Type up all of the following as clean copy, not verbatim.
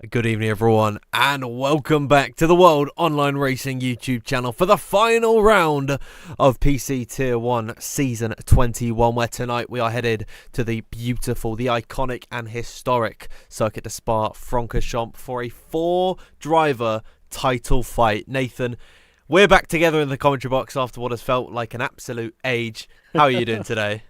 Good evening, everyone, and welcome back to the World Online Racing YouTube channel for the final round of PC Tier 1 Season 21, where tonight we are headed to the beautiful, the iconic and historic Circuit de Spa-Francorchamps for a 4-driver title fight. Nathan, we're back together in the commentary box after what has felt like an absolute age. How are you doing today?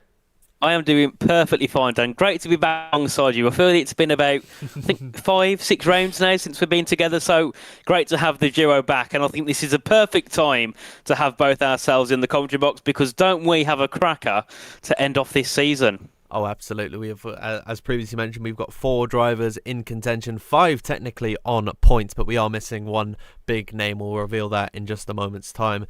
I am doing perfectly fine, Dan. Great to be back alongside you. I feel it's been about, I think, 5-6 rounds now since we've been together, so great to have the duo back. And I think this is a perfect time to have both ourselves in the commentary box, because don't we have a cracker to end off this season? Oh, absolutely. We have, as previously mentioned, we've got 4 drivers in contention, 5 technically on points, but we are missing one big name. We'll reveal that in just a moment's time.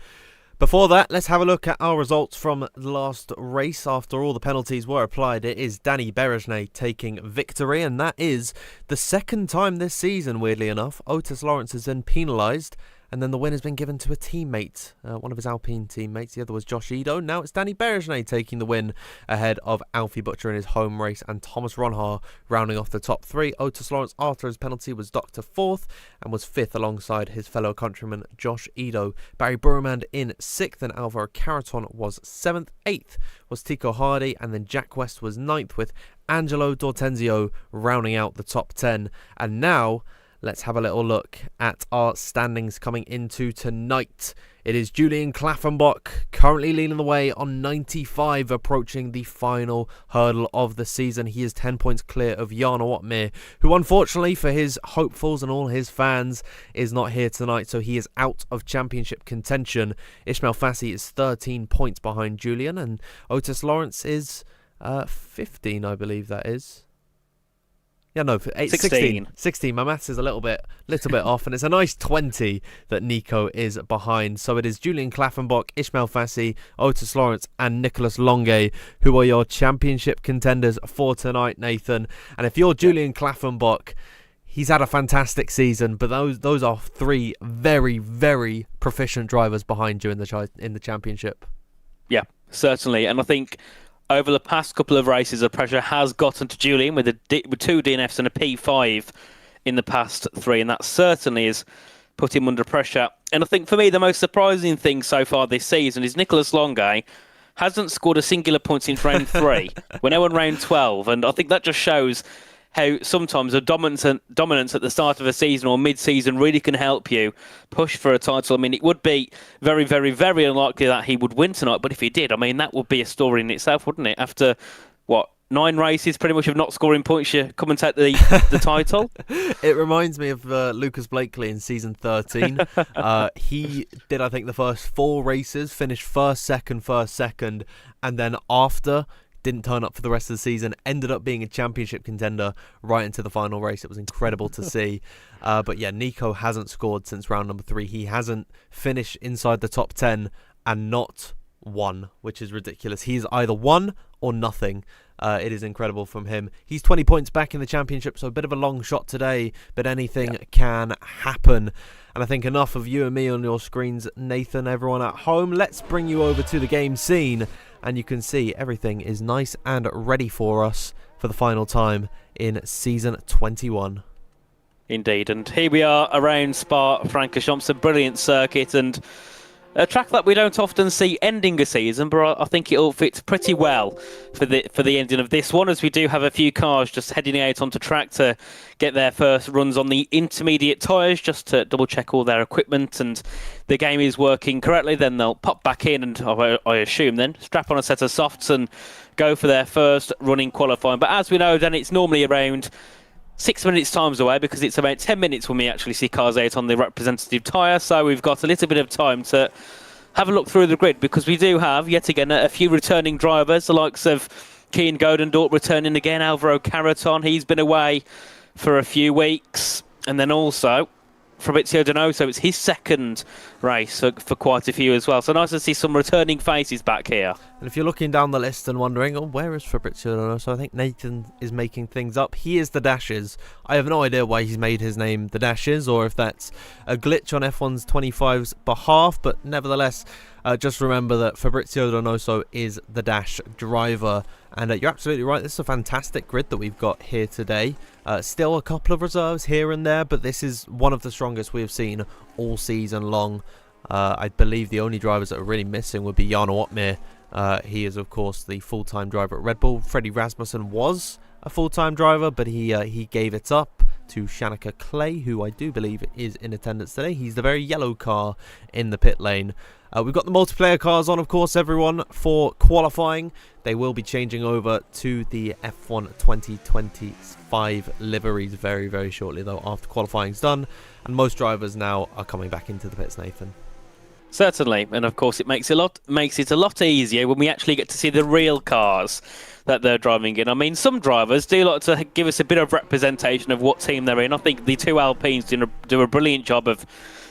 Before that, let's have a look at our results from the last race. After all the penalties were applied, it is Danny Berejnay taking victory, and that is the second time this season, weirdly enough. Otis Lawrence has been penalised, and then the win has been given to a teammate, one of his Alpine teammates. The other was Josh Edo. Now it's Danny Berejnay taking the win ahead of Alfie Butcher in his home race and Thomas Ronhaar rounding off the top 3. Otis Lawrence, after his penalty, was docked to 4th and was 5th alongside his fellow countryman Josh Edo. Barry Burmand in 6th and Alvaro Caraton was 7th. 8th was Tico Hardy, and then Jack West was 9th, with Angelo D'Ortenzio rounding out the top 10. And now let's have a little look at our standings coming into tonight. It is Julian Klaffenbach currently leading the way on 95, approaching the final hurdle of the season. He is 10 points clear of Jarno Ottmere, who unfortunately for his hopefuls and all his fans is not here tonight, so he is out of championship contention. Ismail Fassi is 13 points behind Julian, and Otis Lawrence is 15, I believe that is. Yeah, no, 16. My maths is a little bit off, and it's a nice 20 that Nico is behind. So it is Julian Klaffenbach, Ismail Fassi, Otis Lawrence, and Nicolas Longuet who are your championship contenders for tonight, Nathan. And if you're Julian Klaffenbach, he's had a fantastic season, but those are 3 very, very proficient drivers behind you in the championship. Yeah, certainly. And I think over the past couple of races, the pressure has gotten to Julian with 2 DNFs and a P5 in the past 3, and that certainly has put him under pressure. And I think for me, the most surprising thing so far this season is Nicolas Longuet hasn't scored a singular point since round 3. We're now on round 12, and I think that just shows how sometimes a dominance at the start of a season or mid-season really can help you push for a title. I mean, it would be very, very, very unlikely that he would win tonight, but if he did, I mean, that would be a story in itself, wouldn't it? After, 9 races pretty much of not scoring points, you come and take the title. It reminds me of Lucas Blakely in season 13. He did, I think, the first 4 races, finished first, second, and then after didn't turn up for the rest of the season, ended up being a championship contender right into the final race. It was incredible to see. But yeah, Nico hasn't scored since round number 3. He hasn't finished inside the top 10 and not won, which is ridiculous. He's either won or nothing. It is incredible from him. He's 20 points back in the championship, so a bit of a long shot today, but anything can happen. And I think enough of you and me on your screens, Nathan, everyone at home. Let's bring you over to the game scene, and you can see everything is nice and ready for us for the final time in Season 21. Indeed, and here we are around Spa-Francorchamps, a brilliant circuit, and a track that we don't often see ending a season, but I think it'll fit pretty well for the ending of this one, as we do have a few cars just heading out onto track to get their first runs on the intermediate tyres, just to double check all their equipment and the game is working correctly. Then they'll pop back in and, I assume then, strap on a set of softs and go for their first running qualifying. But as we know, then it's normally around 6 minutes times away, because it's about 10 minutes when we actually see cars out on the representative tyre, so we've got a little bit of time to have a look through the grid, because we do have, yet again, a few returning drivers, the likes of Cian Godendorp returning again, Alvaro Caraton, he's been away for a few weeks, and then also Fabrizio Donoso, it's his second race for quite a few as well. So nice to see some returning faces back here. And if you're looking down the list and wondering, where is Fabrizio Donoso? I think Nathan is making things up. He is the Dashes. I have no idea why he's made his name the Dashes, or if that's a glitch on F1's 25's behalf, but nevertheless, Just remember that Fabrizio Donoso is the Dash driver. And you're absolutely right, this is a fantastic grid that we've got here today. Still a couple of reserves here and there, but this is one of the strongest we've seen all season long. I believe the only drivers that are really missing would be Jarno Opmeer. He is, of course, the full-time driver at Red Bull. Freddie Rasmussen was a full-time driver, but he gave it up to Shanika Clay, who I do believe is in attendance today. He's the very yellow car in the pit lane. We've got the multiplayer cars on, of course, everyone, for qualifying. They will be changing over to the F1 2025 liveries very, very shortly, though, after qualifying's done. And most drivers now are coming back into the pits, Nathan. Certainly, and of course it makes it a lot easier when we actually get to see the real cars that they're driving in. I mean, some drivers do like to give us a bit of representation of what team they're in. I think the two Alpines do a brilliant job of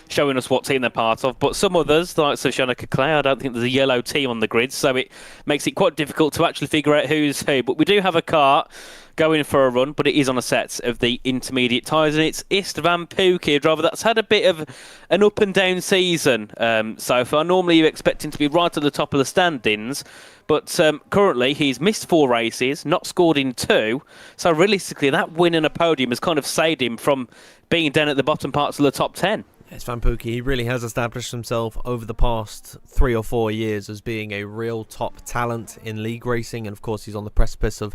showing us what team they're part of, but some others, like Shanika Clay, I don't think there's a yellow team on the grid, so it makes it quite difficult to actually figure out who's who. But we do have a car going for a run, but it is on a set of the intermediate tyres, and it's Istvan Pukki, a driver that's had a bit of an up and down season so far. Normally you expect him to be right at the top of the standings, but currently he's missed 4 races, not scored in 2, so realistically that win and a podium has kind of saved him from being down at the bottom parts of the top 10. Istvan Pukki, he really has established himself over the past 3 or 4 years as being a real top talent in league racing, and of course he's on the precipice of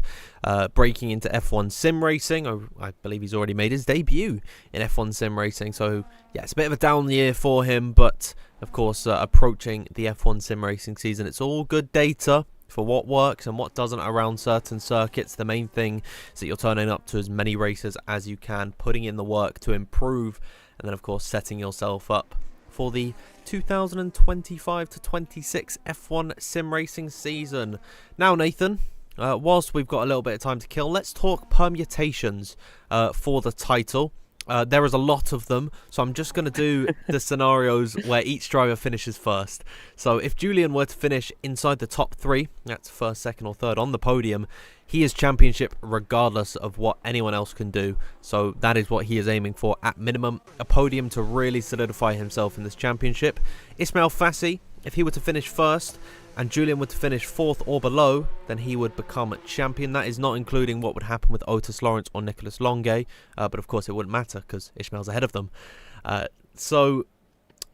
breaking into F1 sim racing. I believe he's already made his debut in F1 sim racing, so yeah, it's a bit of a down year for him, but of course approaching the F1 sim racing season, it's all good data for what works and what doesn't around certain circuits. The main thing is that you're turning up to as many races as you can, putting in the work to improve, and then, of course, setting yourself up for the 2025 to 26 F1 sim racing season. Now, Nathan, whilst we've got a little bit of time to kill, let's talk permutations for the title. There is a lot of them, so I'm just going to do the scenarios where each driver finishes first. So if Julian were to finish inside the top 3, that's first, second or third on the podium, he is championship regardless of what anyone else can do. So that is what he is aiming for at minimum, a podium to really solidify himself in this championship. Ismail Fassi, if he were to finish first and Julian were to finish 4th or below, then he would become champion. That is not including what would happen with Otis Lawrence or Nicholas Longuet, but of course it wouldn't matter because Ishmael's ahead of them. So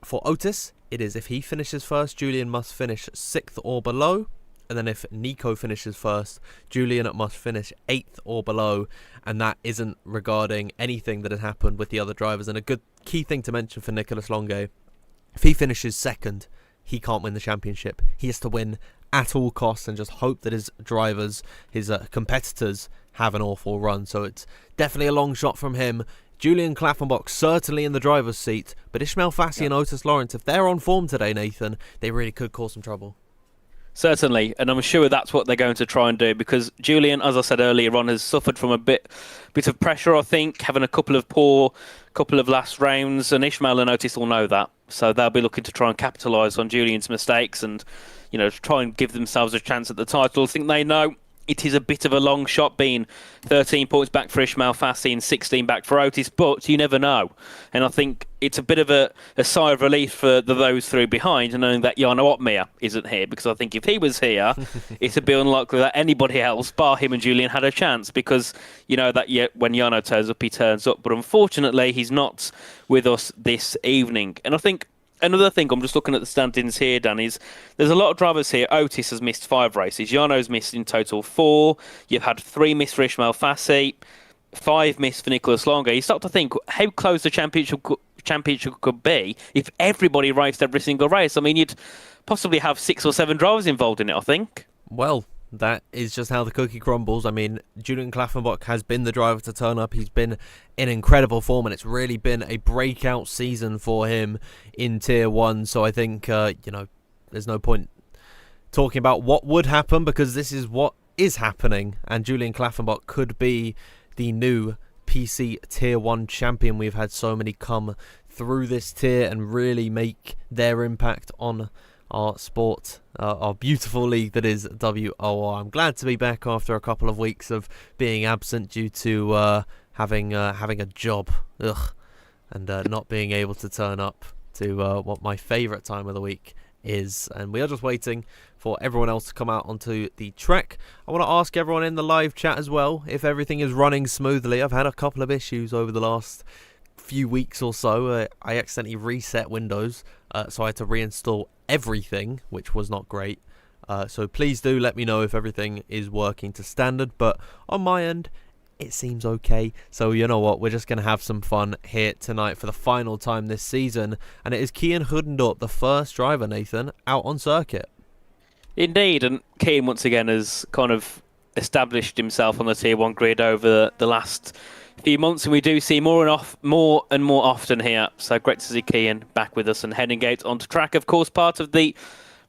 for Otis, it is if he finishes first, Julian must finish 6th or below. And then if Nico finishes first, Julian must finish 8th or below. And that isn't regarding anything that had happened with the other drivers. And a good key thing to mention for Nicholas Longuet, if he finishes 2nd, he can't win the championship. He has to win at all costs and just hope that his drivers, his competitors, have an awful run. So it's definitely a long shot from him. Julian Klaffenbach certainly in the driver's seat. But Ismail Fassi and Otis Lawrence, if they're on form today, Nathan, they really could cause some trouble. Certainly, and I'm sure that's what they're going to try and do, because Julian, as I said earlier on, has suffered from a bit of pressure, I think, having a couple of last rounds, and Ishmael and Otis will know that. So they'll be looking to try and capitalise on Julian's mistakes and, try and give themselves a chance at the title. I think they know it is a bit of a long shot, being 13 points back for Ismail Fassi and 16 back for Otis, but you never know. And I think it's a bit of a sigh of relief for those 3 behind, knowing that Jarno Opmeer isn't here, because I think if he was here, it'd be unlikely that anybody else, bar him and Julian, had a chance, because you know that when Jarno turns up, he turns up. But unfortunately, he's not with us this evening. And I think another thing, I'm just looking at the standings here, Dan, is there's a lot of drivers here. Otis has missed 5 races. Jarno's missed in total 4. You've had 3 missed for Ismail Fassi, 5 missed for Nicholas Longuet. You start to think how close the championship could be if everybody raced every single race. I mean, you'd possibly have 6 or 7 drivers involved in it, I think. Well, that is just how the cookie crumbles. I mean, Julian Klaffenbach has been the driver to turn up. He's been in incredible form, and it's really been a breakout season for him in Tier 1. So I think, there's no point talking about what would happen, because this is what is happening. And Julian Klaffenbach could be the new PC Tier 1 champion. We've had so many come through this tier and really make their impact on our sport, our beautiful league that is WOR. I'm glad to be back after a couple of weeks of being absent due to having a job, and not being able to turn up to what my favourite time of the week is, and we are just waiting for everyone else to come out onto the track. I want to ask everyone in the live chat as well if everything is running smoothly. I've had a couple of issues over the last few weeks or so. I accidentally reset Windows, so I had to reinstall everything, which was not great. So please do let me know if everything is working to standard, but on my end it seems okay. So you know what, we're just going to have some fun here tonight for the final time this season, and it is Kian Hudendorp, the first driver, Nathan, out on circuit. Indeed, and Kian once again has kind of established himself on the Tier 1 grid over the last few months, and we do see more and more often here. So great to see Kian back with us and heading out onto track. Of course, part of the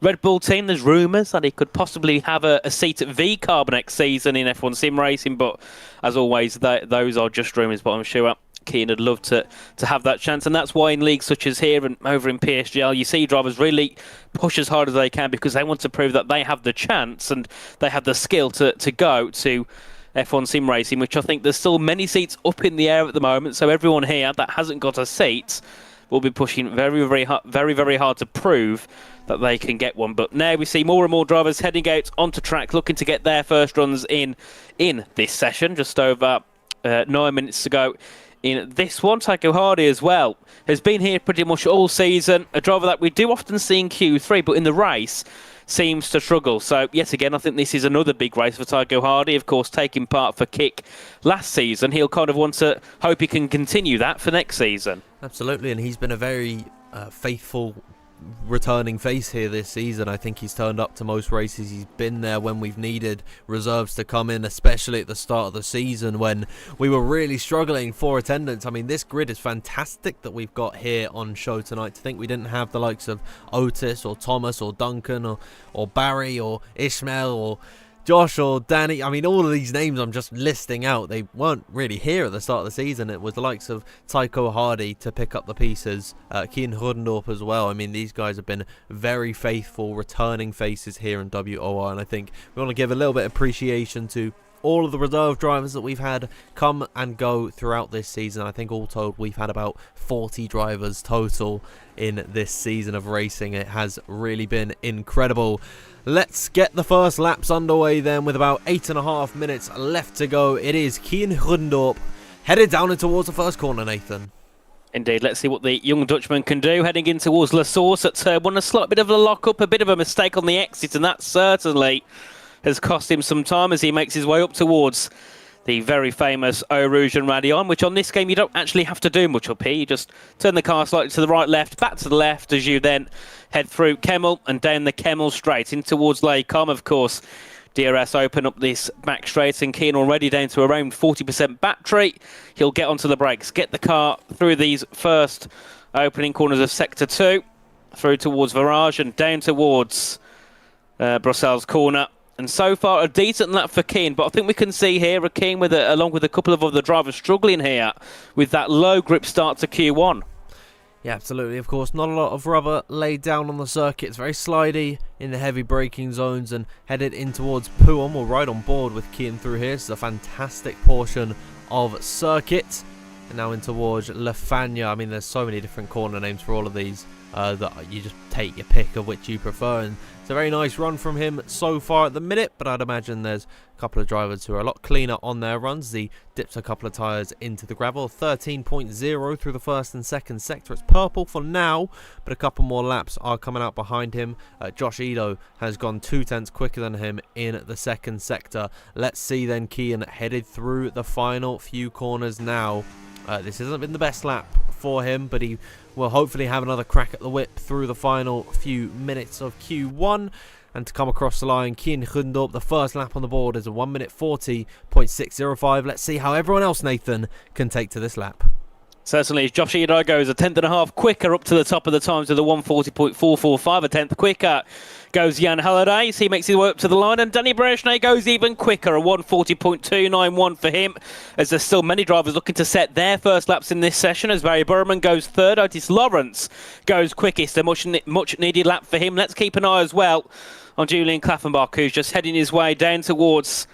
Red Bull team. There's rumours that he could possibly have a seat at V-Carb next season in F1 Sim Racing, but as always, those are just rumours. But I'm sure Kian would love to have that chance, and that's why in leagues such as here and over in PSGL, you see drivers really push as hard as they can because they want to prove that they have the chance and they have the skill to go to F1 Sim Racing, which I think there's still many seats up in the air at the moment. So everyone here that hasn't got a seat will be pushing very hard to prove that they can get one. But now we see more and more drivers heading out onto track, looking to get their first runs in this session. Just over 9 minutes to go in this one. Tycho Hardy as well has been here pretty much all season. A driver that we do often see in Q3, but in the race seems to struggle. So yet again, I think this is another big race for Tycho Hardy. Of course, taking part for Kick last season, he'll kind of want to hope he can continue that for next season. Absolutely, and he's been a very faithful returning face here this season. I think he's turned up to most races. He's been there when we've needed reserves to come in, especially at the start of the season when we were really struggling for attendance. I mean, this grid is fantastic that we've got here on show tonight. To think we didn't have the likes of Otis or Thomas or Duncan or Barry or Ishmael or Josh or Danny. I mean, all of these names I'm just listing out, they weren't really here at the start of the season. It was the likes of Tycho Hardy to pick up the pieces, Kian Hudendorp as well. I mean, these guys have been very faithful returning faces here in WOR, and I think we want to give a little bit of appreciation to all of the reserve drivers that we've had come and go throughout this season. I think all told we've had about 40 drivers total in this season of racing. It has really been incredible. Let's get the first laps underway then, with about 8.5 minutes left to go. It is Kian Hudendorp headed down in towards the first corner, Nathan. Indeed, let's see what the young Dutchman can do. Heading in towards La Source at turn one, a slight bit of a lock-up, a bit of a mistake on the exit, and that certainly has cost him some time as he makes his way up towards the very famous Eau Rouge and Radion, which on this game you don't actually have to do much up here. You just turn the car slightly to the right, left, back to the left as you then head through Kemmel and down the Kemmel straight in towards Lacombe. Of course, DRS open up this back straight, and Kian already down to around 40% battery. He'll get onto the brakes, get the car through these first opening corners of Sector 2, through towards Virage and down towards Brussels corner. And so far, a decent lap for Kian, but I think we can see here a Kian along with a couple of other drivers struggling here with that low grip start to Q1. Yeah, absolutely. Of course, not a lot of rubber laid down on the circuit. It's very slidey in the heavy braking zones, and headed in towards Puom. We're right on board with Kian through here. This is a fantastic portion of circuit. And now in towards La Fagna. I mean, there's so many different corner names for all of these that you just take your pick of which you prefer. And it's a very nice run from him so far at the minute, but I'd imagine there's a couple of drivers who are a lot cleaner on their runs. He dips a couple of tyres into the gravel. 13.0 through the first and second sector. It's purple for now, but a couple more laps are coming out behind him. Josh Edo has gone 2/10 quicker than him in the second sector. Let's see then Kian headed through the final few corners now. This hasn't been the best lap for him, but he will hopefully have another crack at the whip through the final few minutes of Q1. And to come across the line, Kian Hudendorp, the first lap on the board is a 1 minute 40.605. Let's see how everyone else, Nathan, can take to this lap. Certainly, Josh Edo goes a 10.5 quicker up to the top of the times with a 140.445, a 10th quicker goes Jan Halliday. He makes his way up to the line, and Danny Brechnet goes even quicker, a 140.291 for him, as there's still many drivers looking to set their first laps in this session, as Barry Berman goes third. Otis Lawrence goes quickest, a much needed lap for him. Let's keep an eye as well on Julian Klaffenbach, who's just heading his way down towards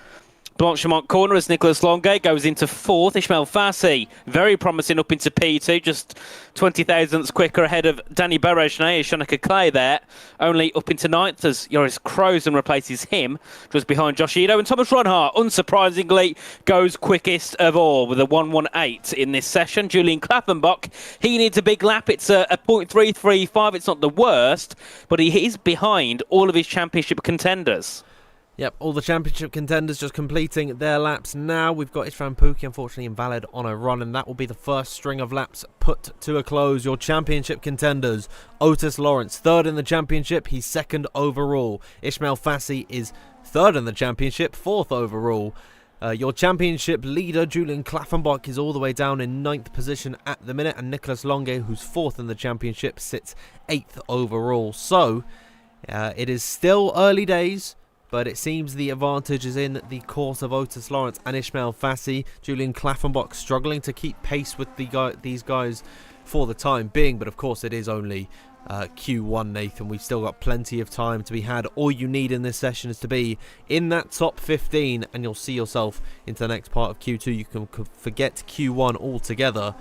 Blanchimont corner as Nicolas Longuet goes into fourth. Ismail Fassi, very promising up into P2, just 20 thousandths quicker ahead of Danny Berejne. Shanika Clay there, only up into ninth as Joris Krozen replaces him, just behind Josh Edo. And Thomas Ronhart, unsurprisingly, goes quickest of all with a 1:18 in this session. Julian Klappenbach, he needs a big lap. It's a 0.335. It's not the worst, but he is behind all of his championship contenders. Yep, all the championship contenders just completing their laps now. We've got Istvan Pukki, unfortunately invalid on a run, and that will be the first string of laps put to a close. Your championship contenders: Otis Lawrence, third in the championship, he's second overall. Ismail Fassi is third in the championship, fourth overall. Your championship leader, Julian Klappenbach, is all the way down in ninth position at the minute, and Nicolas Longuet, who's fourth in the championship, sits eighth overall. So, it is still early days, but it seems the advantage is in the course of Otis Lawrence and Ismail Fassi. Julian Klappenbach struggling to keep pace with these guys for the time being, but of course it is only Q1, Nathan. We've still got plenty of time to be had. All you need in this session is to be in that top 15, and you'll see yourself into the next part of Q2. You can forget Q1 altogether.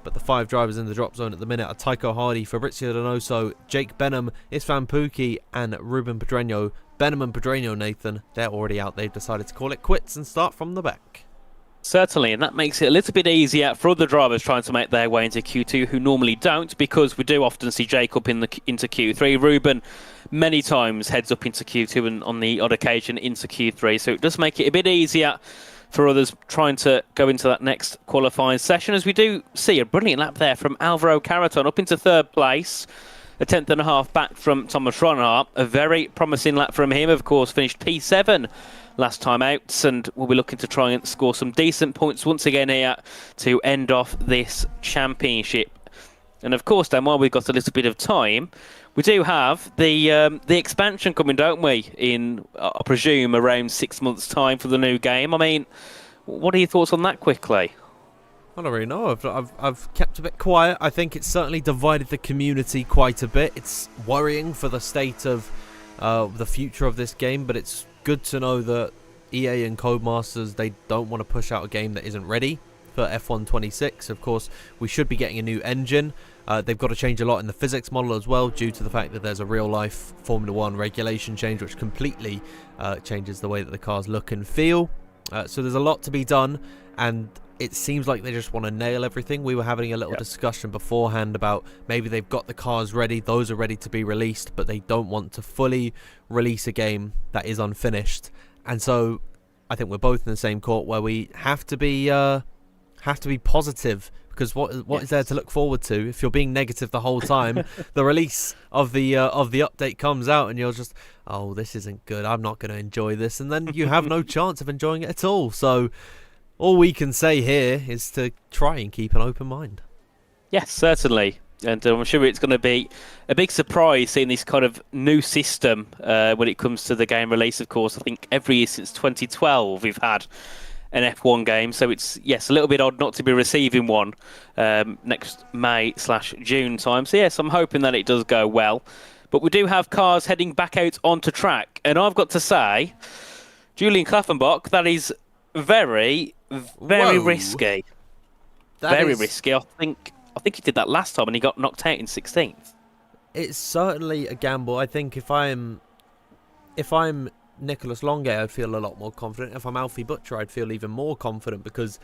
But the 5 drivers in the drop zone at the minute are Tycho Hardy, Fabrizio Donoso, Jake Benham, Istvan Pukki, and Ruben Pedreño. Benham and Pedreño, Nathan, they're already out. They've decided to call it quits and start from the back. Certainly, and that makes it a little bit easier for other drivers trying to make their way into Q2 who normally don't, because we do often see Jake up into Q3. Ruben many times heads up into Q2 and on the odd occasion into Q3, so it does make it a bit easier for others trying to go into that next qualifying session, as we do see a brilliant lap there from Alvaro Caraton up into third place. A tenth and a half back from Thomas Ronhart. A very promising lap from him, of course, finished P7 last time out, and we'll be looking to try and score some decent points once again here to end off this championship. And of course, then, while we've got a little bit of time, we do have the expansion coming, don't we, in, I presume, around 6 months' time for the new game. I mean, what are your thoughts on that quickly? I don't really know. I've kept a bit quiet. I think it's certainly divided the community quite a bit. It's worrying for the state of the future of this game, but it's good to know that EA and Codemasters, they don't want to push out a game that isn't ready for F1 26. Of course, we should be getting a new engine. They've got to change a lot in the physics model as well, due to the fact that there's a real-life Formula 1 regulation change, which completely changes the way that the cars look and feel. So there's a lot to be done, and it seems like they just want to nail everything. We were having a little discussion beforehand about maybe they've got the cars ready, those are ready to be released, but they don't want to fully release a game that is unfinished. And so I think we're both in the same court, where we have to be positive, because what is there to look forward to if you're being negative the whole time? The release of the update comes out and you're just, oh, this isn't good, I'm not going to enjoy this, and then you have no chance of enjoying it at all. So all we can say here is to try and keep an open mind. Yes, certainly. And I'm sure it's going to be a big surprise seeing this kind of new system when it comes to the game release, of course. I think every year since 2012 we've had an F1 game, so it's, yes, a little bit odd not to be receiving one next May/June time. So yes, I'm hoping that it does go well. But we do have cars heading back out onto track, and I've got to say, Julian Klappenbach, that is very risky. Very risky. I think he did that last time and he got knocked out in 16th. It's certainly a gamble. I think if I'm Nicolas Longuet, I'd feel a lot more confident. If I'm Alfie Butcher, I'd feel even more confident, because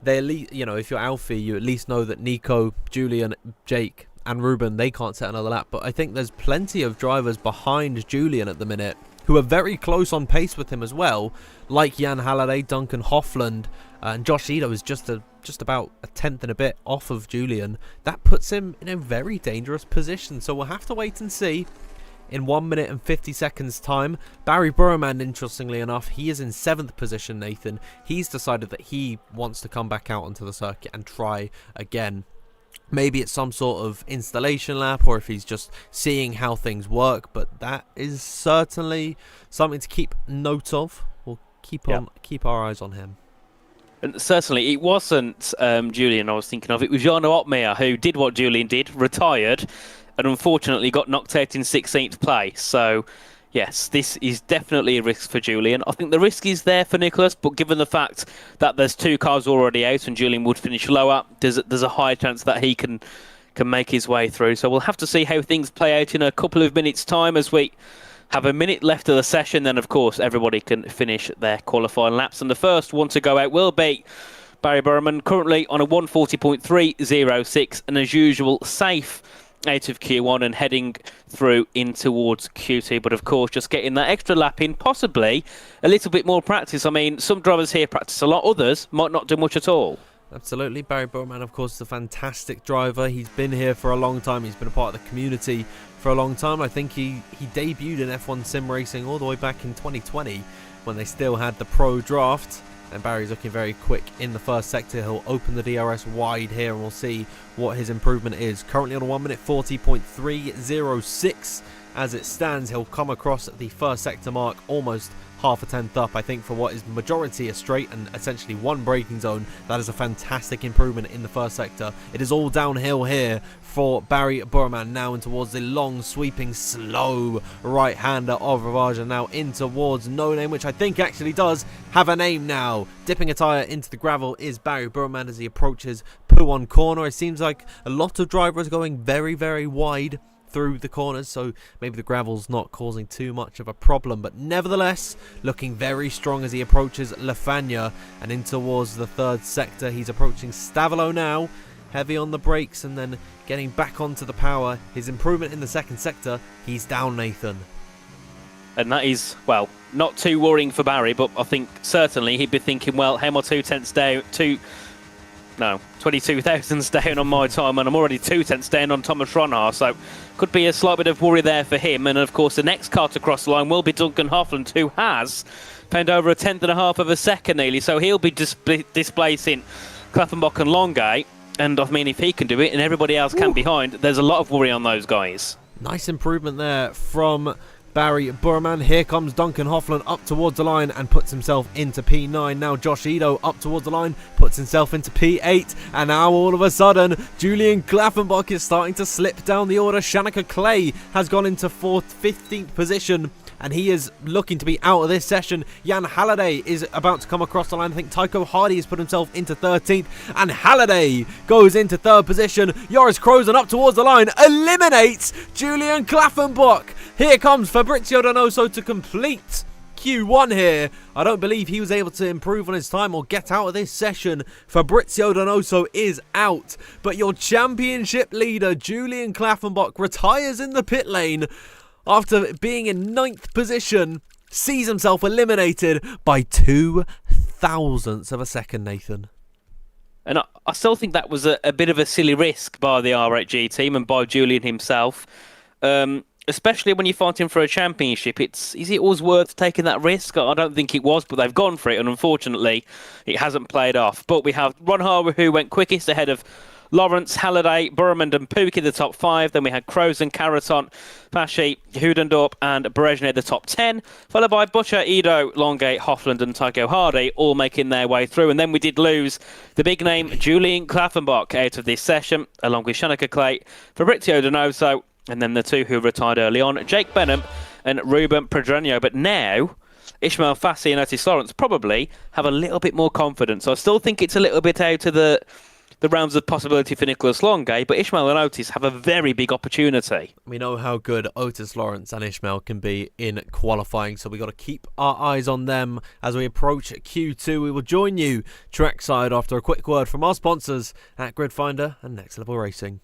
they at least, if you're Alfie, you at least know that Nico, Julian, Jake and Ruben, they can't set another lap. But I think there's plenty of drivers behind Julian at the minute who are very close on pace with him as well, like Jan Halliday, Duncan Hoffland, and Josh Edo is just about a tenth and a bit off of Julian. That puts him in a very dangerous position, so we'll have to wait and see. In 1 minute and 50 seconds time, Barry Burman, interestingly enough, he is in 7th position, Nathan. He's decided that he wants to come back out onto the circuit and try again. Maybe it's some sort of installation lap, or if he's just seeing how things work, but that is certainly something to keep note of. We'll keep our eyes on him. And certainly it wasn't Julian I was thinking of. It was Jarno Opmeer who did what Julian did, retired, and unfortunately got knocked out in 16th place. So Yes, this is definitely a risk for Julian. I think the risk is there for Nicholas, but given the fact that there's 2 cars already out and Julian would finish lower, there's a high chance that he can make his way through. So we'll have to see how things play out in a couple of minutes' time as we have a minute left of the session. Then, of course, everybody can finish their qualifying laps. And the first one to go out will be Barry Berman, currently on a 140.306, and as usual, safe out of Q1 and heading through in towards Q2. But of course, just getting that extra lap in, possibly a little bit more practice. I mean, some drivers here practice a lot, others might not do much at all. Absolutely. Barry Berman, of course, is a fantastic driver. He's been here for a long time. He's been a part of the community for a long time. I think he debuted in F1 sim racing all the way back in 2020 when they still had the pro draft. And Barry's looking very quick in the first sector. He'll open the DRS wide here and we'll see what his improvement is. Currently on a 1 minute 40.306 as it stands. He'll come across the first sector mark almost half a tenth up, I think, for what is majority a straight and essentially one braking zone. That is a fantastic improvement in the first sector. It is all downhill here for Barry Berman now in towards the long sweeping slow right-hander of Ravaja, now in towards No Name, which I think actually does have a name now. Dipping a tyre into the gravel is Barry Berman as he approaches Puon corner. It seems like a lot of drivers going very, very wide through the corners, so maybe the gravel's not causing too much of a problem, but nevertheless looking very strong as he approaches Lafagna and in towards the third sector. He's approaching Stavolo now, heavy on the brakes and then getting back onto the power. His improvement in the second sector, he's down, Nathan. And that is, well, not too worrying for Barry, but I think certainly he'd be thinking, well, how am I 2 tenths down, 22 thousandths down on my time, and I'm already 2 tenths down on Thomas Ronhaar, so could be a slight bit of worry there for him. And of course, the next car to cross the line will be Duncan Hoffland, who has found over a 1/10.5 of a second nearly, so he'll be displacing Klaffenbach and Longay. And I mean, if he can do it and everybody else can behind, there's a lot of worry on those guys. Nice improvement there from Barry Berman. Here comes Duncan Hoffland up towards the line and puts himself into P9. Now Josh Edo up towards the line, puts himself into P8. And now all of a sudden, Julian Klaffenbach is starting to slip down the order. Shanika Clay has gone into 15th position. And he is looking to be out of this session. Jan Halliday is about to come across the line. I think Tycho Hardy has put himself into 13th. And Halliday goes into 3rd position. Joris Krozen up towards the line eliminates Julian Klaffenbach. Here comes Fabrizio Donoso to complete Q1 here. I don't believe he was able to improve on his time or get out of this session. Fabrizio Donoso is out. But your championship leader, Julian Klaffenbach, retires in the pit lane after being in 9th position, sees himself eliminated by 2 thousandths of a second, Nathan. And I still think that was a bit of a silly risk by the R8G team and by Julian himself. Especially when you're fighting for a championship, is it always worth taking that risk? I don't think it was, but they've gone for it, and unfortunately, it hasn't played off. But we have Ronhaar, who went quickest ahead of Lawrence, Halliday, Berman and Pookie, the top 5. Then we had Krozen, Caraton, Pashi, Hudendorp and Berejne, the top 10. Followed by Butcher, Edo, Longay, Hoffland and Tycho Hardy, all making their way through. And then we did lose the big name Julian Klaffenbach out of this session, along with Shanika Clay, Fabrizio Donoso, and then the 2 who retired early on, Jake Benham and Ruben Pedreño. But now Ishmael Fassi and Otis Lawrence probably have a little bit more confidence. I still think it's a little bit out of the realms of possibility for Nicholas Longay, but Ishmael and Otis have a very big opportunity. We know how good Otis Lawrence and Ishmael can be in qualifying, so we've got to keep our eyes on them as we approach Q2. We will join you trackside after a quick word from our sponsors at Gridfinder and Next Level Racing.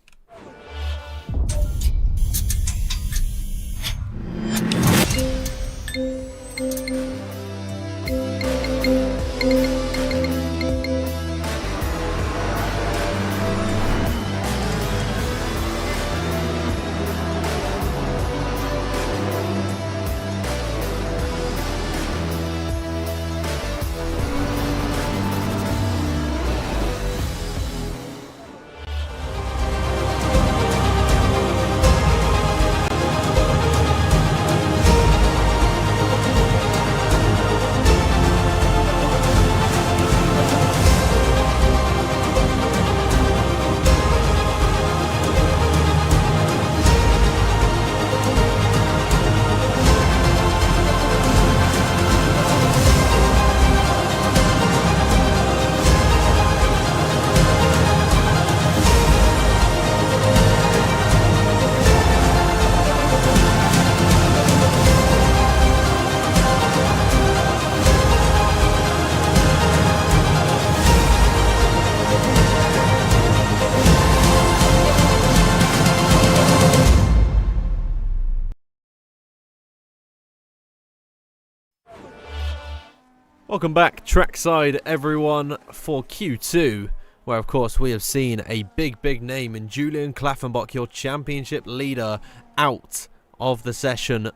Welcome back, trackside everyone, for Q2, where of course we have seen a big name in Julian Klaffenbach, your championship leader, out of the session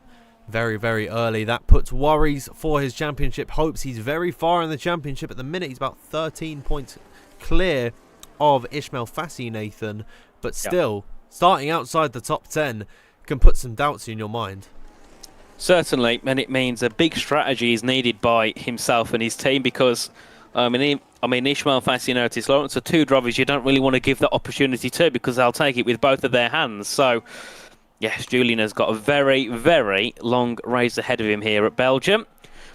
very early. That puts worries for his championship hopes. He's very far in the championship at the minute. He's about 13 points clear of Ismail Fassi, Nathan, but still, starting outside the top 10 can put some doubts in your mind. Certainly, and it means a big strategy is needed by himself and his team because, Ismail Fassi and Otis Lawrence are two drivers you don't really want to give that opportunity to because they'll take it with both of their hands. So, yes, Julian has got a very long race ahead of him here at Belgium.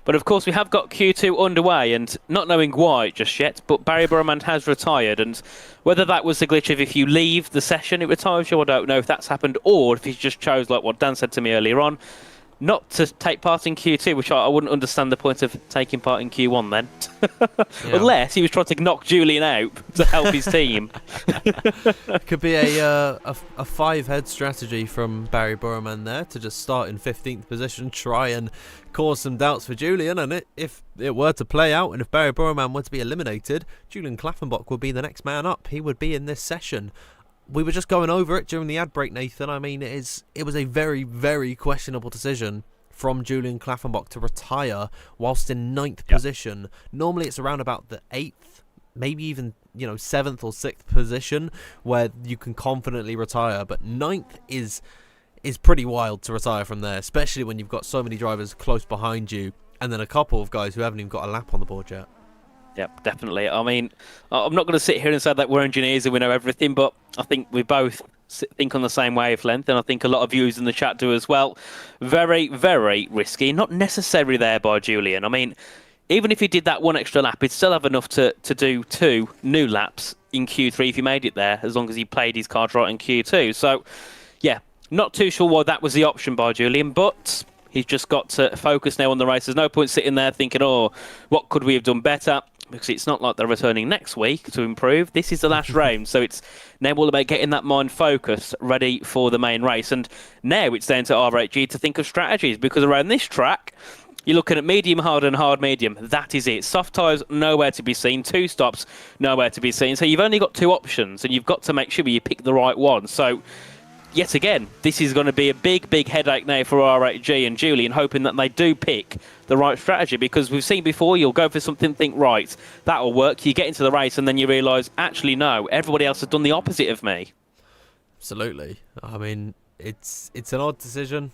But of course, we have got Q2 underway, and not knowing why just yet, but Barry Burman has retired. And whether that was the glitch of if you leave the session, it retires you, I don't know if that's happened, or if he just chose, like what Dan said to me earlier on, not to take part in Q2, which I wouldn't understand the point of taking part in Q1 then. Unless he was trying to knock Julian out to help his team. Could be a five-head strategy from Barry Burman there to just start in 15th position, try and cause some doubts for Julian, and if it were to play out and if Barry Burman were to be eliminated, Julian Klaffenbach would be the next man up. He would be in this session. We were just going over it during the ad break, Nathan. I mean, it was a very questionable decision from Julian Klaffenbach to retire whilst in 9th position. Normally it's around about the 8th, maybe even 7th or 6th position where you can confidently retire, but 9th is pretty wild to retire from there, especially when you've got so many drivers close behind you and then a couple of guys who haven't even got a lap on the board yet. Yeah, definitely. I mean, I'm not going to sit here and say that we're engineers and we know everything, but I think we both think on the same wavelength, and I think a lot of viewers in the chat do as well. Very risky. Not necessarily there by Julian. I mean, even if he did that one extra lap, he'd still have enough to do 2 new laps in Q3 if he made it there, as long as he played his cards right in Q2. So, yeah, not too sure why that was the option by Julian, but he's just got to focus now on the race. There's no point sitting there thinking, oh, what could we have done better? Because it's not like they're returning next week to improve. This is the last round, so it's now all about getting that mind focused, ready for the main race. And now it's down to R8G to think of strategies, because around this track, you're looking at medium hard and hard medium. That is it. Soft tyres, nowhere to be seen. 2 stops, nowhere to be seen. So you've only got 2 options, and you've got to make sure you pick the right one. So, yet again, this is going to be a big headache now for R8G and Julian, hoping that they do pick the right strategy, because we've seen before, you'll go for something, think, right, that'll work. You get into the race and then you realise, actually, no, everybody else has done the opposite of me. Absolutely. I mean, it's an odd decision,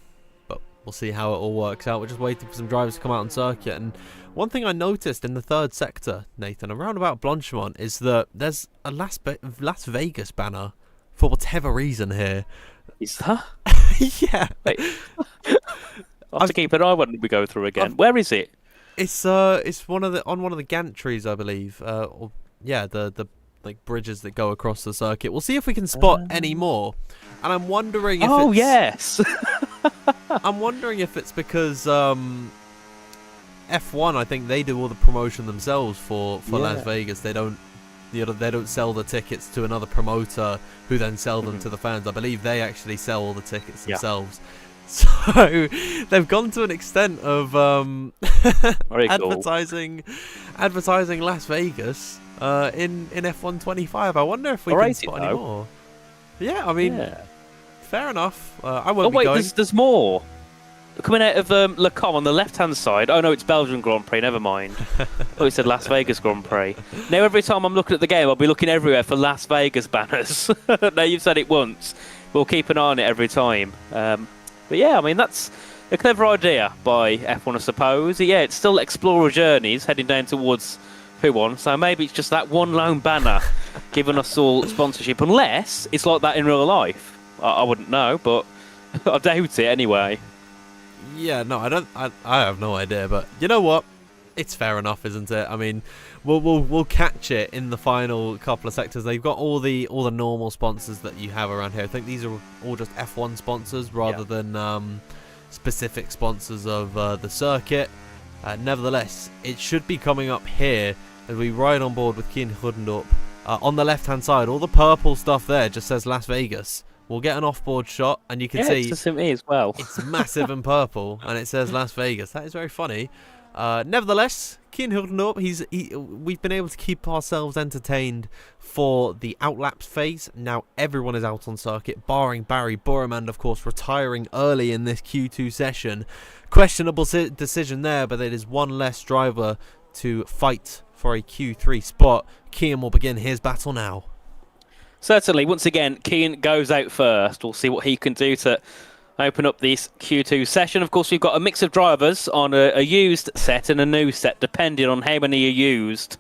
but we'll see how it all works out. We're just waiting for some drivers to come out on circuit. And one thing I noticed in the 3rd sector, Nathan, around about Blanchimont, is that there's a Las Vegas banner for whatever reason here. Is that? Yeah. Wait. I'll have to keep an eye when we go through again. Where is it? It's on one of the gantries, I believe. The like bridges that go across the circuit. We'll see if we can spot any more. And I'm wondering if yes. I'm wondering if it's because F1, I think they do all the promotion themselves for Las Vegas. They don't sell the tickets to another promoter who then sell them to the fans. I believe they actually sell all the tickets themselves. So they've gone to an extent of advertising Las Vegas in F1 25. I wonder if we can spot any more. Yeah, I mean, fair enough. I won't be going. There's more. Coming out of Le Mans on the left-hand side. Oh, no, it's Belgian Grand Prix. Never mind. Oh, it said Las Vegas Grand Prix. Now, every time I'm looking at the game, I'll be looking everywhere for Las Vegas banners. Now, you've said it once. We'll keep an eye on it every time. But yeah, I mean, that's a clever idea by F1, I suppose. Yeah, it's still Explorer Journeys heading down towards F1. So maybe it's just that one lone banner giving us all sponsorship. Unless it's like that in real life. I wouldn't know, but I doubt it anyway. Yeah, no, I have no idea, but you know what? It's fair enough, isn't it? I mean, we'll catch it in the final couple of sectors. They've got all the normal sponsors that you have around here. I think these are all just F1 sponsors rather than specific sponsors of the circuit. Nevertheless, it should be coming up here as we ride on board with Kian Hudendorp. On the left-hand side, all the purple stuff there just says Las Vegas. We'll get an off-board shot, and you can see it's me as well. It's massive and purple, and it says Las Vegas. That is very funny. Nevertheless, Cian Hildenorp, we've been able to keep ourselves entertained for the outlaps phase. Now everyone is out on circuit, barring Barry Boremand, of course, retiring early in this Q2 session. Questionable decision there, but it is one less driver to fight for a Q3 spot. Cian will begin his battle now. Certainly, once again, Cian goes out first. We'll see what he can do to open up this Q2 session. Of course, we've got a mix of drivers on a used set and a new set, depending on how many are used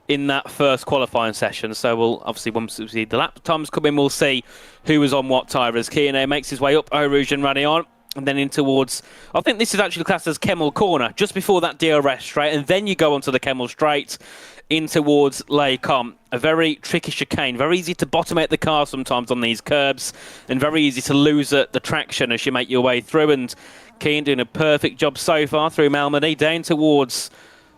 in that first qualifying session. So we'll obviously, once we see the lap times come in, we'll see who is on what tyre as Cian makes his way up Eau Rouge and Radion. And then in towards, I think this is actually classed as Kemmel Corner, just before that DRS straight. And then you go onto the Kemmel Straight in towards Les Combes. A very tricky chicane, very easy to bottom out the car sometimes on these curbs, and very easy to lose the traction as you make your way through. And Cian doing a perfect job so far through Malmedy, down towards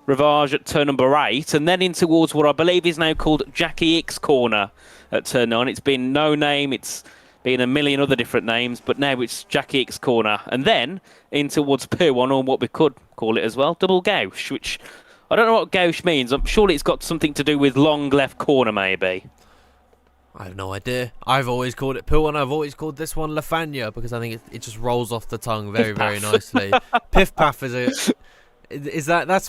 Rivage at turn number 8, and then in towards what I believe is now called Jackie X Corner at turn 9. It's been no name, it's been a million other different names, but now it's Jackie X Corner. And then in towards P1, or what we could call it as well, Double Gauche, which I don't know what gauche means. I'm sure it's got something to do with long left corner, maybe. I have no idea. I've always called it Pill, and I've always called this one Lafanya because I think it just rolls off the tongue very, very nicely. Piff Paff is that's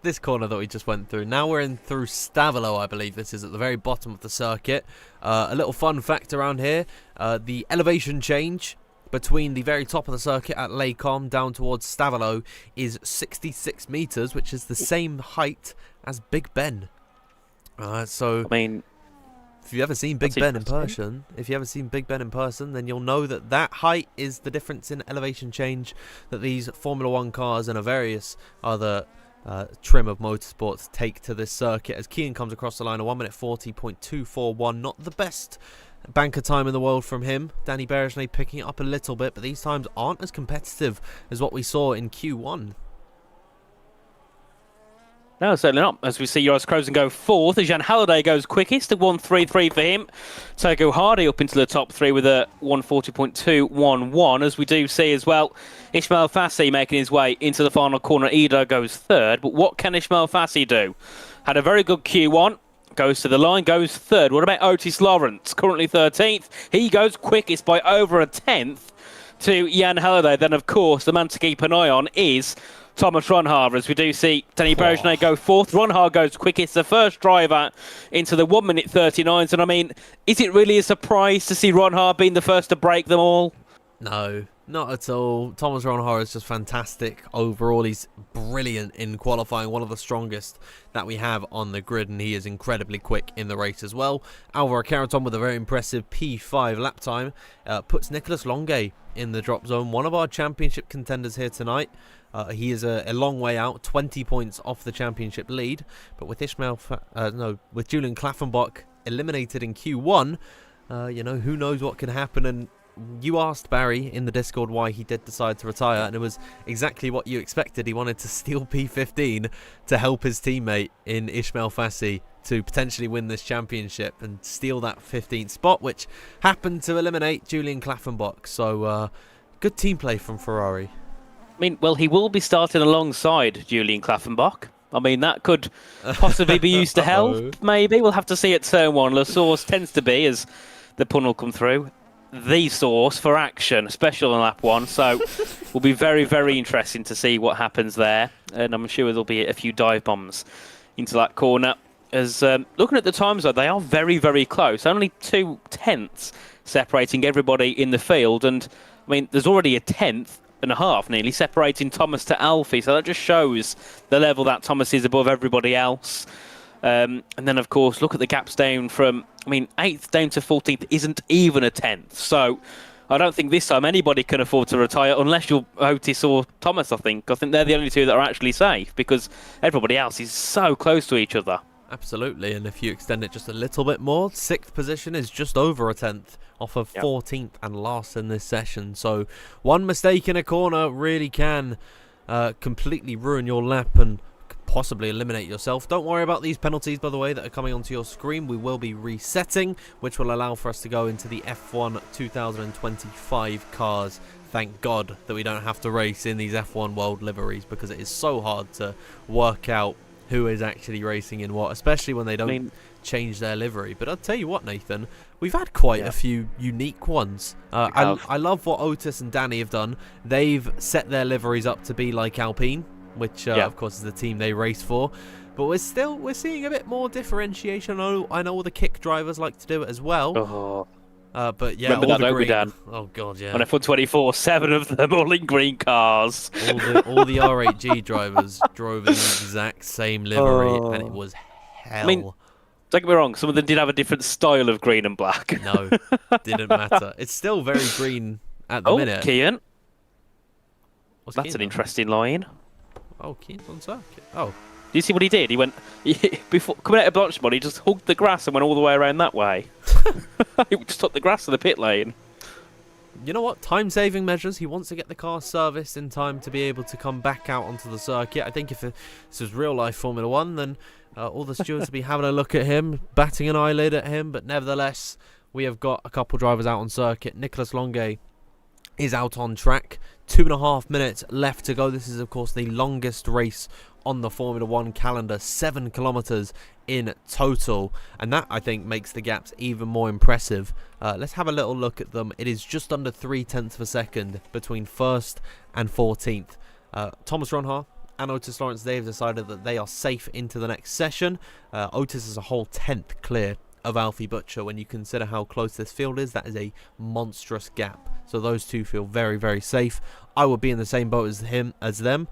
this corner that we just went through. Now we're in through Stavelo, I believe this is at the very bottom of the circuit. A little fun fact around here: the elevation change between the very top of the circuit at Les Combes down towards Stavelo is 66 meters, which is the same height as Big Ben. So I mean, if you've ever seen Big Ben in person, then you'll know that height is the difference in elevation change that these Formula One cars and a various other trim of motorsports take to this circuit. As Cian comes across the line, a 1:40.241, not the best banker time in the world from him. Danny Berejnay picking it up a little bit, but these times aren't as competitive as what we saw in Q1. No, certainly not. As we see Joris Krozen go fourth, as Jan Halliday goes quickest, a 1:33 for him. Togo Hardy up into the top 3 with a 1:40.211. As we do see as well, Ismail Fassi making his way into the final corner. Ida goes third, but what can Ismail Fassi do? Had a very good Q1. Goes to the line, goes third. What about Otis Lawrence? Currently 13th. He goes quickest by over a tenth to Jan Halliday. Then, of course, the man to keep an eye on is Thomas Ronhaar, as we do see Danny Berejnay go fourth. Ronhaar goes quickest, the first driver into the 1:39s. And I mean, is it really a surprise to see Ronhaar being the first to break them all? No, not at all. Thomas Ronhaar is just fantastic overall. He's brilliant in qualifying, one of the strongest that we have on the grid, and he is incredibly quick in the race as well. Alvaro Caraton with a very impressive P5 lap time puts Nicolas Longuet in the drop zone, one of our championship contenders here tonight. He is a long way out, 20 points off the championship lead, but with with Julian Klaffenbach eliminated in Q1, who knows what can happen. And you asked Barry in the Discord why he did decide to retire, and it was exactly what you expected. He wanted to steal P15 to help his teammate in Ismail Fassi to potentially win this championship and steal that 15th spot, which happened to eliminate Julian Klaffenbach. So good team play from Ferrari. I mean, well, he will be starting alongside Julian Klaffenbach. I mean, that could possibly be used to help, maybe. We'll have to see at turn 1. La Source tends to be, as the pun will come through, the source for action, especially on lap 1. So will be very, very interesting to see what happens there. And I'm sure there'll be a few dive bombs into that corner. As looking at the times, though, they are very, very close. Only 2 tenths separating everybody in the field. And, I mean, there's already a 10th and a half nearly separating Thomas to Alfie. So that just shows the level that Thomas is above everybody else. And then, of course, look at the gaps down from, 8th down to 14th isn't even a 10th. So I don't think this time anybody can afford to retire unless you're Otis or Thomas, I think. I think they're the only two that are actually safe because everybody else is so close to each other. Absolutely, and if you extend it just a little bit more, 6th position is just over a 10th off of 14th and last in this session. So one mistake in a corner really can completely ruin your lap and possibly eliminate yourself. Don't worry about these penalties, by the way, that are coming onto your screen. We will be resetting, which will allow for us to go into the F1 2025 cars. Thank God that we don't have to race in these F1 World liveries, because it is so hard to work out who is actually racing in what, especially when they don't change their livery. But I'll tell you what, Nathan, we've had quite a few unique ones. I love what Otis and Danny have done. They've set their liveries up to be like Alpine, which of course is the team they race for. But we're seeing a bit more differentiation. I know all the kick drivers like to do it as well. But yeah, remember all that, the don't we, green. Dan? Oh god, yeah. On F1 24, 7 of them all in green cars. All the R8G drivers drove in the exact same livery, and it was hell. I mean, don't get me wrong, some of them did have a different style of green and black. No, didn't matter. It's still very green at the minute. Kian. What's That's Keane an on? interesting line. Oh, Keane's on circuit. Oh. Do you see what he did? He went, before coming out of Blanchemont, he just hugged the grass and went all the way around that way. He just took the grass to the pit lane. You know what? Time-saving measures. He wants to get the car serviced in time to be able to come back out onto the circuit. I think if this was real-life Formula 1, then all the stewards would be having a look at him, batting an eyelid at him. But nevertheless, we have got a couple drivers out on circuit. Nicolas Longuet is out on track. 2.5 minutes left to go. This is, of course, the longest race on the Formula 1 calendar, 7 kilometers in total, and that I think makes the gaps even more impressive. Let's have a little look at them. It is just under 0.3 of a second between 1st and 14th. Thomas Ronhaar and Otis Lawrence, they have decided that they are safe into the next session. Otis is a whole 10th clear of Alfie Butcher. When you consider how close this field is, that is a monstrous gap. So those two feel very, very safe. I would be in the same boat as them,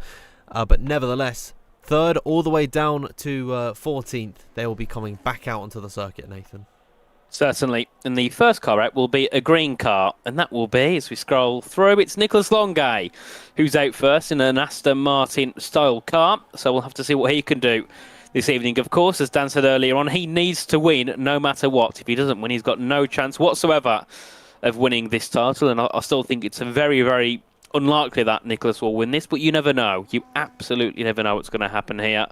but nevertheless, 3rd all the way down to 14th, they will be coming back out onto the circuit, Nathan. Certainly. And the first car out will be a green car. And that will be, as we scroll through, it's Nicolas Longuet, who's out first in an Aston Martin style car. So we'll have to see what he can do this evening. Of course, as Dan said earlier on, he needs to win no matter what. If he doesn't win, he's got no chance whatsoever of winning this title. And I still think it's a very, very unlikely that Nicholas will win this, but you never know. You absolutely never know what's going to happen here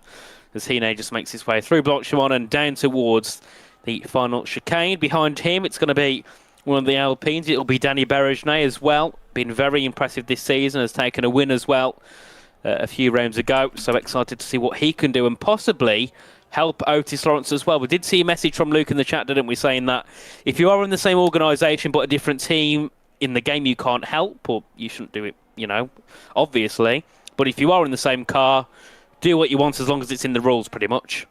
as Hine just makes his way through Blanchemont and down towards the final chicane. Behind him, it's going to be one of the Alpines. It'll be Danny Berejnet as well. Been very impressive this season, has taken a win as well a few rounds ago. So excited to see what he can do and possibly help Otis Lawrence as well. We did see a message from Luke in the chat, didn't we, saying that if you are in the same organisation but a different team, in the game you can't help, or you shouldn't do it, obviously. But if you are in the same car, do what you want as long as it's in the rules, pretty much.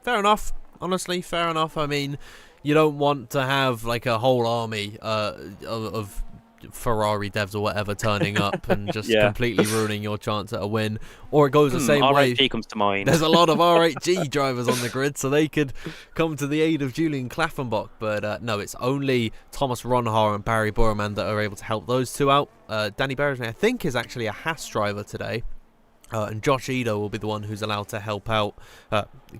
Fair enough. Honestly, fair enough. I mean, you don't want to have like a whole army of Ferrari devs or whatever turning up and just completely ruining your chance at a win. Or it goes the same way. R8G comes to mind. There's a lot of R8G drivers on the grid, so they could come to the aid of Julian Klaffenbach. But no, it's only Thomas Ronhaar and Barry Borman that are able to help those two out. Danny Berejnet, I think, is actually a Haas driver today. And Josh Edo will be the one who's allowed to help out,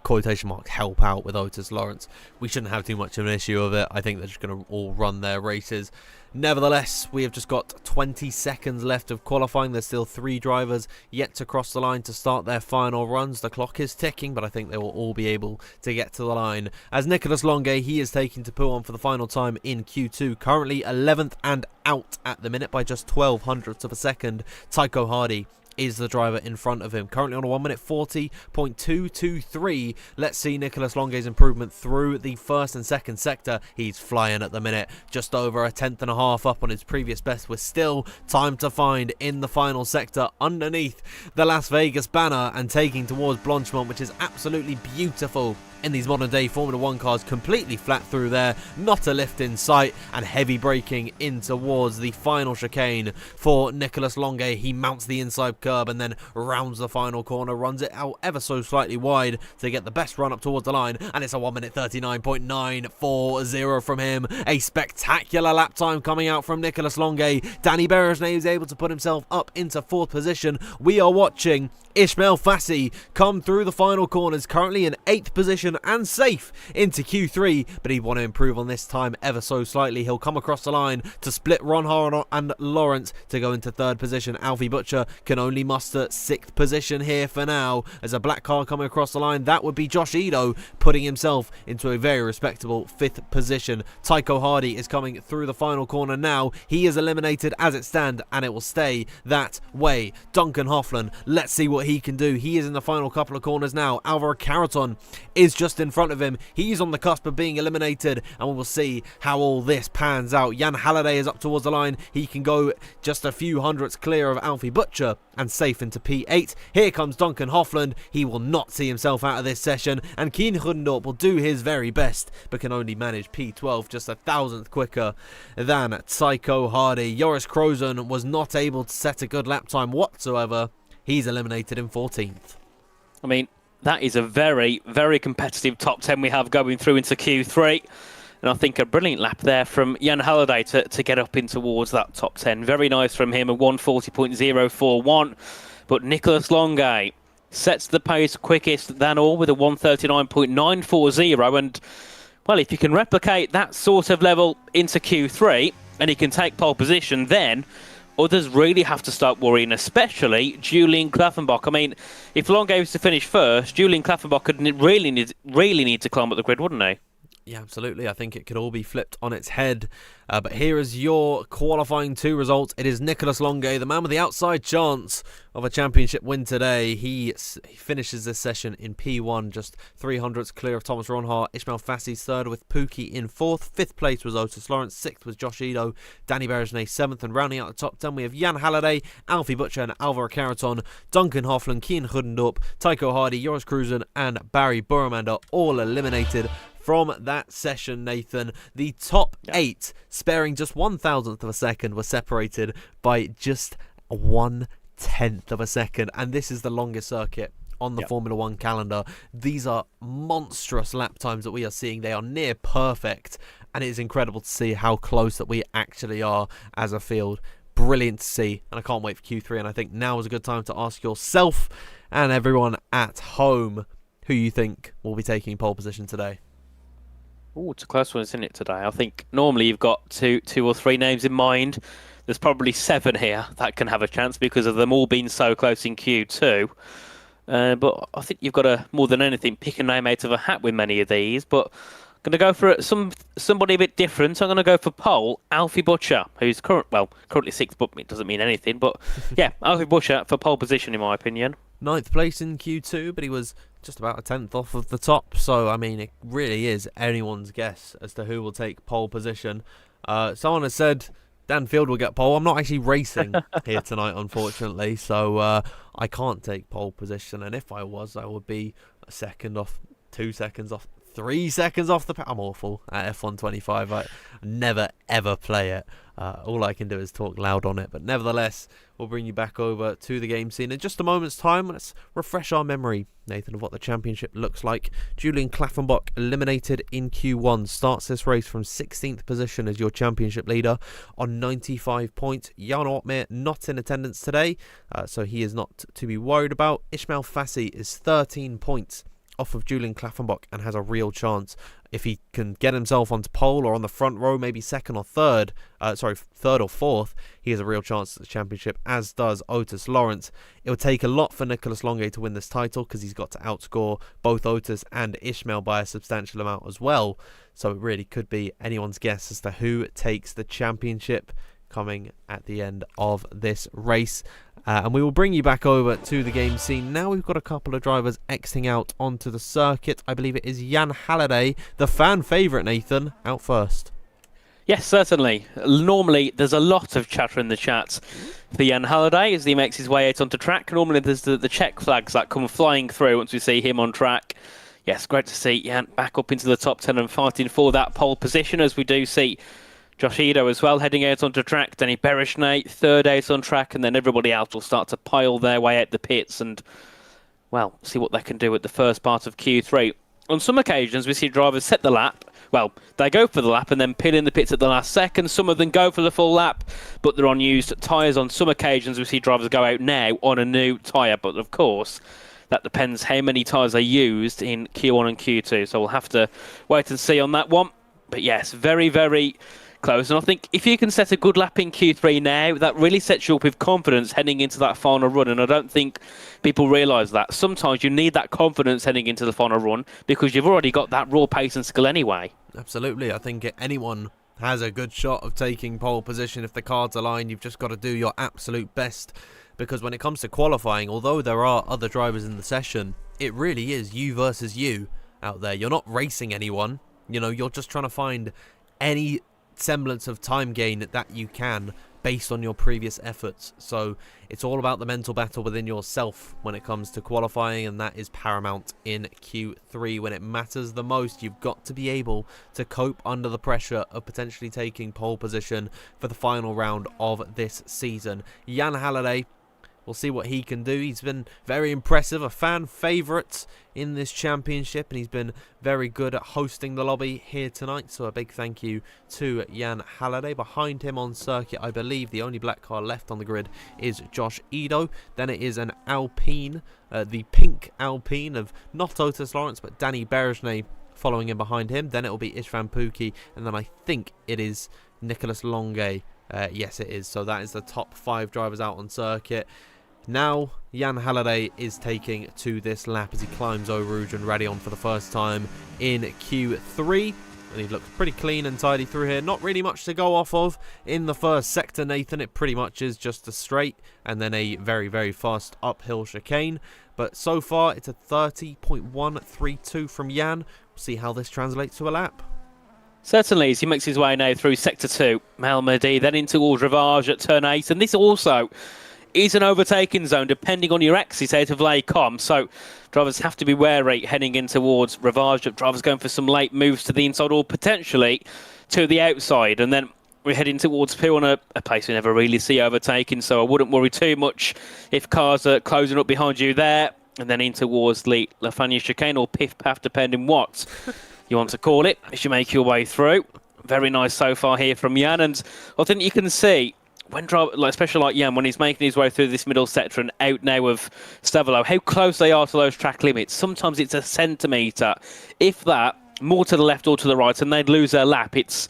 quotation marks, help out with Otis Lawrence. We shouldn't have too much of an issue of it. I think they're just going to all run their races. Nevertheless, we have just got 20 seconds left of qualifying. There's still 3 drivers yet to cross the line to start their final runs. The clock is ticking, but I think they will all be able to get to the line. As Nicolas Longuet, he is taking to Pouhon for the final time in Q2. Currently 11th and out at the minute by just 0.12 of a second. Tycho Hardy is the driver in front of him, currently on a 1 minute 40.223. Let's see Nicolas Longuet's improvement through the first and second sector. He's flying at the minute, just over a 10.5 up on his previous best, with still time to find in the final sector underneath the Las Vegas banner and taking towards Blanchemont, which is absolutely beautiful in these modern day Formula 1 cars. Completely flat through there, not a lift in sight, and heavy braking in towards the final chicane for Nicolas Longuet. He mounts the inside curb and then rounds the final corner, runs it out ever so slightly wide to get the best run up towards the line, and it's a 1 minute 39.940 from him. A spectacular lap time coming out from Nicolas Longuet. Danny Berejnet is able to put himself up into 4th position. We are watching Ismail Fassi come through the final corners, currently in 8th position position and safe into Q3, but he'd want to improve on this time ever so slightly. He'll come across the line to split Ronhard and Lawrence to go into third position. Alfie Butcher can only muster 6th position here for now. As a black car coming across the line, that would be Josh Edo, putting himself into a very respectable 5th position. Tycho Hardy is coming through the final corner now. He is eliminated as it stands, and it will stay that way. Duncan Hoffland, let's see what he can do. He is in the final couple of corners now. Alvaro Caraton is just in front of him. He's on the cusp of being eliminated, and we will see how all this pans out. Jan Halliday is up towards the line. He can go just a few hundredths clear of Alfie Butcher and safe into P8. Here comes Duncan Hoffland. He will not see himself out of this session, and Keen Hundorp will do his very best, but can only manage P12 just a thousandth quicker than Tycho Hardy. Joris Krozen was not able to set a good lap time whatsoever. He's eliminated in 14th. I mean, that is a very, very competitive top 10 we have going through into Q3. And I think a brilliant lap there from Jan Halliday to get up in towards that top 10. Very nice from him, a 140.041. But Nicholas Longay sets the pace quickest than all with a 139.940. And, well, if you can replicate that sort of level into Q3 and he can take pole position, then others really have to start worrying, especially Julian Klaffenbach. I mean, if Longay was to finish first, Julian Klaffenbach would really need to climb up the grid, wouldn't he? Yeah, absolutely. I think it could all be flipped on its head. But here is your qualifying 2 results. It is Nicholas Longay, the man with the outside chance of a championship win today. He finishes this session in P1, just 300ths clear of Thomas Ronhart. Ishmael Fassi's third with Pookie in 4th. 5th place was Otis Lawrence. 6th was Josh Edo. Danny Berejnay 7th. And rounding out the top 10, we have Jan Halliday, Alfie Butcher and Alvaro Caraton, Duncan Hoffland, Keen Hundorp, Tycho Hardy, Joris Krozen and Barry Buramander all eliminated from that session, Nathan. The top 8, sparing just 1,000th of a second, were separated by just 1/10 of a second. And this is the longest circuit on the Formula 1 calendar. These are monstrous lap times that we are seeing. They are near perfect. And it is incredible to see how close that we actually are as a field. Brilliant to see. And I can't wait for Q3. And I think now is a good time to ask yourself and everyone at home who you think will be taking pole position today. Oh, it's a close one, isn't it, today? I think normally you've got two or three names in mind. There's probably 7 here that can have a chance because of them all being so close in Q2. But I think you've got to, more than anything, pick a name out of a hat with many of these. But I'm going to go for somebody a bit different. I'm going to go for pole, Alfie Butcher, who's currently 6th, but it doesn't mean anything. But yeah, Alfie Butcher for pole position, in my opinion. 9th place in Q2, but he was just about a 10th off of the top. So, I mean, it really is anyone's guess as to who will take pole position. Someone has said Dan Field will get pole. I'm not actually racing here tonight, unfortunately. So, I can't take pole position. And if I was, I would be a second off, 2 seconds off, 3 seconds off the pack. I'm awful at F125. I never, ever play it. All I can do is talk loud on it. But nevertheless, we'll bring you back over to the game scene in just a moment's time. Let's refresh our memory, Nathan, of what the championship looks like. Julian Klaffenbach, eliminated in Q1, starts this race from 16th position as your championship leader on 95 points. Jan Ottmer not in attendance today, so he is not to be worried about. Ishmael Fassi is 13 points off of Julian Klaffenbach and has a real chance if he can get himself onto pole or on the front row, maybe third or 4th. He has a real chance at the championship, as does Otis Lawrence. It would take a lot for Nicholas Longay to win this title because he's got to outscore both Otis and Ishmael by a substantial amount as well. So it really could be anyone's guess as to who takes the championship coming at the end of this race. And we will bring you back over to the game scene. Now we've got a couple of drivers exiting out onto the circuit. I believe it is Jan Halliday, the fan favourite, Nathan, out first. Yes, certainly. Normally, there's a lot of chatter in the chat for Jan Halliday as he makes his way out onto track. Normally, there's the check flags that come flying through once we see him on track. Yes, great to see Jan back up into the top 10 and fighting for that pole position, as we do see Josh Edo as well heading out onto track. Danny Berejnay, 3rd out on track, and then everybody else will start to pile their way out the pits and, well, see what they can do at the first part of Q3. On some occasions, we see drivers set the lap. Well, they go for the lap and then pin in the pits at the last second. Some of them go for the full lap, but they're on used tyres. On some occasions, we see drivers go out now on a new tyre. But, of course, that depends how many tyres are used in Q1 and Q2. So we'll have to wait and see on that one. But yes, very, very close. And I think if you can set a good lap in Q3 now, that really sets you up with confidence heading into that final run. And I don't think people realise that. Sometimes you need that confidence heading into the final run because you've already got that raw pace and skill anyway. Absolutely. I think anyone has a good shot of taking pole position if the cards align. You've just got to do your absolute best, because when it comes to qualifying, although there are other drivers in the session, it really is you versus you out there. You're not racing anyone. You know, you're just trying to find any semblance of time gain that you can based on your previous efforts. So it's all about the mental battle within yourself when it comes to qualifying, and that is paramount in Q3 when it matters the most. You've got to be able to cope under the pressure of potentially taking pole position for the final round of this season. Jan Halliday, we'll see what he can do. He's been very impressive, a fan favourite in this championship, and he's been very good at hosting the lobby here tonight. So a big thank you to Jan Halliday. Behind him on circuit, I believe the only black car left on the grid is Josh Edo. Then it is an Alpine, the pink Alpine of not Otis Lawrence but Danny Berejnay following in behind him. Then it will be Istvan Pukki, and then I think it is Nicolas Longuet. Yes, it is. So that is the top 5 drivers out on circuit. Now, Jan Halliday is taking to this lap as he climbs Eau Rouge and Raidillon for the first time in Q3. And he looks pretty clean and tidy through here. Not really much to go off of in the first sector, Nathan. It pretty much is just a straight and then a very, very fast uphill chicane. But so far, it's a 30.132 from Jan. We'll see how this translates to a lap. Certainly, as he makes his way now through Sector 2, Malmedy, then into towards Rivage at Turn 8. And this also is an overtaking zone depending on your axis out of Les Combes. So drivers have to be wary heading in towards Rivage. Drivers going for some late moves to the inside or potentially to the outside. And then we're heading towards Pau on a pace we never really see overtaking. So I wouldn't worry too much if cars are closing up behind you there. And then in towards La Fagnes chicane or Piff Paff, depending what you want to call it, as you make your way through. Very nice so far here from Jan. And I think you can see when especially like Jan, when he's making his way through this middle sector and out now of Stavelot, how close they are to those track limits. Sometimes it's a centimetre, if that, more to the left or to the right, and they'd lose their lap. It's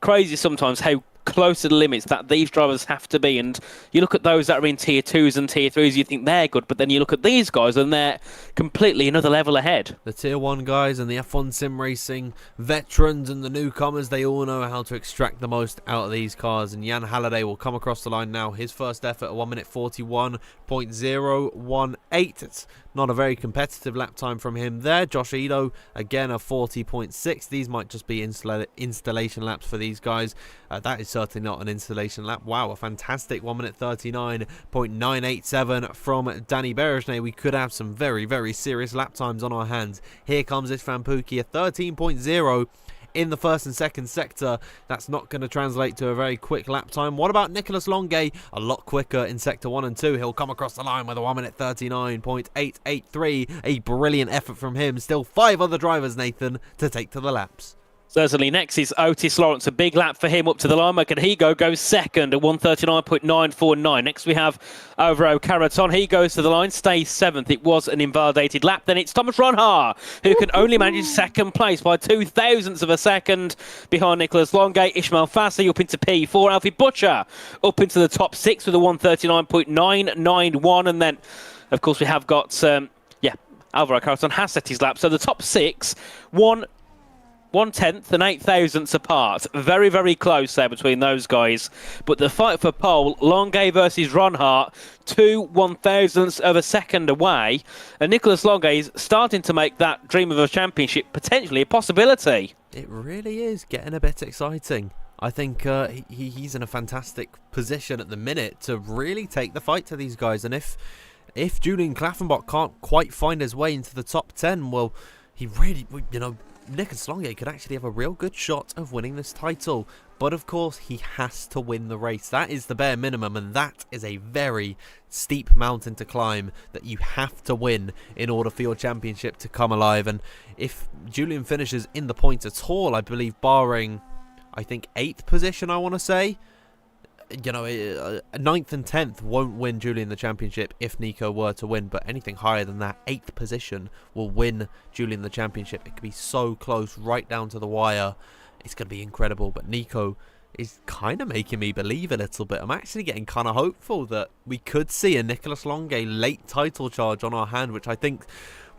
crazy sometimes how close to the limits that these drivers have to be. And you look at those that are in tier 2s and tier 3s, you think they're good, but then you look at these guys and they're completely another level ahead. The tier 1 guys and the F1 sim racing veterans and the newcomers, they all know how to extract the most out of these cars. And Jan Halliday will come across the line now. His first effort at 1 minute 41.018. It's not a very competitive lap time from him there. Josh Edo, again, a 40.6. These might just be installation laps for these guys. That is certainly not an installation lap. Wow, a fantastic 1 minute 39.987 from Danny Berejnay. We could have some very, very serious lap times on our hands. Here comes Istvan Pukki, a 13.0 in the first and second sector. That's not going to translate to a very quick lap time. What about Nicolas Longuet? A lot quicker in sector 1 and 2. He'll come across the line with a 1 minute 39.883. A brilliant effort from him. Still 5 other drivers, Nathan, to take to the laps. Certainly, next is Otis Lawrence. A big lap for him up to the line. Makenhigo goes second at 139.949. Next we have Alvaro Caraton. He goes to the line, stays 7th. It was an invalidated lap. Then it's Thomas Ronhaar, who can only manage second place by 0.02 of a second behind Nicolas Longuet. Ismail Fassi up into P4. Alfie Butcher up into the top 6 with a 139.991. And then, of course, we have got, Alvaro Caraton has set his lap. So the top 6, 1/10 and 0.08 apart. Very, very close there between those guys. But the fight for pole, Longuet versus Ronhaar, 2/1000 of a second away. And Nicolas Longuet is starting to make that dream of a championship potentially a possibility. It really is getting a bit exciting. I think he's in a fantastic position at the minute to really take the fight to these guys. And if Julian Klaffenbach can't quite find his way into the top 10, well, he really, Nicolas Longuet could actually have a real good shot of winning this title. But of course, he has to win the race. That is the bare minimum, and that is a very steep mountain to climb that you have to win in order for your championship to come alive. And if Julian finishes in the points at all, I believe barring, 8th position, I want to say, ninth and 10th won't win Julian the championship if Nico were to win, but anything higher than that, 8th position, will win Julian the championship. It could be so close, right down to the wire. It's going to be incredible, but Nico is kind of making me believe a little bit. I'm actually getting kind of hopeful that we could see a Nicolas Longuet late title charge on our hand, which I think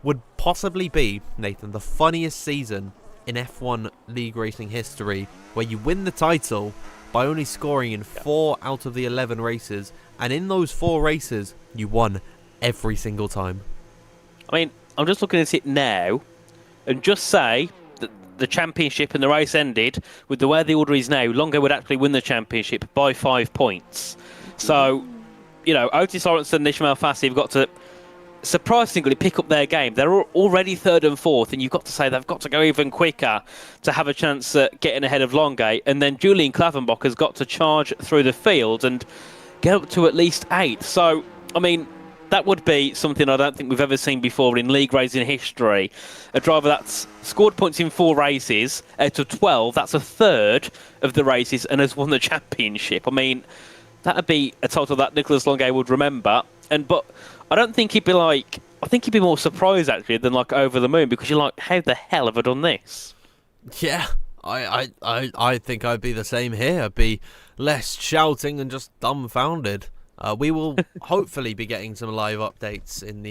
would possibly be, Nathan, the funniest season in F1 league racing history, where you win the title by only scoring in 4 out of the 11 races, and in those 4 races, you won every single time. I mean, I'm just looking at it now, and just say that the championship and the race ended with the way the order is now, Longuet would actually win the championship by 5 points. So, Otis Lawrence and Ishmael Fassi have got to surprisingly pick up their game. They're already 3rd and 4th, and you've got to say they've got to go even quicker to have a chance at getting ahead of Longuet. And then Julian Klavenbach has got to charge through the field and get up to at least 8th. So, I mean, that would be something I don't think we've ever seen before in league racing history. A driver that's scored points in 4 races out of 12, that's a third of the races, and has won the championship. I mean, that would be a title that Nicolas Longuet would remember. But I don't think he'd be I think he'd be more surprised actually than over the moon, because you're like, how the hell have I done this? Yeah, I think I'd be the same here. I'd be less shouting and just dumbfounded. We will hopefully be getting some live updates in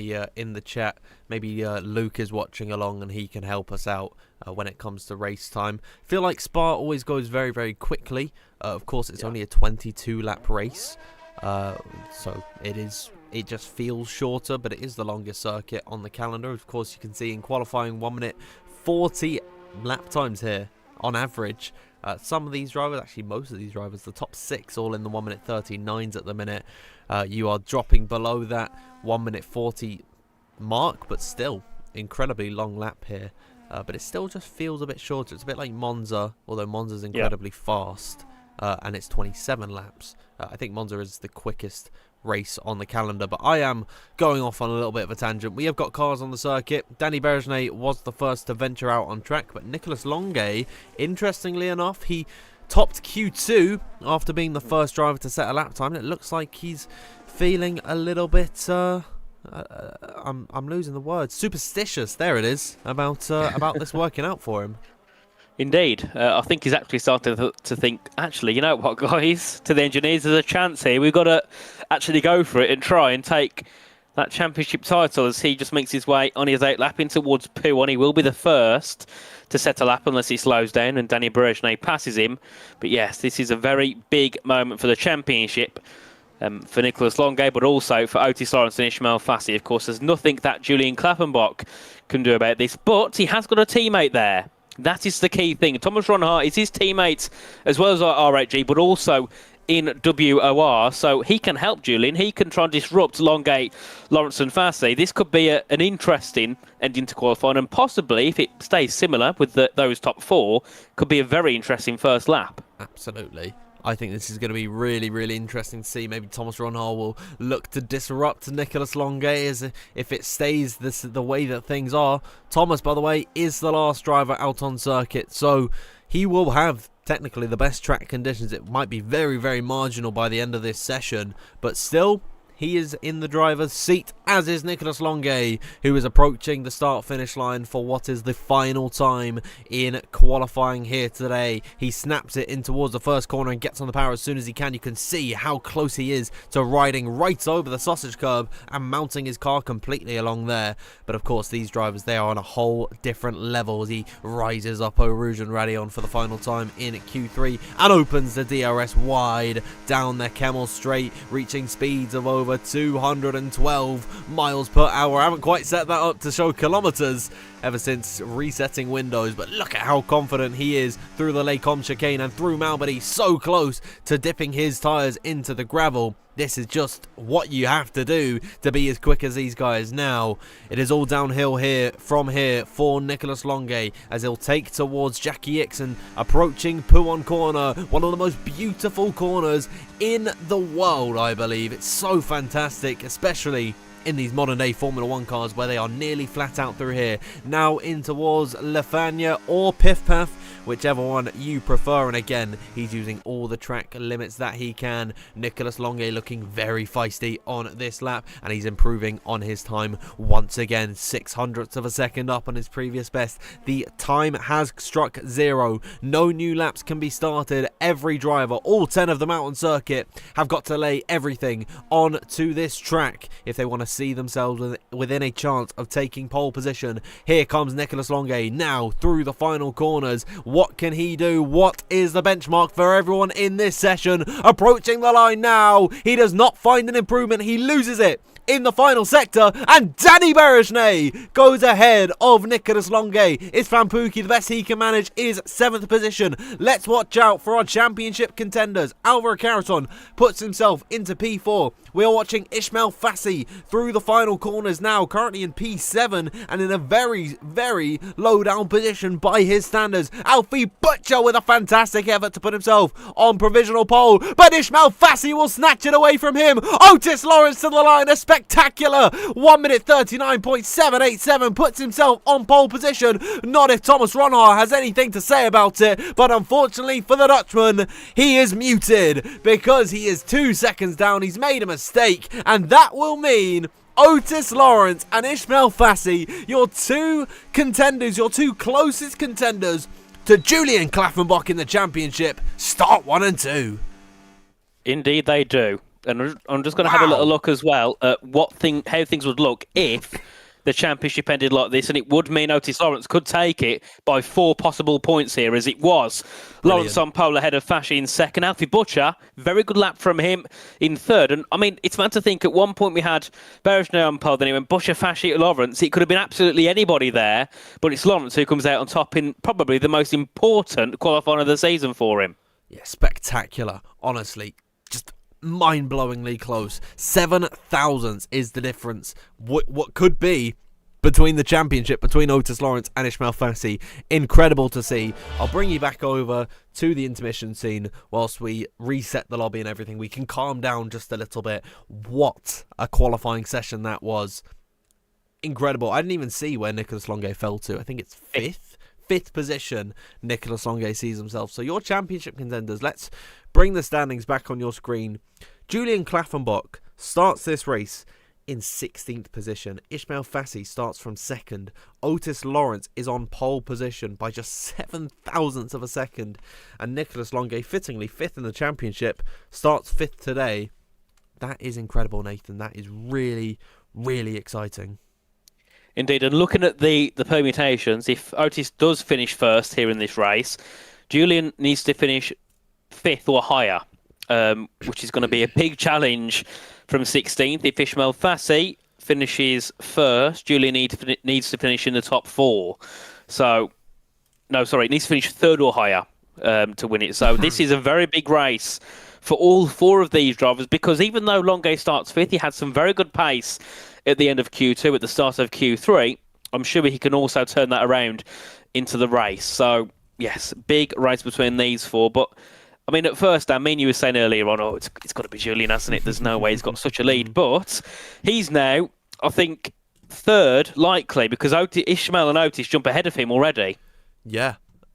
the chat. Maybe Luke is watching along and he can help us out when it comes to race time. Feel like Spa always goes very, very quickly. Of course, it's only a 22-lap race, so it just feels shorter, but it is the longest circuit on the calendar. Of course, you can see in qualifying 1 minute 40 lap times here on average. Some of these drivers, actually most of these drivers, the top 6 all in the 1 minute 39s at the minute. You are dropping below that 1 minute 40 mark, but still incredibly long lap here. But it still just feels a bit shorter. It's a bit like Monza, although Monza's incredibly fast, and it's 27 laps. I think Monza is the quickest race on the calendar, but I am going off on a little bit of a tangent. We have got cars on the circuit. Danny Bergenet was the first to venture out on track, but Nicolas Longuet, interestingly enough, he topped Q2 after being the first driver to set a lap time. It looks like he's feeling a little bit I'm losing the word, superstitious, there it is, about this working out for him. Indeed. I think he's actually starting to think, actually, you know what, guys, to the engineers, there's a chance here. We've got to actually go for it and try and take that championship title, as he just makes his way on his 8th lap in towards P1. He will be the first to set a lap unless he slows down and Danny Bergenet passes him. But yes, this is a very big moment for the championship. For Nicolas Longuet, but also for Otis Lawrence and Ishmael Fassi. Of course, there's nothing that Julian Klavenbach can do about this, but he has got a teammate there. That is the key thing. Thomas Ronhart is his teammate as well as R8G, but also in WOR, so he can help Julian. He can try and disrupt Longuet, Lawrence and Fassi. This could be an interesting ending to qualifying, and possibly, if it stays similar with those top 4, could be a very interesting first lap. Absolutely. I think this is going to be really, really interesting to see. Maybe Thomas Ronhart will look to disrupt Nicolas Longuet as if it stays the way that things are. Thomas, by the way, is the last driver out on circuit, so he will have technically the best track conditions. It might be very, very marginal by the end of this session, but still, he is in the driver's seat, as is Nicolas Longuet, who is approaching the start-finish line for what is the final time in qualifying here today. He snaps it in towards the first corner and gets on the power as soon as he can. You can see how close he is to riding right over the sausage curb and mounting his car completely along there. But of course, these drivers, they are on a whole different level as he rises up Eau Rouge and Raidillon for the final time in Q3 and opens the DRS wide down their Kemmel straight, reaching speeds of over 212 miles per hour. I haven't quite set that up to show kilometers ever since resetting Windows, but look at how confident he is through the Les Combes chicane and through Malmedy, so close to dipping his tyres into the gravel. This is just what you have to do to be as quick as these guys now. It is all downhill from here for Nicolas Longuet as he'll take towards Jackie Ixon, approaching Pouon corner, one of the most beautiful corners in the world, I believe. It's so fantastic, especially in these modern day Formula 1 cars where they are nearly flat out through here. Now in towards Lefania or Piff Paff, whichever one you prefer. And again, he's using all the track limits that he can. Nicolas Longuet looking very feisty on this lap, and he's improving on his time once again. 600ths of a second up on his previous best. The time has struck 0. No new laps can be started. Every driver, all 10 of the mountain circuit, have got to lay everything on to this track if they want to see themselves within a chance of taking pole position. Here comes Nicolas Longuet now through the final corners. What can he do? What is the benchmark for everyone in this session? Approaching the line now. He does not find an improvement. He loses it in the final sector, and Danny Berejnay goes ahead of Nicolas Longuet. It's Van Pookie. The best he can manage is 7th position. Let's watch out for our championship contenders. Alvaro Carreton puts himself into P4. We are watching Ismail Fassi through the final corners now, currently in P7 and in a very, very low down position by his standards. Alfie Butcher with a fantastic effort to put himself on provisional pole, but Ismail Fassi will snatch it away from him. Otis Lawrence to the line, a spectacular 1 minute 39.787, puts himself on pole position. Not if Thomas Ronhaar has anything to say about it, but unfortunately for the Dutchman, he is muted because he is 2 seconds down. He's made a mistake, and that will mean Otis Lawrence and Ismail Fassi, your two contenders, your two closest contenders to Julian Klaffenbach in the championship, start 1 and 2. Indeed they do. And I'm just going to have a little look as well at how things would look if the championship ended like this, and it would mean Otis Lawrence could take it by 4 possible points here, as it was. Brilliant. Lawrence on pole ahead of Fassi in second. Alfie Butcher, very good lap from him in third. And I mean, it's mad to think at one point we had Berejnay on pole, then he went Butcher, Fassi, Lawrence. It could have been absolutely anybody there, but it's Lawrence who comes out on top in probably the most important qualifying of the season for him. Yeah, spectacular. Honestly, just mind-blowingly close. 7 thousandths is the difference. What could be between the championship, between Otis Lawrence and Ismail Fassi. Incredible to see. I'll bring you back over to the intermission scene whilst we reset the lobby and everything. We can calm down just a little bit. What a qualifying session that was. Incredible. I didn't even see where Nicolas Longuet fell to. I think it's fifth position Nicolas Longuet sees himself. So your championship contenders, let's bring the standings back on your screen. Julian Klaffenbach starts this race in 16th position. Ismail Fassi starts from 2nd. Otis Lawrence is on pole position by just 7 thousandths of a second. And Nicolas Longuet, fittingly 5th in the championship, starts 5th today. That is incredible, Nathan. That is really, really exciting. Indeed, and looking at the permutations, if Otis does finish first here in this race, Julian needs to finish 5th or higher, which is going to be a big challenge from 16th. If Ismail Fassi finishes first, Julian needs to finish in the top 4. So, no, sorry, it needs to finish 3rd or higher to win it. So this is a very big race for all 4 of these drivers, because even though Longuet starts 5th, he had some very good pace at the end of Q2, at the start of Q3. I'm sure he can also turn that around into the race. So, yes, big race between these 4. But, I mean, at first, I mean, you were saying earlier on, it's got to be Julian, hasn't it? There's no way he's got such a lead. But he's now, I think, 3rd, likely, because Ishmael and Otis jump ahead of him already. Yeah,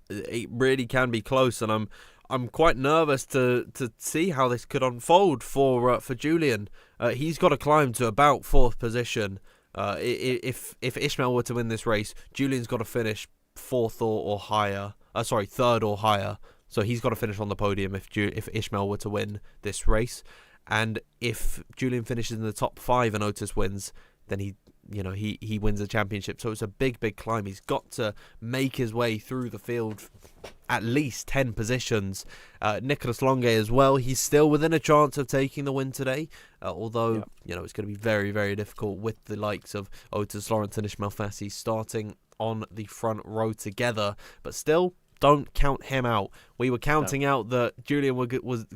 it really can be close, and I'm quite nervous to see how this could unfold for Julian. He's got to climb to about 4th position. If Ishmael were to win this race, Julian's got to finish 4th or higher. 3rd or higher. So he's got to finish on the podium if Ishmael were to win this race. And if Julian finishes in the top 5 and Otis wins, then he wins the championship. So it's a big, big climb. He's got to make his way through the field at least 10 positions. Nicolas Longuet as well. He's still within a chance of taking the win today. Although, it's going to be very, very difficult with the likes of Otis Lawrence and Ismail Fassi starting on the front row together. But still, don't count him out. We were counting out that Julian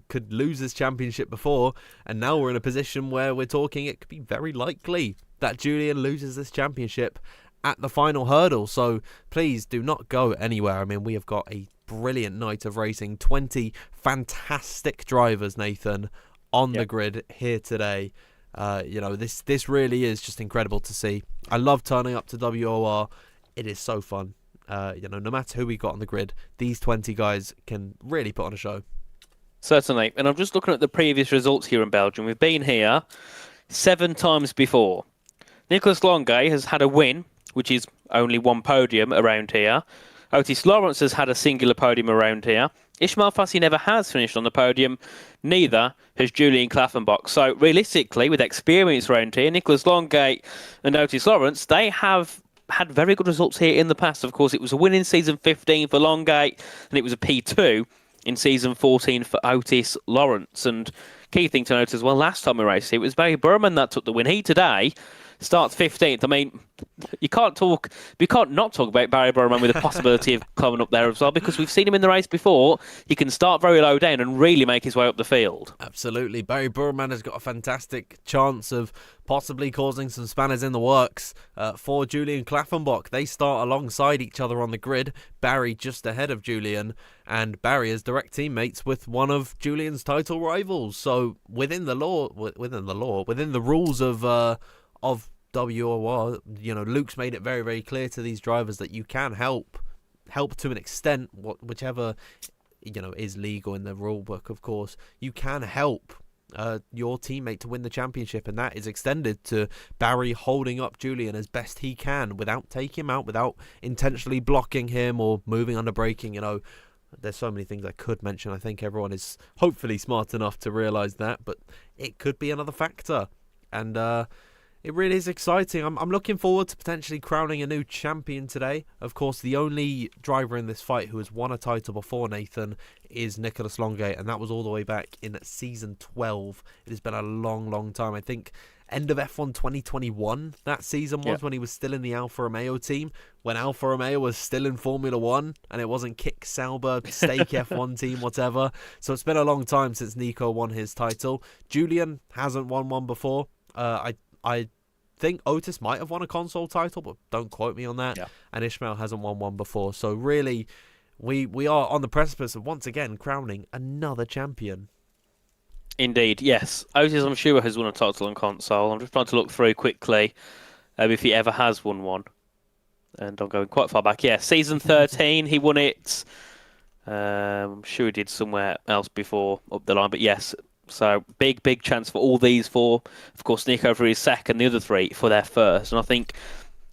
could lose his championship before, and now we're in a position where we're talking it could be very likely that Julian loses this championship at the final hurdle. So please do not go anywhere. I mean, we have got a brilliant night of racing. 20 fantastic drivers, Nathan, on the grid here today. This really is just incredible to see. I love turning up to WOR. It is so fun. No matter who we got on the grid, these 20 guys can really put on a show. Certainly. And I'm just looking at the previous results here in Belgium. We've been here 7 times before. Nicholas Longuet has had a win, which is only 1 podium around here. Otis Lawrence has had a singular podium around here. Ismail Fassi never has finished on the podium. Neither has Julian Klaffenbach. So realistically, with experience around here, Nicholas Longuet and Otis Lawrence, they have had very good results here in the past. Of course, it was a win in season 15 for Longuet, and it was a P2 in season 14 for Otis Lawrence. And key thing to note as well, last time we raced, it was Barry Burman that took the win. He today starts 15th. I mean, you can't not talk about Barry Burman with the possibility of climbing up there as well, because we've seen him in the race before. He can start very low down and really make his way up the field. Absolutely. Barry Burman has got a fantastic chance of possibly causing some spanners in the works for Julian Klaffenbach. They start alongside each other on the grid. Barry just ahead of Julian, and Barry is direct teammates with one of Julian's title rivals. So within the rules of WOR, Luke's made it very, very clear to these drivers that you can help to an extent, whichever is legal in the rule book. Of course, you can help your teammate to win the championship, and that is extended to Barry holding up Julian as best he can without taking him out, without intentionally blocking him or moving under braking. There's so many things I could mention. I think everyone is hopefully smart enough to realise that, but it could be another factor, and it really is exciting. I'm looking forward to potentially crowning a new champion today. Of course, the only driver in this fight who has won a title before Nathan is Nicholas Longuet, and that was all the way back in season 12. It has been a long, long time. I think end of F1 2021 that season was, when he was still in the Alfa Romeo team, when Alfa Romeo was still in Formula 1 and it wasn't Kick Sauber, Stake F1 team, whatever. So it's been a long time since Nico won his title. Julian hasn't won one before. I think Otis might have won a console title, but don't quote me on that. Yeah. And Ishmael hasn't won one before. So really, we are on the precipice of once again crowning another champion. Indeed, yes. Otis, I'm sure, has won a title on console. I'm just trying to look through quickly if he ever has won one. And I'm going quite far back. Yeah, season 13, he won it. I'm sure he did somewhere else before up the line, but yes. So big chance for all these four. Of course, Nico for his second, the other 3 for their first. And I think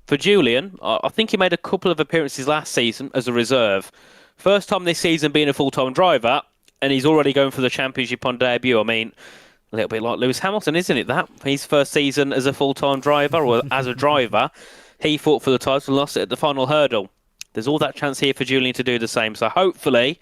for Julian, I think he made a couple of appearances last season as a reserve. First time this season being a full-time driver, and he's already going for the championship on debut. I mean, a little bit like Lewis Hamilton, isn't it, that? His first season as a full-time driver, or as a driver, he fought for the title and lost it at the final hurdle. There's all that chance here for Julian to do the same. So hopefully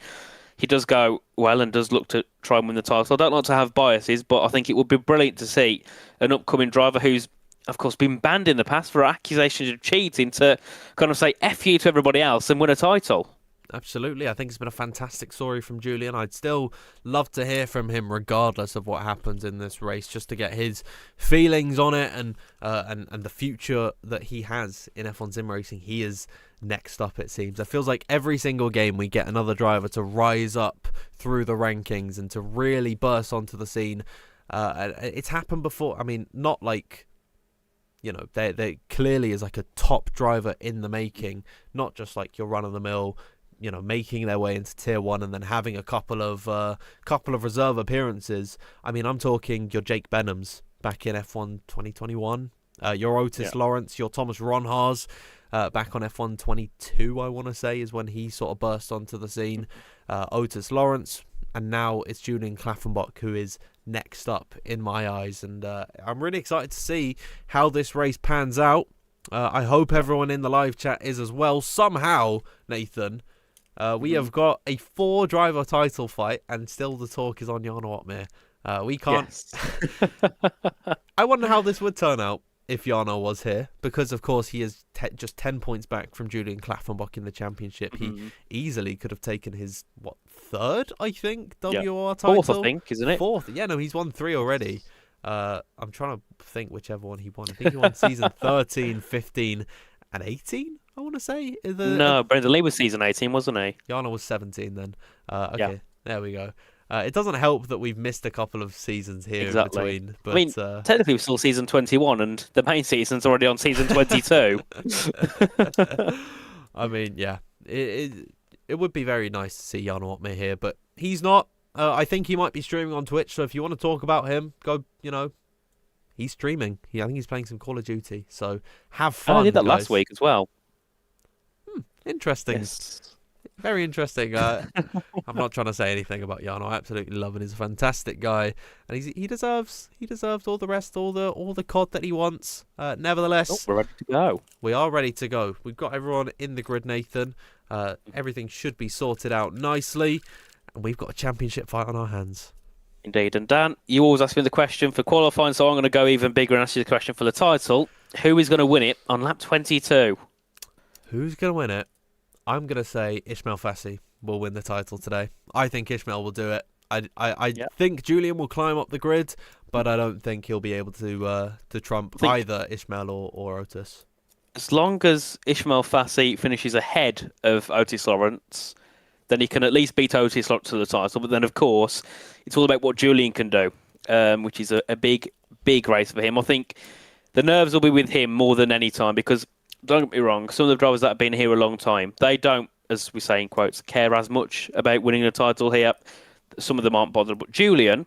he does go well and does look to try and win the title. I don't like to have biases, but I think it would be brilliant to see an upcoming driver who's, of course, been banned in the past for accusations of cheating to kind of say F you to everybody else and win a title. Absolutely. I think it's been a fantastic story from Julian. I'd still love to hear from him regardless of what happens in this race, just to get his feelings on it and the future that he has in F1 sim racing. He is next up, it seems. It feels like every single game we get another driver to rise up through the rankings and to really burst onto the scene. It's happened before. I mean, not like, they clearly is like a top driver in the making, not just like your run-of-the-mill, making their way into tier 1 and then having a couple of reserve appearances. I mean, I'm talking your Jake Benhams back in F1 2021, your Otis Lawrence, your Thomas Ronhaars back on F1 22, I want to say, is when he sort of burst onto the scene. Otis Lawrence, and now it's Julian Klaffenbach who is next up in my eyes, and I'm really excited to see how this race pans out. I hope everyone in the live chat is as well. Somehow, Nathan, we have got a 4-driver title fight, and still the talk is on Jarno Opmeer. We can't. Yes. I wonder how this would turn out if Jarno was here, because of course he is just 10 points back from Julian Klaffenbach in the championship. He easily could have taken his 3rd, I think, WOR title. 4th, I think, isn't it? 4th. Yeah, no, he's won 3 already. I'm trying to think whichever one he won. I think he won season 13, 15, and 18. I want to say. No, Brendan Lee was season 18, wasn't he? Jarno was 17 then. Okay, there we go. It doesn't help that we've missed a couple of seasons here in between. But, I mean, technically we're still season 21 and the main season's already on season 22. I mean, yeah, it would be very nice to see Jan Otme here, but he's not. I think he might be streaming on Twitch, so if you want to talk about him, go, he's streaming. I think he's playing some Call of Duty, so have fun, I did that guys. last week as well. Interesting. Yes. Very interesting. I'm not trying to say anything about Jan. I absolutely love him. He's a fantastic guy, and he deserves all the rest, all the COD that he wants. Nevertheless, we're ready to go. We are ready to go. We've got everyone in the grid, Nathan. Everything should be sorted out nicely, and we've got a championship fight on our hands. Indeed. And Dan, you always ask me the question for qualifying, so I'm going to go even bigger and ask you the question for the title. Who is going to win it on lap 22? Who's going to win it? I'm going to say Ismail Fassi will win the title today. I think Ismail will do it. I think Julian will climb up the grid, but I don't think he'll be able to trump either Ismail or Otis. As long as Ismail Fassi finishes ahead of Otis Lawrence, then he can at least beat Otis Lawrence to the title. But then, of course, it's all about what Julian can do, which is a big, big race for him. I think the nerves will be with him more than any time because, don't get me wrong, some of the drivers that have been here a long time, they don't, as we say in quotes, care as much about winning the title here. Some of them aren't bothered. But Julian,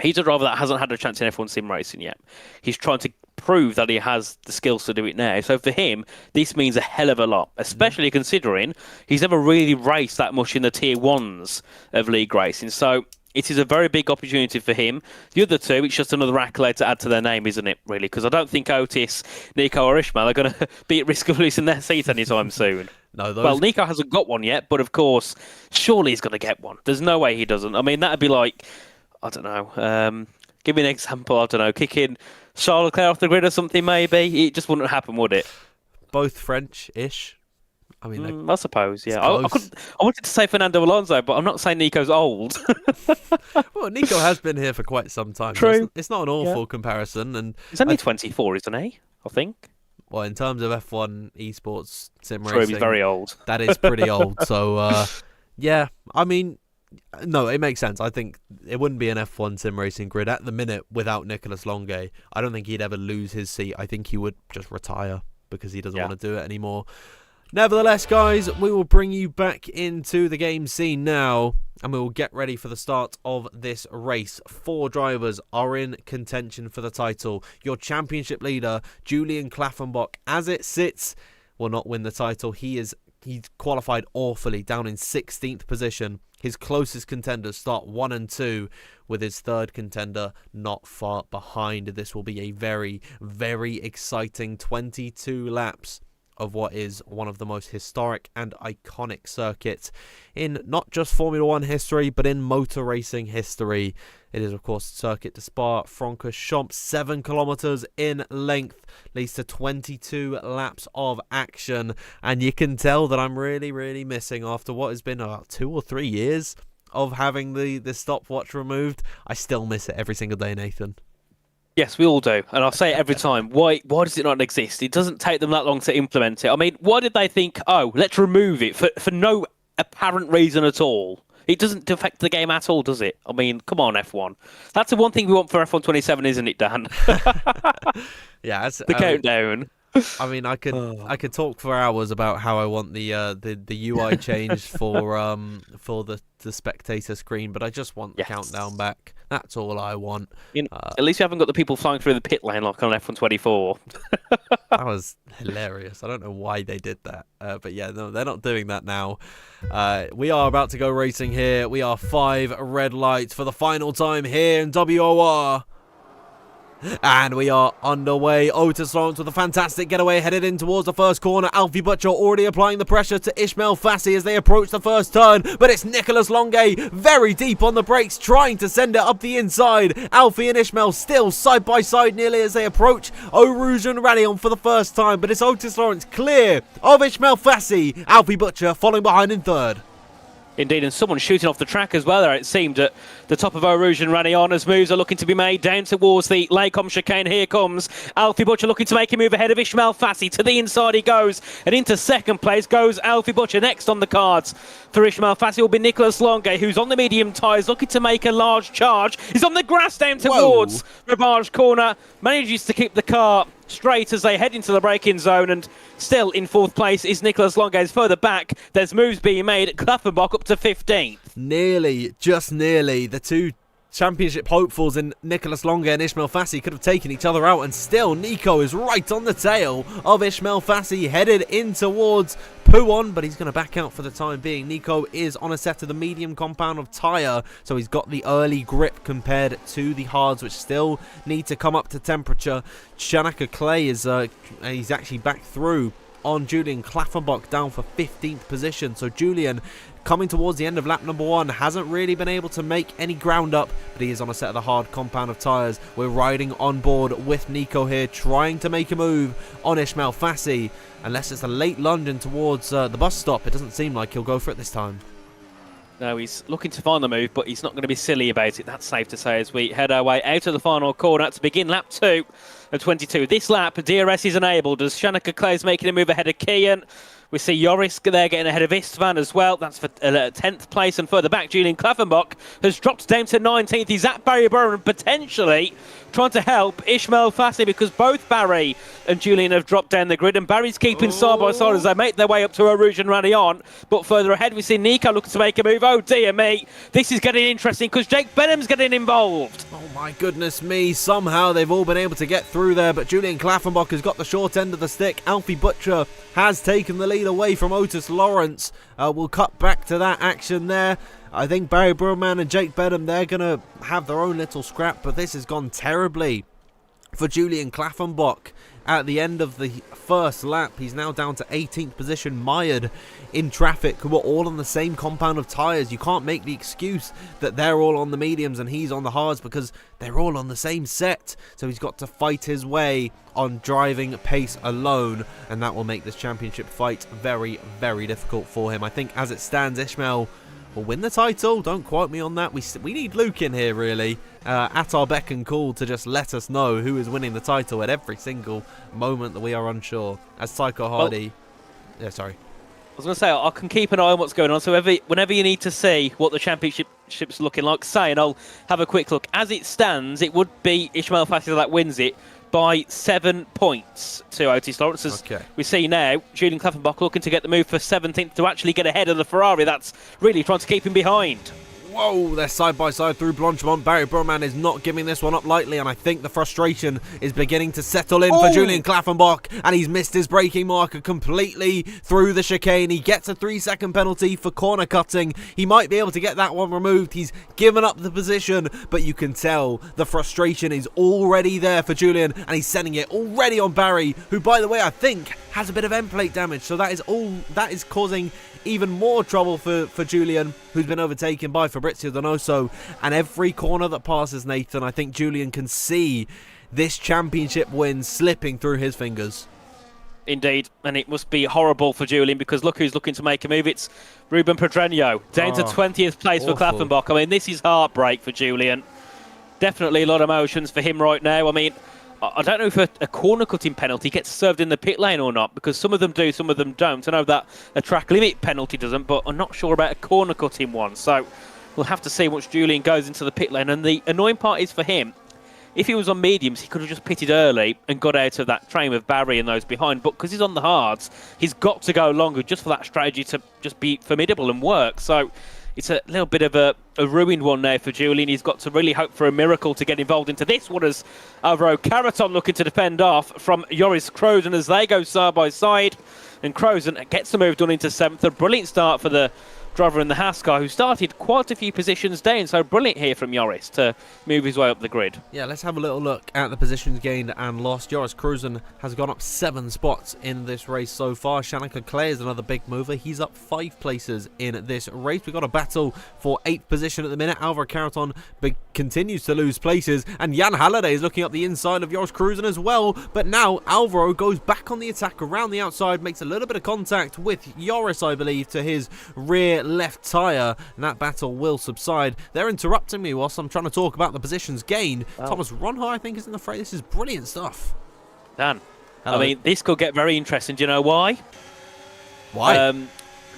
he's a driver that hasn't had a chance in F1 sim racing yet. He's trying to prove that he has the skills to do it now. So for him, this means a hell of a lot, especially considering he's never really raced that much in the tier 1s of league racing. So it is a very big opportunity for him. The other two, it's just another accolade to add to their name, isn't it, really? Because I don't think Otis, Nico or Ishmael are going to be at risk of losing their seat anytime soon. No, Well, Nico hasn't got one yet, but of course, surely he's going to get one. There's no way he doesn't. I mean, that'd be like, I don't know, give me an example, I don't know, kicking Charles Leclerc off the grid or something maybe. It just wouldn't happen, would it? Both French-ish. I mean, I suppose, yeah. I wanted to say Fernando Alonso, but I'm not saying Nico's old. Well, Nico has been here for quite some time. True. So it's not an awful comparison. And he's only 24, isn't he? I think. Well, in terms of F1 esports sim True, racing, he's very old. That is pretty old. So, yeah, I mean, no, it makes sense. I think it wouldn't be an F1 sim racing grid at the minute without Nicolas Longuet. I don't think he'd ever lose his seat. I think he would just retire because he doesn't want to do it anymore. Nevertheless, guys, we will bring you back into the game scene now, and we will get ready for the start of this race. 4 drivers are in contention for the title. Your championship leader, Julian Klaffenbach, as it sits, will not win the title. He's qualified awfully, down in 16th position. His closest contenders start 1 and 2, with his third contender not far behind. This will be a very, very exciting 22 laps of what is one of the most historic and iconic circuits in not just Formula 1 history, but in motor racing history. It is, of course, Circuit de Spa-Francorchamps, 7 kilometers in length, leads to 22 laps of action, and you can tell that I'm really, really missing after what has been about 2 or 3 years of having the stopwatch removed. I still miss it every single day, Nathan. Yes, we all do. And I'll say it every time. Why does it not exist? It doesn't take them that long to implement it. I mean, why did they think, let's remove it for no apparent reason at all? It doesn't affect the game at all, does it? I mean, come on, F1. That's the one thing we want for F1 27, isn't it, Dan? Yeah, the countdown. I mean, I could talk for hours about how I want the UI changed for the spectator screen, but I just want the countdown back. That's all I want. At least you haven't got the people flying through the pit lane like on F1 24. That was hilarious. I don't know why they did that, but yeah, no, they're not doing that now. We are about to go racing here. We are 5 red lights for the final time here in WOR. And we are underway. Otis Lawrence with a fantastic getaway, headed in towards the first corner. Alfie Butcher already applying the pressure to Ismail Fassi as they approach the first turn. But it's Nicolas Longuet very deep on the brakes, trying to send it up the inside. Alfie and Ismail still side by side nearly as they approach Eau Rouge and Rallion for the first time. But it's Otis Lawrence clear of Ismail Fassi. Alfie Butcher following behind in third. Indeed, and someone shooting off the track as well there, it seemed, at the top of Eau and Ranion as moves are looking to be made down towards the Lacombe chicane. Here comes Alfie Butcher looking to make a move ahead of Ismail Fassi. To the inside he goes, and into second place goes Alfie Butcher. Next on the cards for Ismail Fassi will be Nicholas Longue, who's on the medium tyres looking to make a large charge. He's on the grass down towards Rivage Corner, manages to keep the car straight as they head into the braking zone, and still in fourth place is Nicholas Longue. Further back, there's moves being made. Klaffenbach up to 15th. Nearly, just nearly, the two championship hopefuls in Nicholas Longue and Ismail Fassi could have taken each other out, and still Nico is right on the tail of Ismail Fassi, headed in towards Pouon, but he's going to back out for the time being. Nico is on a set of the medium compound of tyre, so he's got the early grip compared to the hards, which still need to come up to temperature. Shanaka Clay is he's actually back through on Julian Klaffenbach, down for 15th position. So Julian, coming towards the end of lap number 1, hasn't really been able to make any ground up, but he is on a set of the hard compound of tyres. We're riding on board with Nico here, trying to make a move on Ismail Fassi. Unless it's a late lunge in towards the bus stop, it doesn't seem like he'll go for it this time. No, he's looking to find the move, but he's not going to be silly about it. That's safe to say as we head our way out of the final corner to begin lap 2 of 22. This lap, DRS is enabled as Shanaka Clay is making a move ahead of Kian. We see Joris there getting ahead of Istvan as well. That's for 10th place. And further back, Julian Klaffenbach has dropped down to 19th. He's at Barry Burman, potentially trying to help Ismail Fassi, because both Barry and Julian have dropped down the grid, and Barry's keeping side by side as they make their way up to Eau and Ranion. But further ahead, we see Nico looking to make a move. Oh dear me, this is getting interesting because Jake Benham's getting involved. Oh my goodness me, somehow they've all been able to get through there, but Julian Klaffenbach has got the short end of the stick. Alfie Butcher has taken the lead away from Otis Lawrence. We'll cut back to that action there. I think Barry Burman and Jake Benham, they're going to have their own little scrap, but this has gone terribly for Julian Klaffenbach. At the end of the first lap, he's now down to 18th position, mired in traffic, who are all on the same compound of tyres. You can't make the excuse that they're all on the mediums and he's on the hards, because they're all on the same set. So he's got to fight his way on driving pace alone, and that will make this championship fight very, very difficult for him. I think as it stands, Ishmael will win the title. Don't quote me on that. We need Luke in here, really, at our beck and call, to just let us know who is winning the title at every single moment that we are unsure. As Tycho Hardy... I was going to say, I can keep an eye on what's going on, so whenever you need to see what the championship's looking like, say, and I'll have a quick look. As it stands, it would be Ismail Fassi that wins it by 7 points to Otis Lawrence. As we see now, Julian Klaffenbach looking to get the move for 17th to actually get ahead of the Ferrari. That's really trying to keep him behind. Whoa, they're side by side through Blanchimont. Barry Burman is not giving this one up lightly, and I think the frustration is beginning to settle in for Julian Klaffenbach, and he's missed his braking marker completely through the chicane. He gets a 3-second penalty for corner cutting. He might be able to get that one removed. He's given up the position, but you can tell the frustration is already there for Julian, and he's sending it already on Barry, who, by the way, I think has a bit of end plate damage, so that is causing even more trouble for Julian, who's been overtaken by Fabrizio Donoso. And every corner that passes, Nathan, I think Julian can see this championship win slipping through his fingers. Indeed, and it must be horrible for Julian, because look who's looking to make a move. It's Ruben Pedreño, down to 20th place for Klaffenbach. I mean, this is heartbreak for Julian. Definitely a lot of emotions for him right now. I mean, I don't know if a corner cutting penalty gets served in the pit lane or not, because some of them do, some of them don't. I know that a track limit penalty doesn't, but I'm not sure about a corner cutting one. So we'll have to see once Julian goes into the pit lane. And the annoying part is for him, if he was on mediums, he could have just pitted early and got out of that train with Barry and those behind. But because he's on the hards, he's got to go longer just for that strategy to just be formidable and work. So it's a little bit of a ruined one now for Julian. He's got to really hope for a miracle to get involved into this one, as Alvaro Caraton looking to defend off from Joris Krozen as they go side by side. And Krozen gets the move done into 7th. A brilliant start for the driver in the Haas car, who started quite a few positions down. So brilliant here from Joris to move his way up the grid. Yeah, let's have a little look at the positions gained and lost. Joris Krozen has gone up 7 spots in this race so far. Shanaka Clay is another big mover. He's up 5 places in this race. We've got a battle for 8th position at the minute. Alvaro Caraton continues to lose places, and Jan Halliday is looking up the inside of Joris Krozen as well. But now Alvaro goes back on the attack around the outside, makes a little bit of contact with Joris, I believe, to his rear left tyre, and that battle will subside. They're interrupting me whilst I'm trying to talk about the positions gained. Thomas Ronha, I think, is in the fray. This is brilliant stuff. Dan, Hello. I mean, this could get very interesting. Do you know why? Why?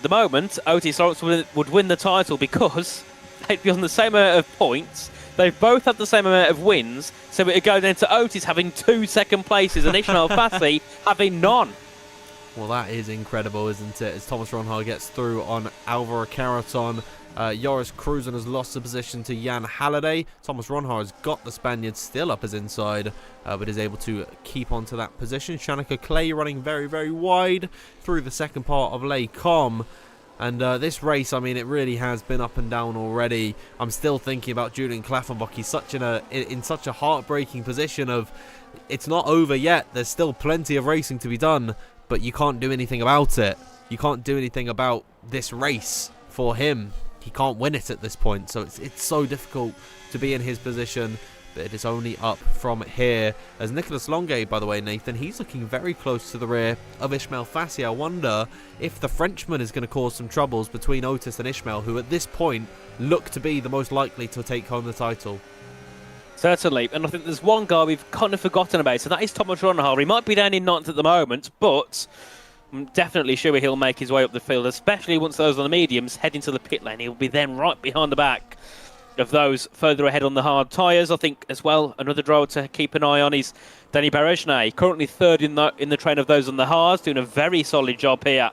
The moment Otis Lawrence would win the title because they'd be on the same amount of points. They've both had the same amount of wins, so it would go then to Otis having 2 second places and Ishmael Fassi having none. Well, that is incredible, isn't it? As Thomas Ronha gets through on Alvaro Caraton. Joris Cruzen has lost the position to Jan Halliday. Thomas Ronha has got the Spaniard still up his inside, but is able to keep onto that position. Shanika Clay running very, very wide through the second part of Les Combes. And this race, I mean, it really has been up and down already. I'm still thinking about Julian Klaffenbach. He's in such a heartbreaking position of, it's not over yet. There's still plenty of racing to be done, but you can't do anything about it. You can't do anything about this race for him. He can't win it at this point, so it's so difficult to be in his position. But it is only up from here. As Nicolas Longuet, by the way, Nathan, he's looking very close to the rear of Ishmael Fassi. I wonder if the Frenchman is going to cause some troubles between Otis and Ishmael, who at this point look to be the most likely to take home the title. Certainly, and I think there's one guy we've kind of forgotten about, so that is Thomas Ronha. He might be down in ninth at the moment, but I'm definitely sure he'll make his way up the field, especially once those on the mediums head into the pit lane. He'll be then right behind the back of those further ahead on the hard tyres. I think as well, another driver to keep an eye on is Danny Berejnay, currently third in the train of those on the hards, doing a very solid job here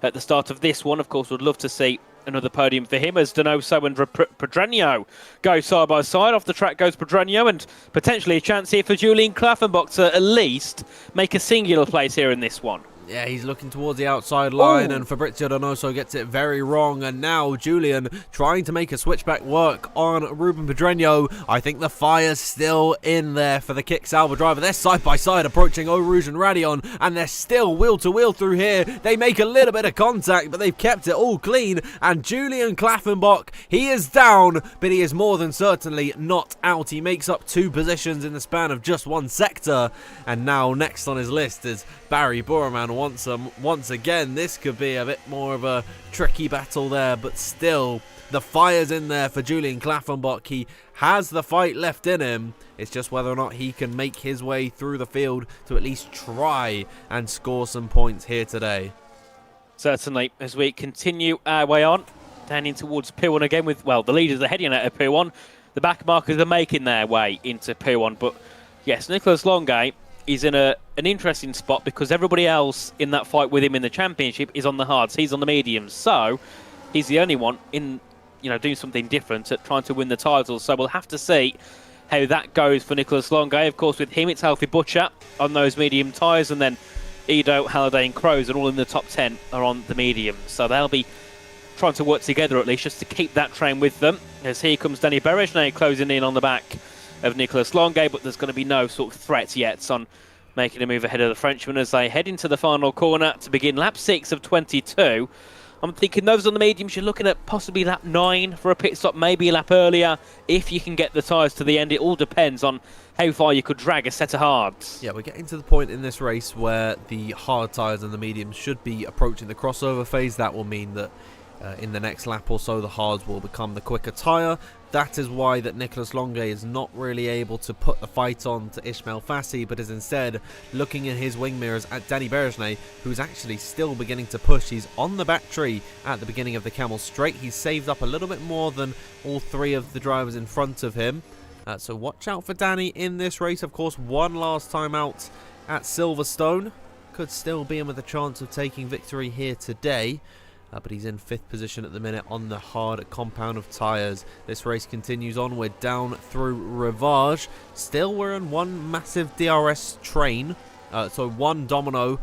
at the start of this one. Of course, would love to see another podium for him as Donoso and Pedreño go side by side. Off the track goes Pedreño, and potentially a chance here for Julian Klaffenbach to at least make a singular place here in this one. Yeah, he's looking towards the outside line, and Fabrizio Donoso gets it very wrong. And now Julian trying to make a switchback work on Ruben Pedreño. I think the fire's still in there for the Kick Sauber driver. They're side by side approaching Eau Rouge and Radion, and they're still wheel to wheel through here. They make a little bit of contact, but they've kept it all clean. And Julian Klaffenbach, he is down, but he is more than certainly not out. He makes up 2 positions in the span of just 1 sector. And now next on his list is Barry Boreman. Once again, this could be a bit more of a tricky battle there, but still, the fire's in there for Julian Klaffenbach. He has the fight left in him. It's just whether or not he can make his way through the field to at least try and score some points here today. Certainly, as we continue our way on, down in towards P1 again with, well, the leaders are heading out of P1. The back markers are making their way into P1, but yes, Nicolas Longuet is in an interesting spot because everybody else in that fight with him in the championship is on the hards. He's on the mediums, so he's the only one in, doing something different at trying to win the title. So we'll have to see how that goes for Nicolas Longuet. Of course, with him, it's Alfie Butcher on those medium tyres, and then Ido, Halliday and Crows are all in the top 10 are on the mediums. So they'll be trying to work together at least just to keep that train with them. As here comes Danny Berejnay closing in on the back of Nicolas Longuet, but there's going to be no sort of threat yet on making a move ahead of the Frenchman as they head into the final corner to begin lap 6 of 22. I'm thinking those on the mediums, you're looking at possibly lap 9 for a pit stop, maybe a lap earlier if you can get the tyres to the end. It all depends on how far you could drag a set of hards. Yeah, we're getting to the point in this race where the hard tyres and the mediums should be approaching the crossover phase. That will mean that in the next lap or so, the hards will become the quicker tyre. That is why that Nicolas Longuet is not really able to put the fight on to Ishmael Fassi, but is instead looking in his wing mirrors at Danny Berejnay, who's actually still beginning to push. He's on the battery at the beginning of the Camel Straight. He's saved up a little bit more than all 3 of the drivers in front of him. So watch out for Danny in this race. Of course, one last time out at Silverstone. Could still be in with a chance of taking victory here today. But he's in 5th position at the minute on the hard compound of tyres. This race continues on. We're down through Rivage. Still, we're in one massive DRS train. So one domino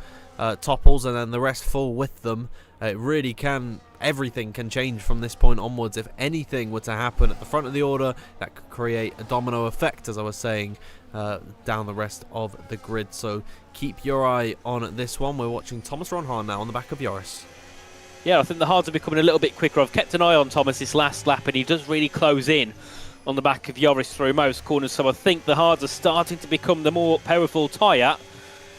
topples and then the rest fall with them. It really can, everything can change from this point onwards. If anything were to happen at the front of the order, that could create a domino effect, as I was saying, down the rest of the grid. So keep your eye on this one. We're watching Thomas Ronhan now on the back of Joris. Yeah, I think the hards are becoming a little bit quicker. I've kept an eye on Thomas this last lap, and he does really close in on the back of Joris through most corners. So I think the hards are starting to become the more powerful tyre.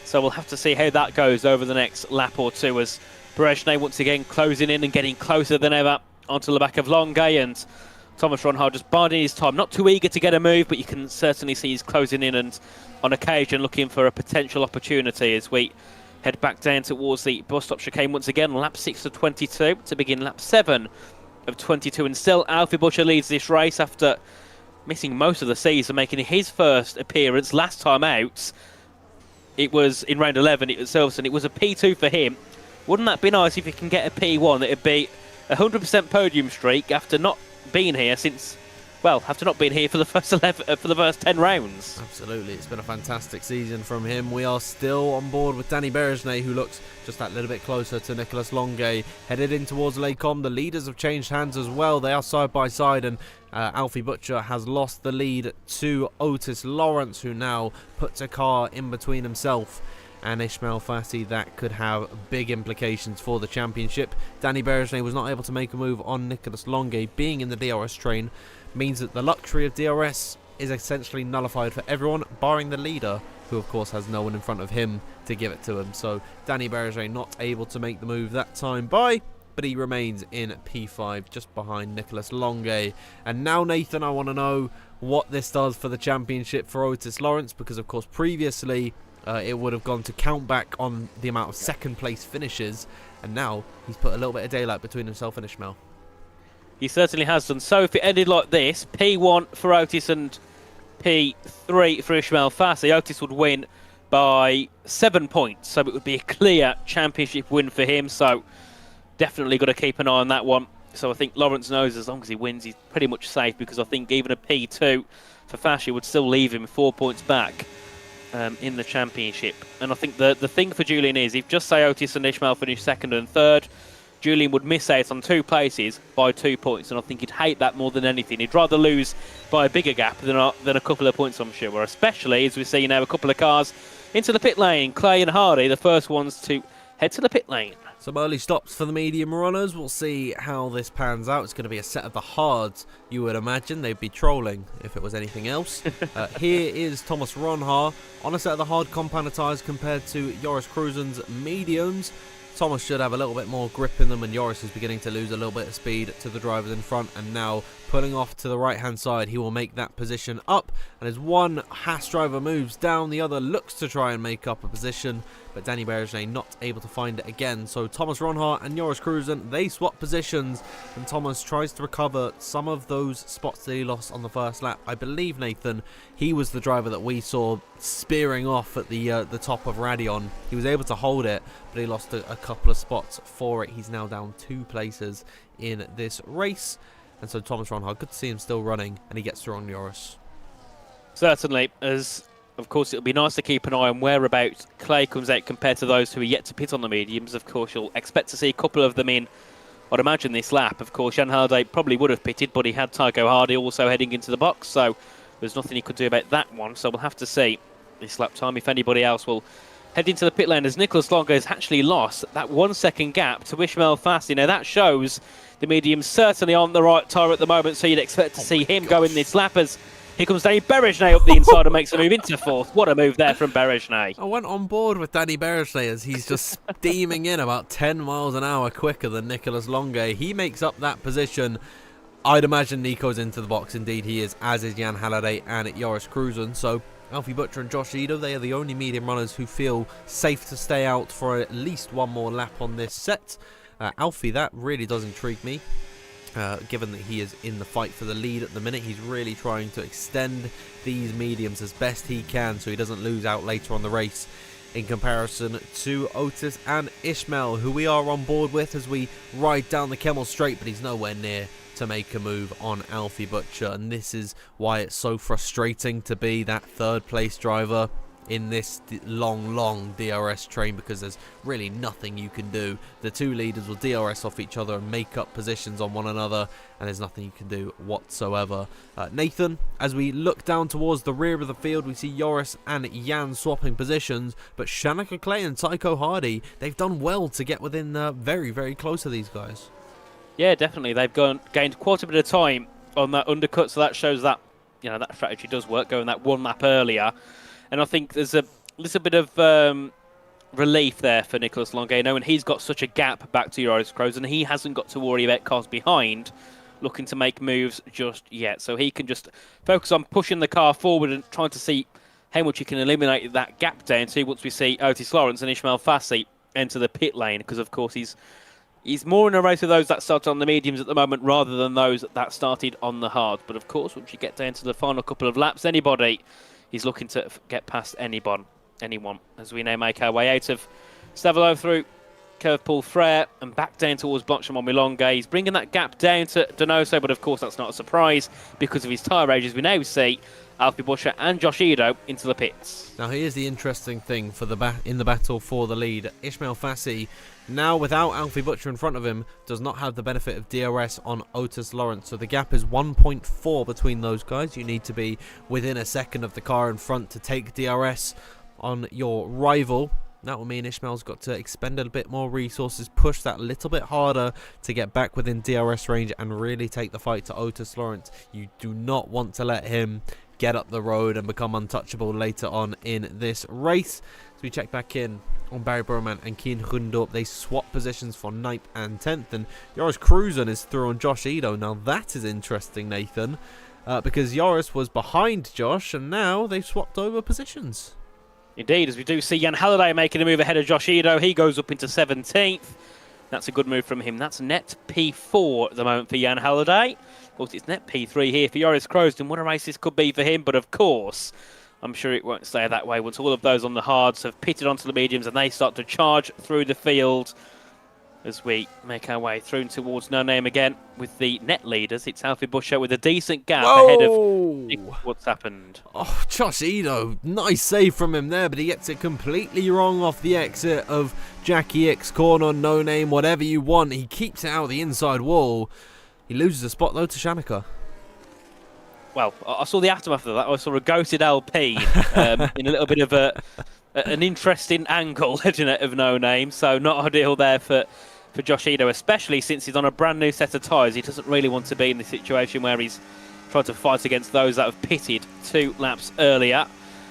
So we'll have to see how that goes over the next lap or two as Berejnay once again closing in and getting closer than ever onto the back of Longay, and Thomas Ronhard just biding his time, not too eager to get a move, but you can certainly see he's closing in and on occasion looking for a potential opportunity as we head back down towards the bus stop chicane once again, lap 6 of 22 to begin lap 7 of 22, and still Alfie Butcher leads this race after missing most of the season, making his first appearance last time out. It was in round 11 at Silverstone. It was a P2 for him. Wouldn't that be nice if he can get a P1? It'd be a 100% podium streak after not being here since, well, after not being here for the first 10 rounds. Absolutely, it's been a fantastic season from him. We are still on board with Danny Berejnay, who looks just that little bit closer to Nicolas Longay, headed in towards Lecom. The leaders have changed hands as well. They are side by side, and Alfie Butcher has lost the lead to Otis Lawrence, who now puts a car in between himself and Ismail Fassi. That could have big implications for the championship. Danny Berejnay was not able to make a move on Nicolas Longay. Being in the DRS train means that the luxury of DRS is essentially nullified for everyone, barring the leader, who of course has no one in front of him to give it to him. So Danny Berejnay not able to make the move that time by, but he remains in P5 just behind Nicolas Longay. And now, Nathan, I want to know what this does for the championship for Otis Lawrence, because of course previously it would have gone to count back on the amount of second place finishes, and now he's put a little bit of daylight between himself and Ishmael. He certainly has done. So if it ended like this, P1 for Otis and P3 for Ismail Fassi, Otis would win by 7 points, so it would be a clear championship win for him. So definitely got to keep an eye on that one. So I think Lawrence knows as long as he wins, he's pretty much safe, because I think even a P2 for Fassi would still leave him 4 points back in the championship. And I think the thing for Julian is, if just say Otis and Ishmael finish second and third, Julian would miss out on 2 places by 2 points, and I think he'd hate that more than anything. He'd rather lose by a bigger gap than a couple of points, I'm sure. Especially as we see now a couple of cars into the pit lane. Clay and Hardy, the first ones to head to the pit lane. Some early stops for the medium runners. We'll see how this pans out. It's going to be a set of the hards, you would imagine. They'd be trolling if it was anything else. Here is Thomas Ronhar on a set of the hard compound tyres compared to Joris Cruzen's mediums. Thomas should have a little bit more grip in them, and Joris is beginning to lose a little bit of speed to the drivers in front, and now pulling off to the right hand side, he will make that position up, and as one Haas driver moves down, the other looks to try and make up a position, but Danny Berejnay not able to find it again. So Thomas Ronhart and Joris Cruzen, they swap positions, and Thomas tries to recover some of those spots that he lost on the first lap. I believe, Nathan, he was the driver that we saw spearing off at the top of Radion. He was able to hold it, but he lost a couple of spots for it. He's now down 2 places in this race. And so Thomas Ronhard, good to see him still running, and he gets through on Joris. Certainly, as of course it'll be nice to keep an eye on whereabouts Clay comes out compared to those who are yet to pit on the mediums. Of course, you'll expect to see a couple of them in, I'd imagine, this lap. Of course, Jan Hardy probably would have pitted, but he had Tycho Hardy also heading into the box, so there's nothing he could do about that one. So we'll have to see this lap time if anybody else will head into the pit lane, as Nicolas Longay has actually lost that 1 second gap to Ismail Fassi. Now that shows the medium's certainly on the right tyre at the moment, so you'd expect to see him go in this lap, as here comes Danny Berejnay up the inside and makes a move into fourth. What a move there from Berejnay. I went on board with Danny Berejnay as he's just steaming in about 10 miles an hour quicker than Nicolas Longay. He makes up that position. I'd imagine Nico's into the box. Indeed he is, as is Jan Halliday and Joris Cruzen. So Alfie Butcher and Josh Edo, they are the only medium runners who feel safe to stay out for at least one more lap on this set. Alfie, that really does intrigue me. Given that he is in the fight for the lead at the minute, he's really trying to extend these mediums as best he can so he doesn't lose out later on the race, in comparison to Otis and Ishmael, who we are on board with as we ride down the Kemmel Straight, but he's nowhere near to make a move on Alfie Butcher, and this is why it's so frustrating to be that third place driver in this long DRS train, because there's really nothing you can do. The 2 leaders will DRS off each other and make up positions on one another, and there's nothing you can do whatsoever. Nathan, as we look down towards the rear of the field, we see Joris and Jan swapping positions, but Shanika Clay and Tycho Hardy, they've done well to get within very close to these guys. Yeah, definitely. They've gained quite a bit of time on that undercut, so that shows that that strategy does work, going that 1 lap earlier. And I think there's a little bit of relief there for Nicholas Longuet, knowing he's got such a gap back to Joris Kroos, and he hasn't got to worry about cars behind looking to make moves just yet. So he can just focus on pushing the car forward and trying to see how much he can eliminate that gap down to once we see Otis Lawrence and Ismail Fassi enter the pit lane, because of course he's more in a race with those that started on the mediums at the moment rather than those that started on the hards. But of course, once you get down to the final couple of laps, anybody is looking to get past anyone. As we now make our way out of Stavelot through Curvepool Frere and back down towards Blanchimont Milonga. He's bringing that gap down to Donoso, but of course that's not a surprise because of his tyre ages. We now see Alfie Buscher and Josh Ido into the pits. Now here's the interesting thing for in the battle for the lead. Ismail Fassi, now without Alfie Butcher in front of him, does not have the benefit of DRS on Otis Lawrence. So the gap is 1.4 between those guys. You need to be within a second of the car in front to take DRS on your rival. That will mean Ishmael's got to expend a bit more resources, push that little bit harder to get back within DRS range and really take the fight to Otis Lawrence. You do not want to let him get up the road and become untouchable later on in this race. So we check back in on Barry Burman and Keen Hundorp. They swap positions for 9th and 10th, and Joris Cruzen is through on Josh Ido. Now that is interesting, Nathan, because Joris was behind Josh and now they've swapped over positions. Indeed, as we do see Jan Halliday making a move ahead of Josh Ido. He goes up into 17th. That's a good move from him. That's net P4 at the moment for Jan Halliday. Of course, it's net P3 here for Joris Kroos. What a race this could be for him. But of course, I'm sure it won't stay that way once all of those on the hards have pitted onto the mediums and they start to charge through the field. As we make our way through towards No Name again with the net leaders. It's Alfie Buscher with a decent gap ahead of what's happened. Oh, Josh Ido, nice save from him there, but he gets it completely wrong off the exit of Jackie X corner, No Name, whatever you want. He keeps it out of the inside wall. He loses a spot though to Shanika. Well, I saw the aftermath of that. I saw a goated LP in a little bit of an interesting angle, of No Name. So not ideal there for Josh Ido, especially since he's on a brand new set of tyres. He doesn't really want to be in the situation where he's trying to fight against those that have pitted 2 laps earlier.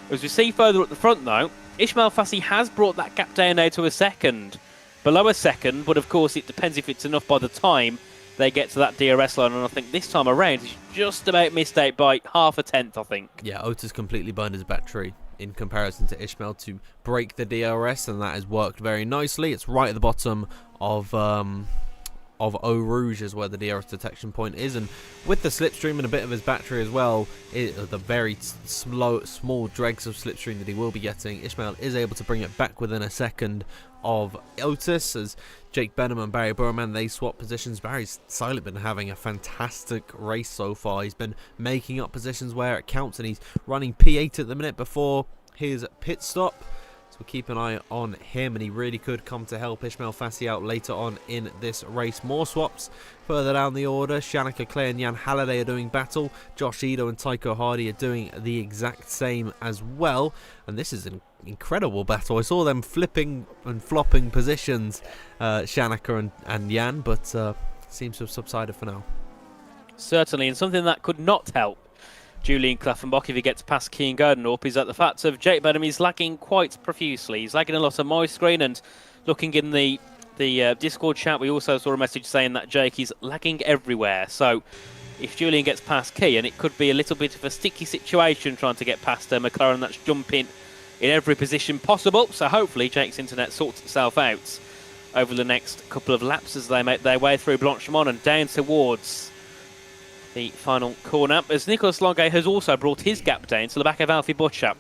As we see further at the front though, Ismail Fassi has brought that gap down now to a second. Below a second, but of course it depends if it's enough by the time they get to that DRS line, and I think this time around he's just about missed out by half a tenth, I think. Yeah, Otis completely burned his battery in comparison to Ishmael to break the DRS, and that has worked very nicely. It's right at the bottom of Eau Rouge is where the DRS detection point is, and with the slipstream and a bit of his battery as well, the very small dregs of slipstream that he will be getting, Ishmael is able to bring it back within a second of Otis. As Jake Benham and Barry Burman, they swap positions. Barry's silently been having a fantastic race so far. He's been making up positions where it counts, and he's running P8 at the minute before his pit stop. So keep an eye on him, and he really could come to help Ismail Fassi out later on in this race. More swaps further down the order. Shanika Clay and Jan Halliday are doing battle. Josh Ido and Tycho Hardy are doing the exact same as well. And this is an incredible battle. I saw them flipping and flopping positions, Shanika and Jan, but seems to have subsided for now. Certainly, and something that could not help Julian Klaffenbach if he gets past Keane Gardnerop is that the fact of Jake Benham is lagging quite profusely. He's lagging a lot on my screen, and looking in the Discord chat, we also saw a message saying that Jake is lagging everywhere. So if Julian gets past Keane, it could be a little bit of a sticky situation trying to get past McLaren that's jumping in every position possible. So hopefully Jake's internet sorts itself out over the next couple of laps as they make their way through Blanchimont and down towards the final corner, as Nicholas Longuet has also brought his gap down to the back of Alfie Butcher.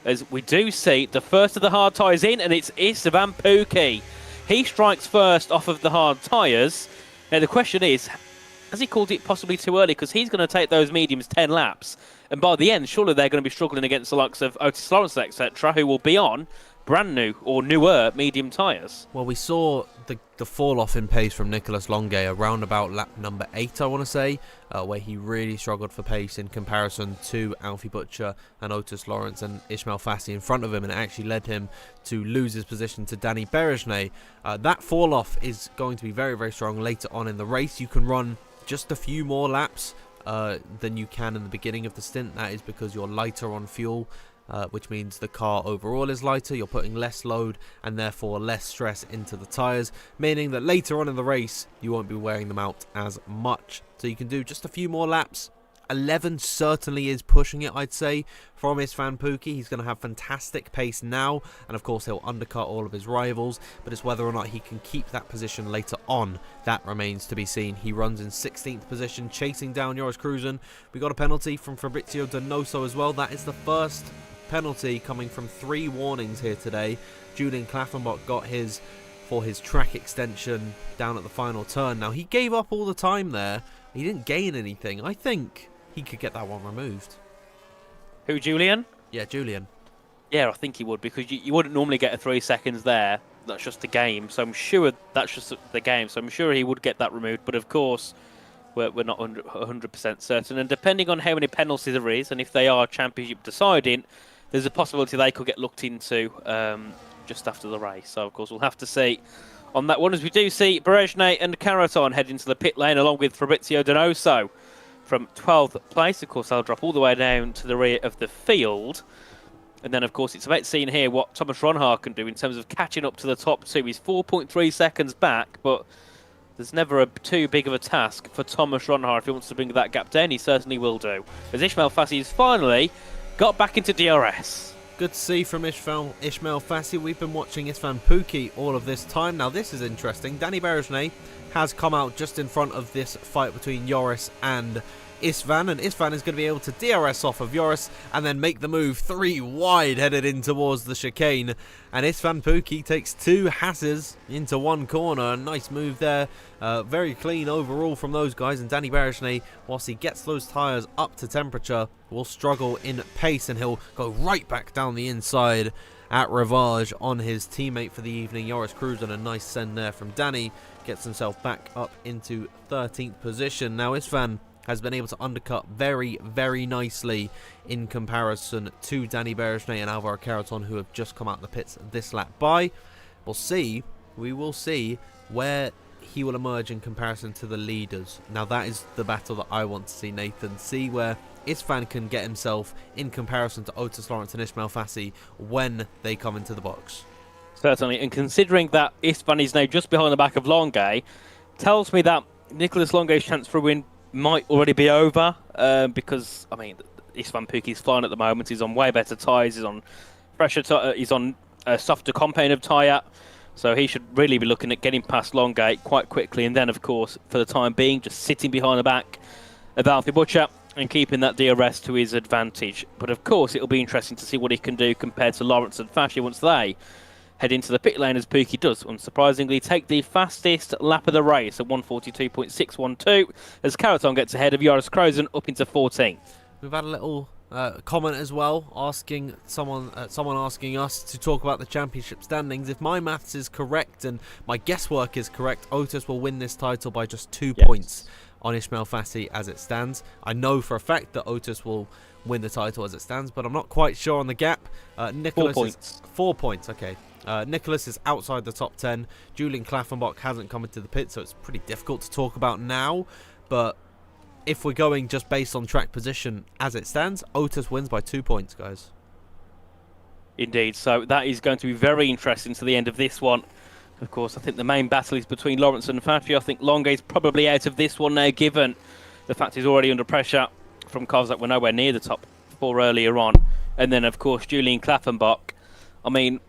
As we do see the first of the hard tyres in, and it's Istvan Pukki. He strikes first off of the hard tyres. Now the question is, has he called it possibly too early? Because he's going to take those mediums 10 laps, and by the end, surely they're going to be struggling against the likes of Otis Lawrence, etc., who will be on brand new or newer medium tyres. Well, we saw the fall off in pace from Nicholas Longuet around about lap number 8, I want to say, where he really struggled for pace in comparison to Alfie Butcher and Otis Lawrence and Ismail Fassi in front of him, and it actually led him to lose his position to Danny Berejnay. That fall off is going to be very, very strong later on in the race. You can run just a few more laps than you can in the beginning of the stint. That is because you're lighter on fuel. which means the car overall is lighter. You're putting less load and therefore less stress into the tyres, meaning that later on in the race you won't be wearing them out as much. So you can do just a few more laps. 11 certainly is pushing it, I'd say, from Istvan Pukki. He's going to have fantastic pace now, and of course he'll undercut all of his rivals, but it's whether or not he can keep that position later on that remains to be seen. He runs in 16th position, chasing down Joris Cruzen. We got a penalty from Fabrizio Donoso as well. That is the first penalty coming from 3 warnings here today. Julian Klaffenbach got his for his track extension down at the final turn. Now, he gave up all the time there. He didn't gain anything. I think he could get that one removed. Who, Julian? Yeah, Julian. Yeah, I think he would, because you wouldn't normally get a 3 seconds there. That's just the game. So I'm sure that's just the game. So I'm sure he would get that removed. But of course, we're not 100% certain. And depending on how many penalties there is, and if they are championship deciding, there's a possibility they could get looked into just after the race. So of course, we'll have to see on that one, as we do see Berejne and Caraton head into the pit lane along with Fabrizio Donoso from 12th place. Of course, they'll drop all the way down to the rear of the field. And then, of course, it's about seeing here what Thomas Ronhaar can do in terms of catching up to the top 2. He's 4.3 seconds back, but there's never too big of a task for Thomas Ronhaar if he wants to bring that gap down. He certainly will do. As Ismail Fassi has finally got back into DRS. Good to see from Ismail Fassi. We've been watching Istvan Pukki all of this time. Now, this is interesting. Danny Berejne has come out just in front of this fight between Joris and Istvan, and Istvan is going to be able to DRS off of Joris and then make the move 3 wide, headed in towards the chicane. And Istvan Pukki takes 2 Hasses into 1 corner. Nice move there. Very clean overall from those guys. And Danny Berejne, whilst he gets those tyres up to temperature, will struggle in pace, and he'll go right back down the inside at Rivage on his teammate for the evening, Joris Cruzen. A nice send there from Danny. Gets himself back up into 13th position. Now, Istvan has been able to undercut very, very nicely in comparison to Danny Berejne and Alvaro Caraton, who have just come out the pits this lap by. We will see where he will emerge in comparison to the leaders. Now, that is the battle that I want to see, Nathan. See where Istvan can get himself in comparison to Otis Lawrence and Ismail Fassi when they come into the box. Certainly, and considering that Istvan is now just behind the back of Longuet, tells me that Nicolas Longuet's chance for a win might already be over, because, I mean, Istvan Pukki's flying at the moment. He's on way better tyres. He's on fresher. He's on a softer compound of tyre, so he should really be looking at getting past Longuet quite quickly. And then, of course, for the time being, just sitting behind the back of Alfie Butcher and keeping that DRS to his advantage. But of course, it'll be interesting to see what he can do compared to Lawrence and Fasci once they head into the pit lane, as Pukki does, unsurprisingly, take the fastest lap of the race at 1:42.612, as Caraton gets ahead of Joris Cruzen up into 14th. We've had a little comment as well, asking someone asking us to talk about the championship standings. If my maths is correct and my guesswork is correct, Otis will win this title by just 2 points on Ismail Fassi as it stands. I know for a fact that Otis will win the title as it stands, but I'm not quite sure on the gap. Nicholas 4 points. 4 points, okay. Nicholas is outside the top 10. Julian Klaffenbach hasn't come into the pit, so it's pretty difficult to talk about now. But if we're going just based on track position as it stands, Otis wins by 2 points, guys. Indeed, so that is going to be very interesting to the end of this one. Of course, I think the main battle is between Lawrence and Fasci. I think Longuet's probably out of this one now, given the fact he's already under pressure from cars that were nowhere near the top 4 earlier on. And then, of course, Julian Klaffenbach. I mean,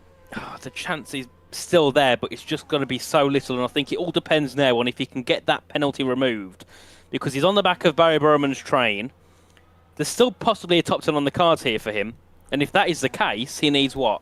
the chance is still there, but it's just going to be so little. And I think it all depends now on if he can get that penalty removed, because he's on the back of Barry Burman's train. There's still possibly a top 10 on the cards here for him. And if that is the case, he needs what?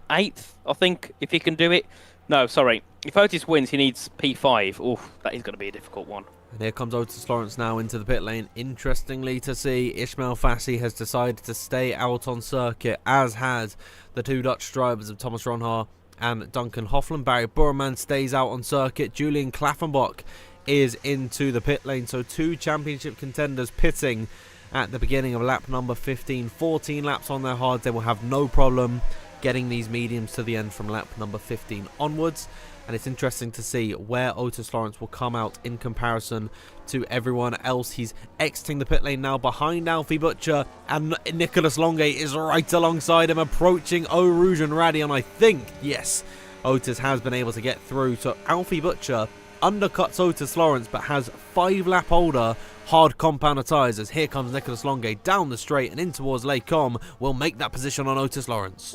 8th, I think, if he can do it. No, sorry. If Otis wins, he needs P5. Oof, that is going to be a difficult one. And here comes Otis Lawrence now into the pit lane. Interestingly to see, Ismail Fassi has decided to stay out on circuit, as has the 2 Dutch drivers of Thomas Ronhaar and Duncan Hofland. Barry Burman stays out on circuit. Julian Klaffenbach is into the pit lane. So 2 championship contenders pitting at the beginning of lap number 15. 14 laps on their hards. They will have no problem getting these mediums to the end from lap number 15 onwards. and it's interesting to see where Otis Lawrence will come out in comparison to everyone else. He's exiting the pit lane now behind Alfie Butcher, and Nicholas Longuet is right alongside him, approaching Eau Rouge and Raddy, and I think, yes, Otis has been able to get through. So Alfie Butcher undercuts Otis Lawrence, but has 5 lap older hard compounder tyres, as here comes Nicholas Longuet down the straight and in towards Les Combes, will make that position on Otis Lawrence.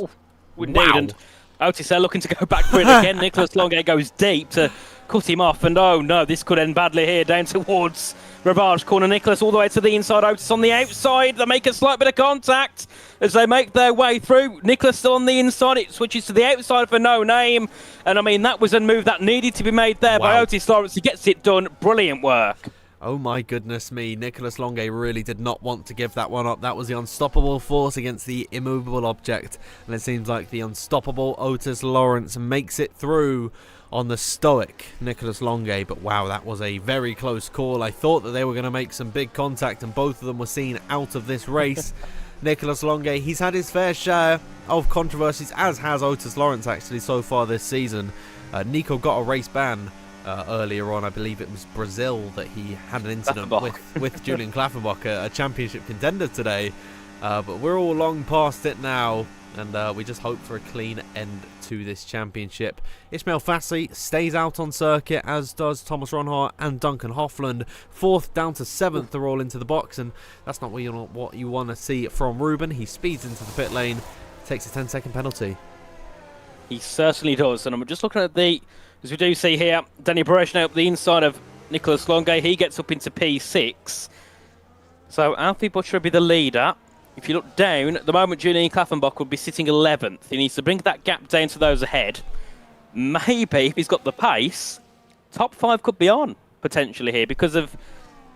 Indeed, wow. And Otis there looking to go back for it again. Nicholas Longuet goes deep to cut him off, and oh no, this could end badly here, down towards Ravage corner. Nicholas all the way to the inside, Otis on the outside. They make a slight bit of contact as they make their way through. Nicholas still on the inside, it switches to the outside for No Name, and I mean, that was a move that needed to be made there by Otis Lawrence. He gets it done, brilliant work. Oh my goodness me, Nicholas Longuet really did not want to give that one up. That was the unstoppable force against the immovable object, and it seems like the unstoppable Otis Lawrence makes it through on the stoic Nicholas Longuet. But wow, that was a very close call. I thought that they were going to make some big contact, and both of them were seen out of this race. Nicholas Longuet, he's had his fair share of controversies, as has Otis Lawrence actually so far this season. Nico got a race ban earlier on. I believe it was Brazil that he had an incident with Julian Klaffenbach, a championship contender today. But we're all long past it now, and we just hope for a clean end to this championship. Ismail Fassi stays out on circuit, as does Thomas Ronhart and Duncan Hoffland. 4th down to 7th are all into the box, and that's not what you want to see from Ruben. He speeds into the pit lane, takes a 10-second penalty. He certainly does, and I'm just looking at as we do see here, Danny Bereshna up the inside of Nicholas Longuet. He gets up into P6. So Alfie Butcher will be the leader. If you look down, at the moment Julian Klaffenbach would be sitting 11th. He needs to bring that gap down to those ahead. Maybe, if he's got the pace, top 5 could be on, potentially here, because of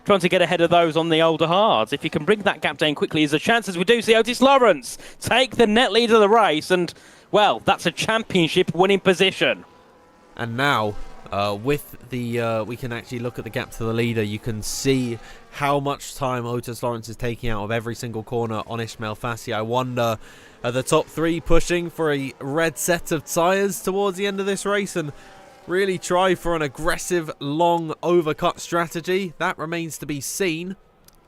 trying to get ahead of those on the older hards. If you can bring that gap down quickly, there's a chance, as we do see Otis Lawrence take the net lead of the race, and, well, that's a championship winning position. And now, with the we can actually look at the gap to the leader. You can see how much time Otis Lawrence is taking out of every single corner on Ismail Fassi. I wonder, are the top 3 pushing for a red set of tyres towards the end of this race and really try for an aggressive, long overcut strategy? That remains to be seen.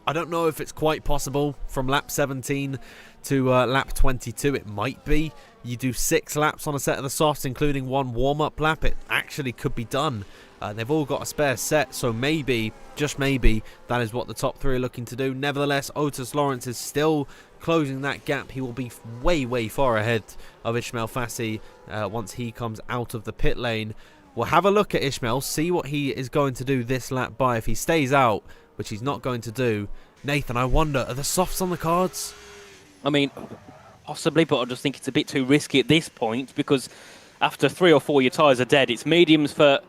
I don't know if it's quite possible from lap 17 to lap 22. It might be. You do 6 laps on a set of the softs, including 1 warm-up lap. It actually could be done. They've all got a spare set, so maybe, just maybe, that is what the top 3 are looking to do. Nevertheless, Otis Lawrence is still closing that gap. He will be way, way far ahead of Ismail Fassi once he comes out of the pit lane. We'll have a look at Ismail, see what he is going to do this lap by. If he stays out, which he's not going to do, Nathan, I wonder, are the softs on the cards? I mean, possibly, but I just think it's a bit too risky at this point, because after 3 or 4 your tyres are dead. It's mediums for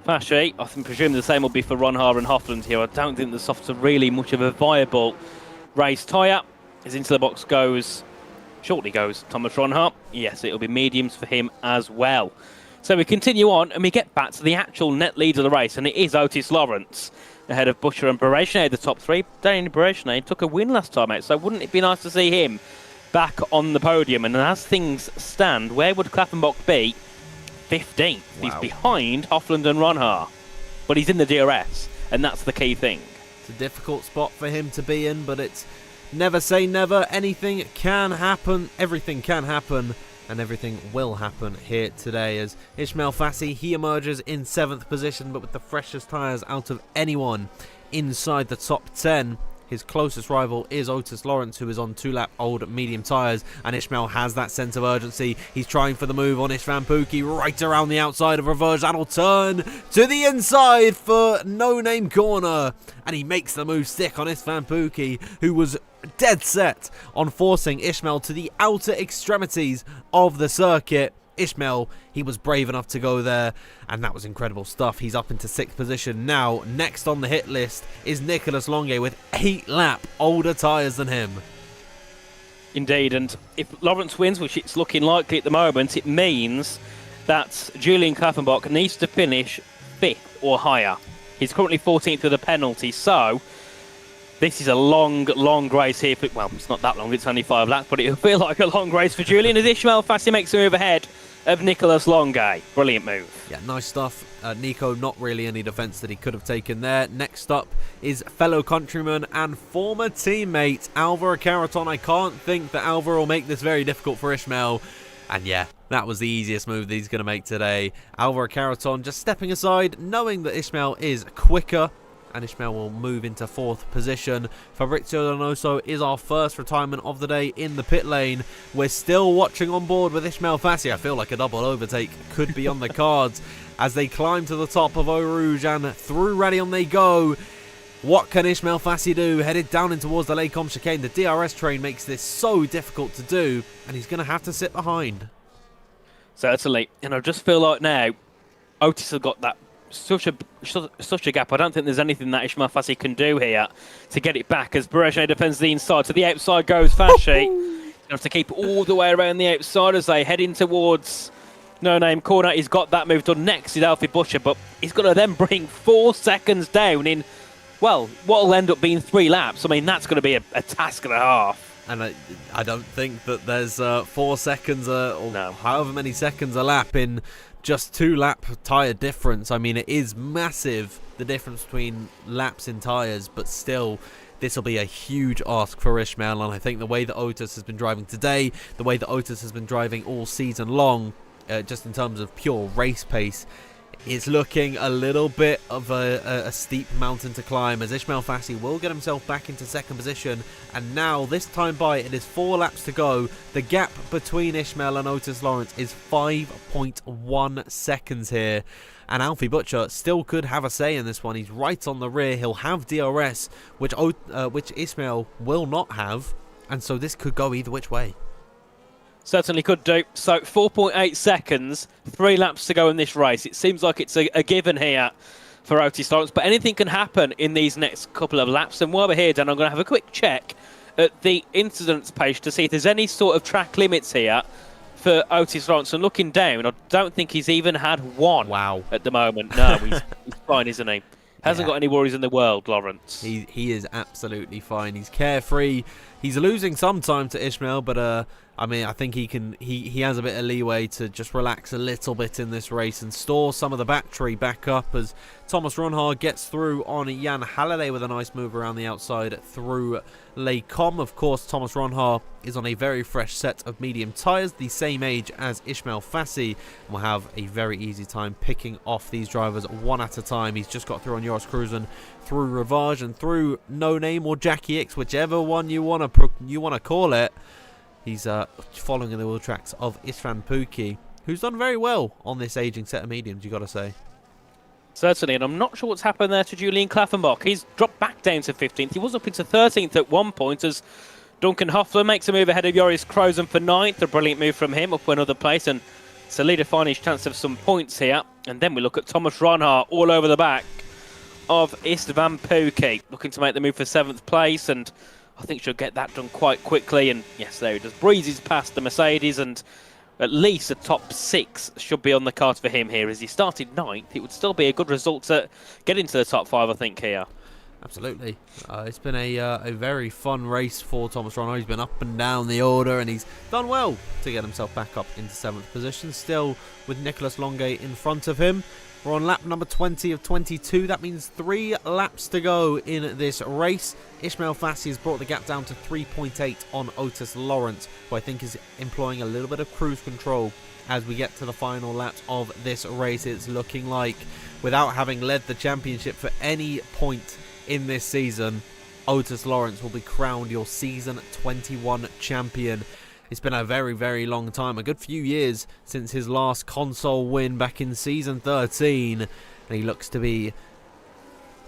Fassi. I presume the same will be for Ronhart and Hoffland here. I don't think the softs are really much of a viable race tyre. As into the box shortly goes Thomas Ronhart. Yes, it'll be mediums for him as well. So we continue on and we get back to the actual net lead of the race, and it is Otis Lawrence ahead of Butcher and Bereshna, the top 3. Danny Bereshna took a win last time out, so wouldn't it be nice to see him back on the podium? And as things stand, where would Klaffenbach be? 15th. Wow. He's behind Hoffland and Ronhart, but he's in the DRS, and that's the key thing. It's a difficult spot for him to be in, but it's never say never. Anything can happen, everything can happen, and everything will happen here today, as Ismail Fassi, he emerges in 7th position, but with the freshest tyres out of anyone inside the top 10. His closest rival is Otis Lawrence, who is on 2-lap old medium tyres, and Ismail has that sense of urgency. He's trying for the move on Istvan Pukki right around the outside of Ravage. That'll turn to the inside for No Name corner, and he makes the move stick on Istvan Pukki, who was dead set on forcing Ismail to the outer extremities of the circuit. Ismail, he was brave enough to go there, and that was incredible stuff. He's up into 6th position now. Next on the hit list is Nicholas Longuet with 8-lap older tyres than him. Indeed, and if Lawrence wins, which it's looking likely at the moment, it means that Julian Klaffenbach needs to finish 5th or higher. He's currently 14th with a penalty, so this is a long, long race here. Well, it's not that long, it's only 5 laps, but it'll feel like a long race for Julian as Ismail Fassi makes a move ahead. of Nicolas Longuet. Brilliant move. Yeah, nice stuff. Nico, not really any defence that he could have taken there. Next up is fellow countryman and former teammate Alvaro Caraton. I can't think that Alvaro will make this very difficult for Ishmael. And yeah, that was the easiest move that he's going to make today. Alvaro Caraton just stepping aside, knowing that Ishmael is quicker. And Ishmael will move into 4th position. Fabrizio Donoso is our first retirement of the day in the pit lane. We're still watching on board with Ishmael Fassi. I feel like a double overtake could be on the cards as they climb to the top of Eau Rouge and through Radion they go. What can Ishmael Fassi do? Headed down in towards the Lake Combe chicane. The DRS train makes this so difficult to do, and he's going to have to sit behind. Certainly, and I just feel like now Otis has got that such a gap. I don't think there's anything that Ishmael Fassi can do here to get it back as Berger defends the inside. To the outside goes Fassi. You have to keep all the way around the outside as they head in towards No Name Corner. He's got that move done. Next is Alfie Butcher, but he's got to then bring 4 seconds down in, well, what will end up being 3 laps. I mean, that's going to be a task and a half. And I don't think that there's 4 seconds or no. however many seconds a lap in just 2 lap tyre difference. I mean, it is massive, the difference between laps in tyres, but still, this will be a huge ask for Ishmael. And I think the way that Otis has been driving today, the way that Otis has been driving all season long, just in terms of pure race pace, it's looking a little bit of a steep mountain to climb as Ishmael Fassi will get himself back into 2nd position. And now, this time by, it is 4 laps to go. The gap between Ishmael and Otis Lawrence is 5.1 seconds here. And Alfie Butcher still could have a say in this one. He's right on the rear. He'll have DRS, which Ishmael will not have. And so this could go either which way. Certainly could do. So 4.8 seconds, 3 laps to go in this race. It seems like it's a given here for Otis Lawrence, but anything can happen in these next couple of laps. And while we're here, Dan, I'm going to have a quick check at the incidents page to see if there's any sort of track limits here for Otis Lawrence. And looking down, I don't think he's even had one. Wow. At the moment. No, he's fine, isn't he? Hasn't got any worries in the world, Lawrence. He is absolutely fine. He's carefree. He's losing some time to Ishmael, but I mean, I think he has a bit of leeway to just relax a little bit in this race and store some of the battery back up as Thomas Ronhard gets through on Jan Halliday with a nice move around the outside through Les Combes. Of course, Thomas Ronhard is on a very fresh set of medium tyres, the same age as Ishmael Fassi, and will have a very easy time picking off these drivers one at a time. He's just got through on Joris Cruzen, through Ravage, and through No Name or Jackie X, whichever one you want to call it. He's following in the wheel tracks of Istvan Pukki, who's done very well on this aging set of mediums, you got to say. Certainly, and I'm not sure what's happened there to Julian Klaffenbach. He's dropped back down to 15th. He was up into 13th at one point as Duncan Hoffler makes a move ahead of Joris Krozen for 9th. A brilliant move from him up another place and solidifying his chance of some points here. And then we look at Thomas Ronhard all over the back of Istvan Pukki, looking to make the move for 7th place, and I think she'll get that done quite quickly. And yes, there he does. Breezes past the Mercedes, and at least a top 6 should be on the cards for him here. As he started 9th, it would still be a good result to get into the top 5, I think, here. Absolutely. It's been a very fun race for Thomas Ronhard. He's been up and down the order, and he's done well to get himself back up into 7th position, still with Nicolas Longuet in front of him. We're on lap number 20 of 22. That means 3 laps to go in this race. Ishmael Fassi has brought the gap down to 3.8 on Otis Lawrence, who I think is employing a little bit of cruise control as we get to the final laps of this race. It's looking like, without having led the championship for any point in this season, Otis Lawrence will be crowned your season 21 champion. It's been a very, very long time, a good few years since his last console win back in season 13. And he looks to be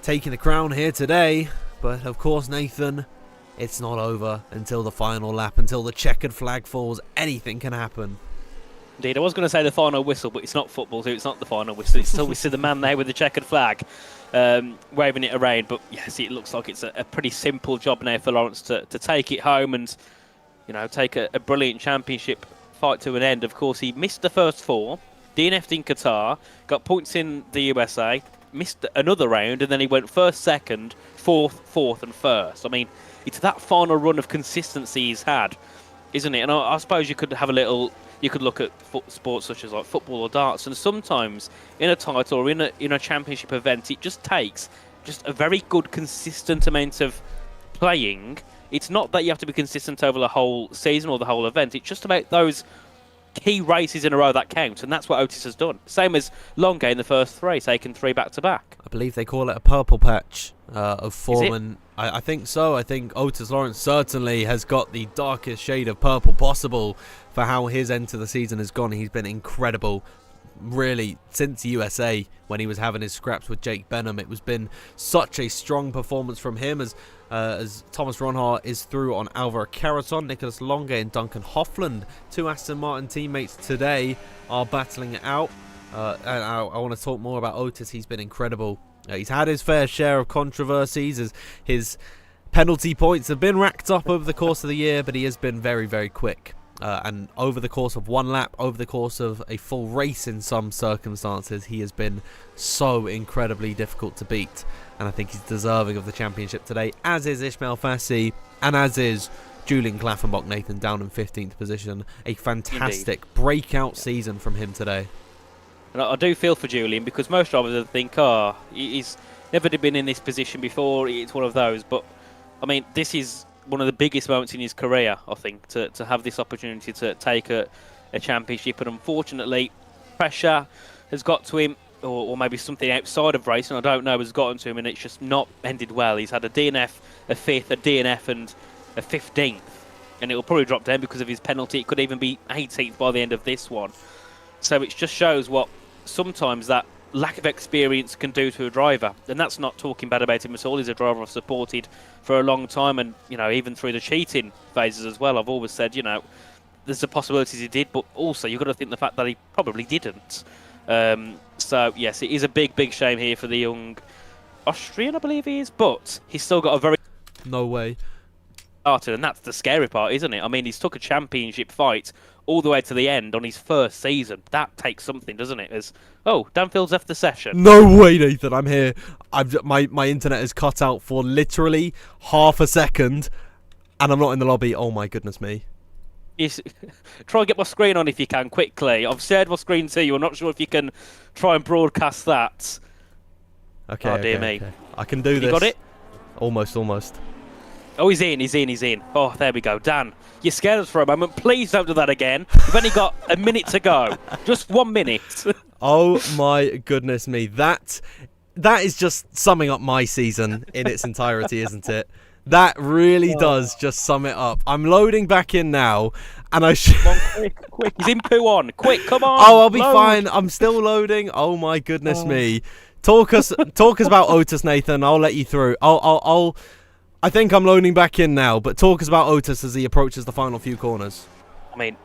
taking the crown here today. But of course, Nathan, it's not over until the final lap, until the checkered flag falls. Anything can happen. Indeed, I was going to say the final whistle, but it's not football, so it's not the final whistle. It's still we see the man there with the checkered flag waving it around. But yes, it looks like it's a pretty simple job now for Lawrence to take it home and, you know, take a brilliant championship fight to an end. Of course, he missed the first 4, DNF'd in Qatar, got points in the USA, missed another round, and then he went 1st, 2nd, 4th, and 1st. I mean, it's that final run of consistency he's had, isn't it? And I suppose you could have a little You could look at sports such as like football or darts, and sometimes in a title or in a championship event, it just takes just a very good, consistent amount of playing. It's not that you have to be consistent over the whole season or the whole event. It's just about those key races in a row that count, and that's what Otis has done. Same as Longe in the first 3, taken 3 back-to-back. I believe they call it a purple patch of form, and I think so. I think Otis Lawrence certainly has got the darkest shade of purple possible for how his end to the season has gone. He's been incredible, really, since USA, when he was having his scraps with Jake Benham. It was been such a strong performance from him as Thomas Ronhart is through on Alvaro Carreton. Nicholas Longe and Duncan Hoffland, 2 Aston Martin teammates today, are battling it out. And I want to talk more about Otis. He's been incredible. He's had his fair share of controversies as his penalty points have been racked up over the course of the year, but he has been very, very quick. And over the course of one lap, over the course of a full race in some circumstances, he has been so incredibly difficult to beat. And I think he's deserving of the championship today, as is Ismail Fassi, and as is Julian Klaffenbach, Nathan, down in 15th position. A fantastic breakout season from him today. And I do feel for Julian, because most drivers would think, he's never been in this position before, it's one of those. But, I mean, this is one of the biggest moments in his career, I think, to have this opportunity to take a championship. And unfortunately, pressure has got to him, or maybe something outside of racing, I don't know, has gotten to him, and it's just not ended well. He's had a DNF, a 5th, a DNF, and a 15th. And it will probably drop down because of his penalty. It could even be 18th by the end of this one. So it just shows what sometimes that lack of experience can do to a driver, and that's not talking bad about him at all. He's a driver I've supported for a long time, and even through the cheating phases as well, I've always said there's the possibilities he did, but also you've got to think the fact that he probably didn't. So yes, it is a big shame here for the young Austrian, I believe he is, but he's still got a very no way started, and that's the scary part, isn't it? I mean, he's took a championship fight all the way to the end on his first season. That takes something, doesn't it? As Danfield's left the session. No way, Nathan. I'm here. My internet is cut out for literally half a second, and I'm not in the lobby. Oh my goodness me. Yes, try and get my screen on if you can quickly. I've shared my screen to you. I'm not sure if you can try and broadcast that. Okay. Oh dear me. Okay. I can do this. You got it? Almost. Oh, he's in. Oh, there we go. Dan, you scared us for a moment. Please don't do that again. We've only got a minute to go. Just 1 minute. Oh my goodness me. That is just summing up my season in its entirety, isn't it? That really does just sum it up. I'm loading back in now, and I should... Come on, quick. He's in poo on. Quick, come on. Oh, I'll be fine. I'm still loading. Oh my goodness me. Talk us about Otis, Nathan. I'll let you through. I think I'm loading back in now, but talk us about Otis as he approaches the final few corners. I mean,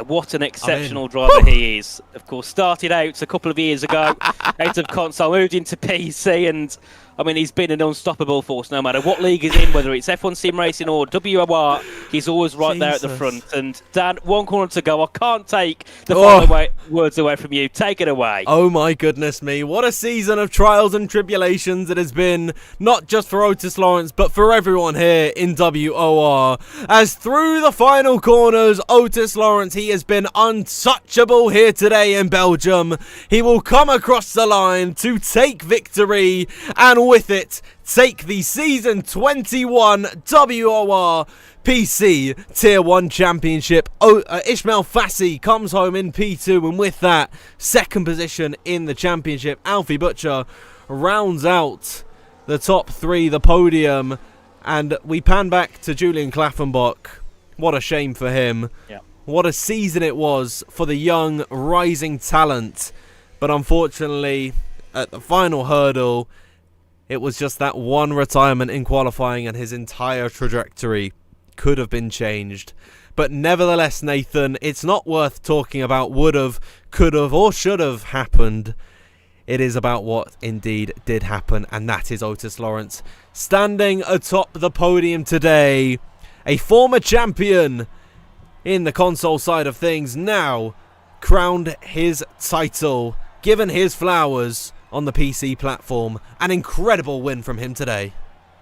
what an exceptional driver he is. Of course, started out a couple of years ago out of console, moved into PC, and I mean, he's been an unstoppable force no matter what league he's in, whether it's F1 Sim Racing or WOR, he's always right there at the front. And Dan, 1 corner to go. I can't take the final words away from you. Take it away. Oh my goodness me. What a season of trials and tribulations it has been, not just for Otis Lawrence, but for everyone here in WOR. As through the final corners, Otis Lawrence, he has been untouchable here today in Belgium. He will come across the line to take victory, and with it, take the Season 21 WOR PC Tier 1 Championship. Ismail Fassi comes home in P2, and with that, 2nd position in the championship. Alfie Butcher rounds out the top 3, the podium, and we pan back to Julian Klaffenbach. What a shame for him. Yeah. What a season it was for the young, rising talent. But unfortunately, at the final hurdle, it was just that one retirement in qualifying, and his entire trajectory could have been changed. But nevertheless, Nathan, it's not worth talking about would have, could have, or should have happened. It is about what indeed did happen, and that is Otis Lawrence standing atop the podium today. A former champion in the console side of things, now crowned his title, given his flowers on the PC platform. An incredible win from him today.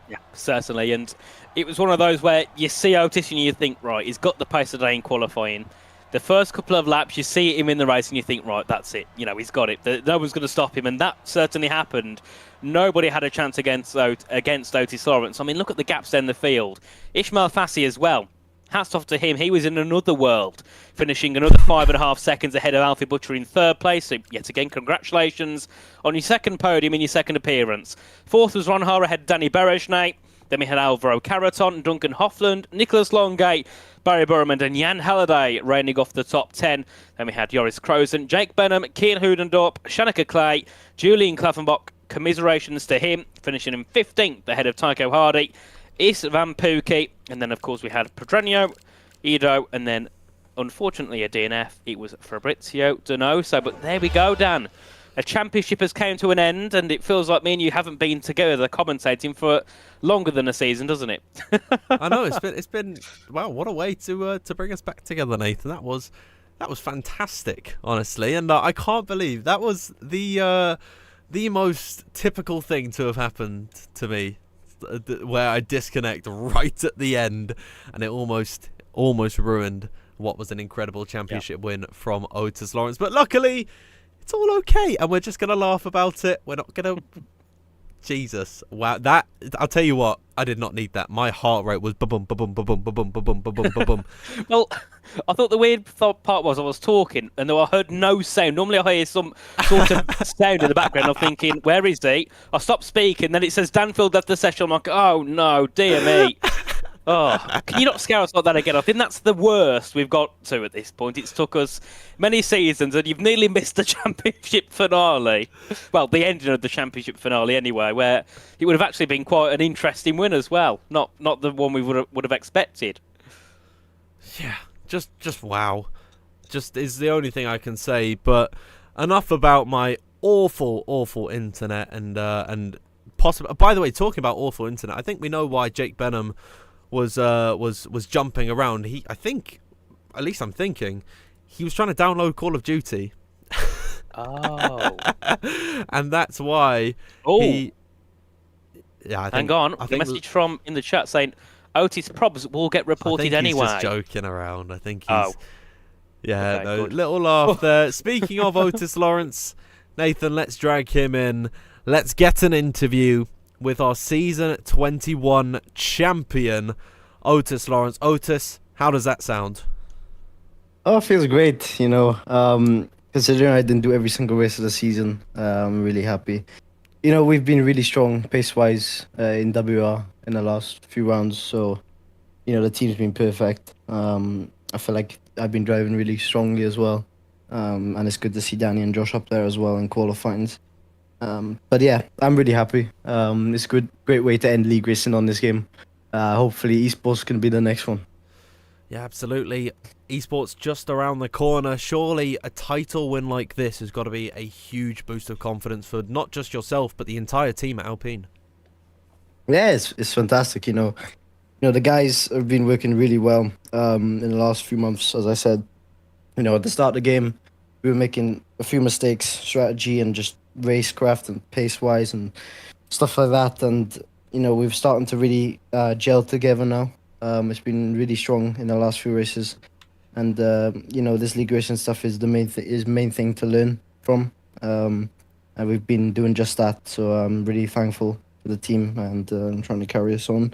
Yeah, certainly. And it was one of those where you see Otis and you think, right, he's got the pace today in qualifying. The first couple of laps, you see him in the race and you think, right, that's it. He's got it. No one's going to stop him, and that certainly happened. Nobody had a chance against Otis Lawrence. I mean, look at the gaps down the field. Ishmael Fassi as well. Hats off to him. He was in another world, finishing another 5.5 seconds ahead of Alfie Butcher in third place. So, yet again, congratulations on your second podium in your second appearance. Fourth was Ron Hara ahead of Danny Berejnay. Then we had Alvaro Caraton, Duncan Hoffland, Nicholas Longate, Barry Burman and Jan Halliday reigning off the top 10. Then we had Joris Krozen, Jake Benham, Kian Hoodendorp, Shanika Clay, Julian Klaffenbach. Commiserations to him, finishing in 15th ahead of Tycho Hardy, Is Van Pookie, and then of course we had Pedreño, Ido, and then unfortunately a DNF. It was Fabrizio Donoso, but there we go, Dan. A championship has come to an end, and it feels like me and you haven't been together commentating for longer than a season, doesn't it? I know it's been wow, what a way to bring us back together, Nathan. That was fantastic, honestly, and I can't believe that was the most typical thing to have happened to me, where I disconnect right at the end, and it almost ruined what was an incredible championship win from Otis Lawrence. But luckily, it's all okay, and we're just going to laugh about it. We're not going to... Jesus. Wow. That, I'll tell you what, I did not need that. My heart rate was ba-bum, ba-bum, ba-bum, ba-bum, ba-bum, ba-bum, ba-bum. Well, I thought the weird part was I was talking, and though I heard no sound. Normally I hear some sort of sound in the background. I'm thinking, where is he? I stopped speaking, then it says Danfield left the session. I'm like, oh no, dear me. Oh, can you not scare us like that again? I think that's the worst we've got to at this point. It's took us many seasons, and you've nearly missed the championship finale. Well, the ending of the championship finale, anyway, where it would have actually been quite an interesting win as well. Not the one we would have expected. Yeah, just wow. Just is the only thing I can say. But enough about my awful internet and possibly. By the way, talking about awful internet, I think we know why Jake Benham was jumping around. I think, at least I'm thinking, he was trying to download Call of Duty. Oh. And that's why he... Yeah, Hang on, a message from in the chat saying Otis Probs will get reported anyway. He's just joking around. I think he's... Oh. Yeah, Okay, no, good. little laugh there. Speaking of Otis Lawrence, Nathan, let's drag him in. Let's get an interview with our season 21 champion, Otis Lawrence. Otis, how does that sound? Oh, it feels great, considering I didn't do every single race of the season. I'm really happy. We've been really strong pace-wise in WR in the last few rounds, so, the team's been perfect. I feel like I've been driving really strongly as well, and it's good to see Danny and Josh up there as well in qualifyings. But yeah, I'm really happy. It's a great way to end league racing on this game. Hopefully esports can be the next one. Yeah, absolutely. Esports just around the corner. Surely a title win like this has got to be a huge boost of confidence for not just yourself, but the entire team at Alpine. Yeah, it's fantastic. The guys have been working really well in the last few months. As I said, at the start of the game, we were making a few mistakes, strategy and just racecraft and pace-wise and stuff like that. And, we've starting to really gel together now. It's been really strong in the last few races. And, this league racing stuff is the main thing to learn from. And we've been doing just that. So I'm really thankful for the team, and I'm trying to carry us on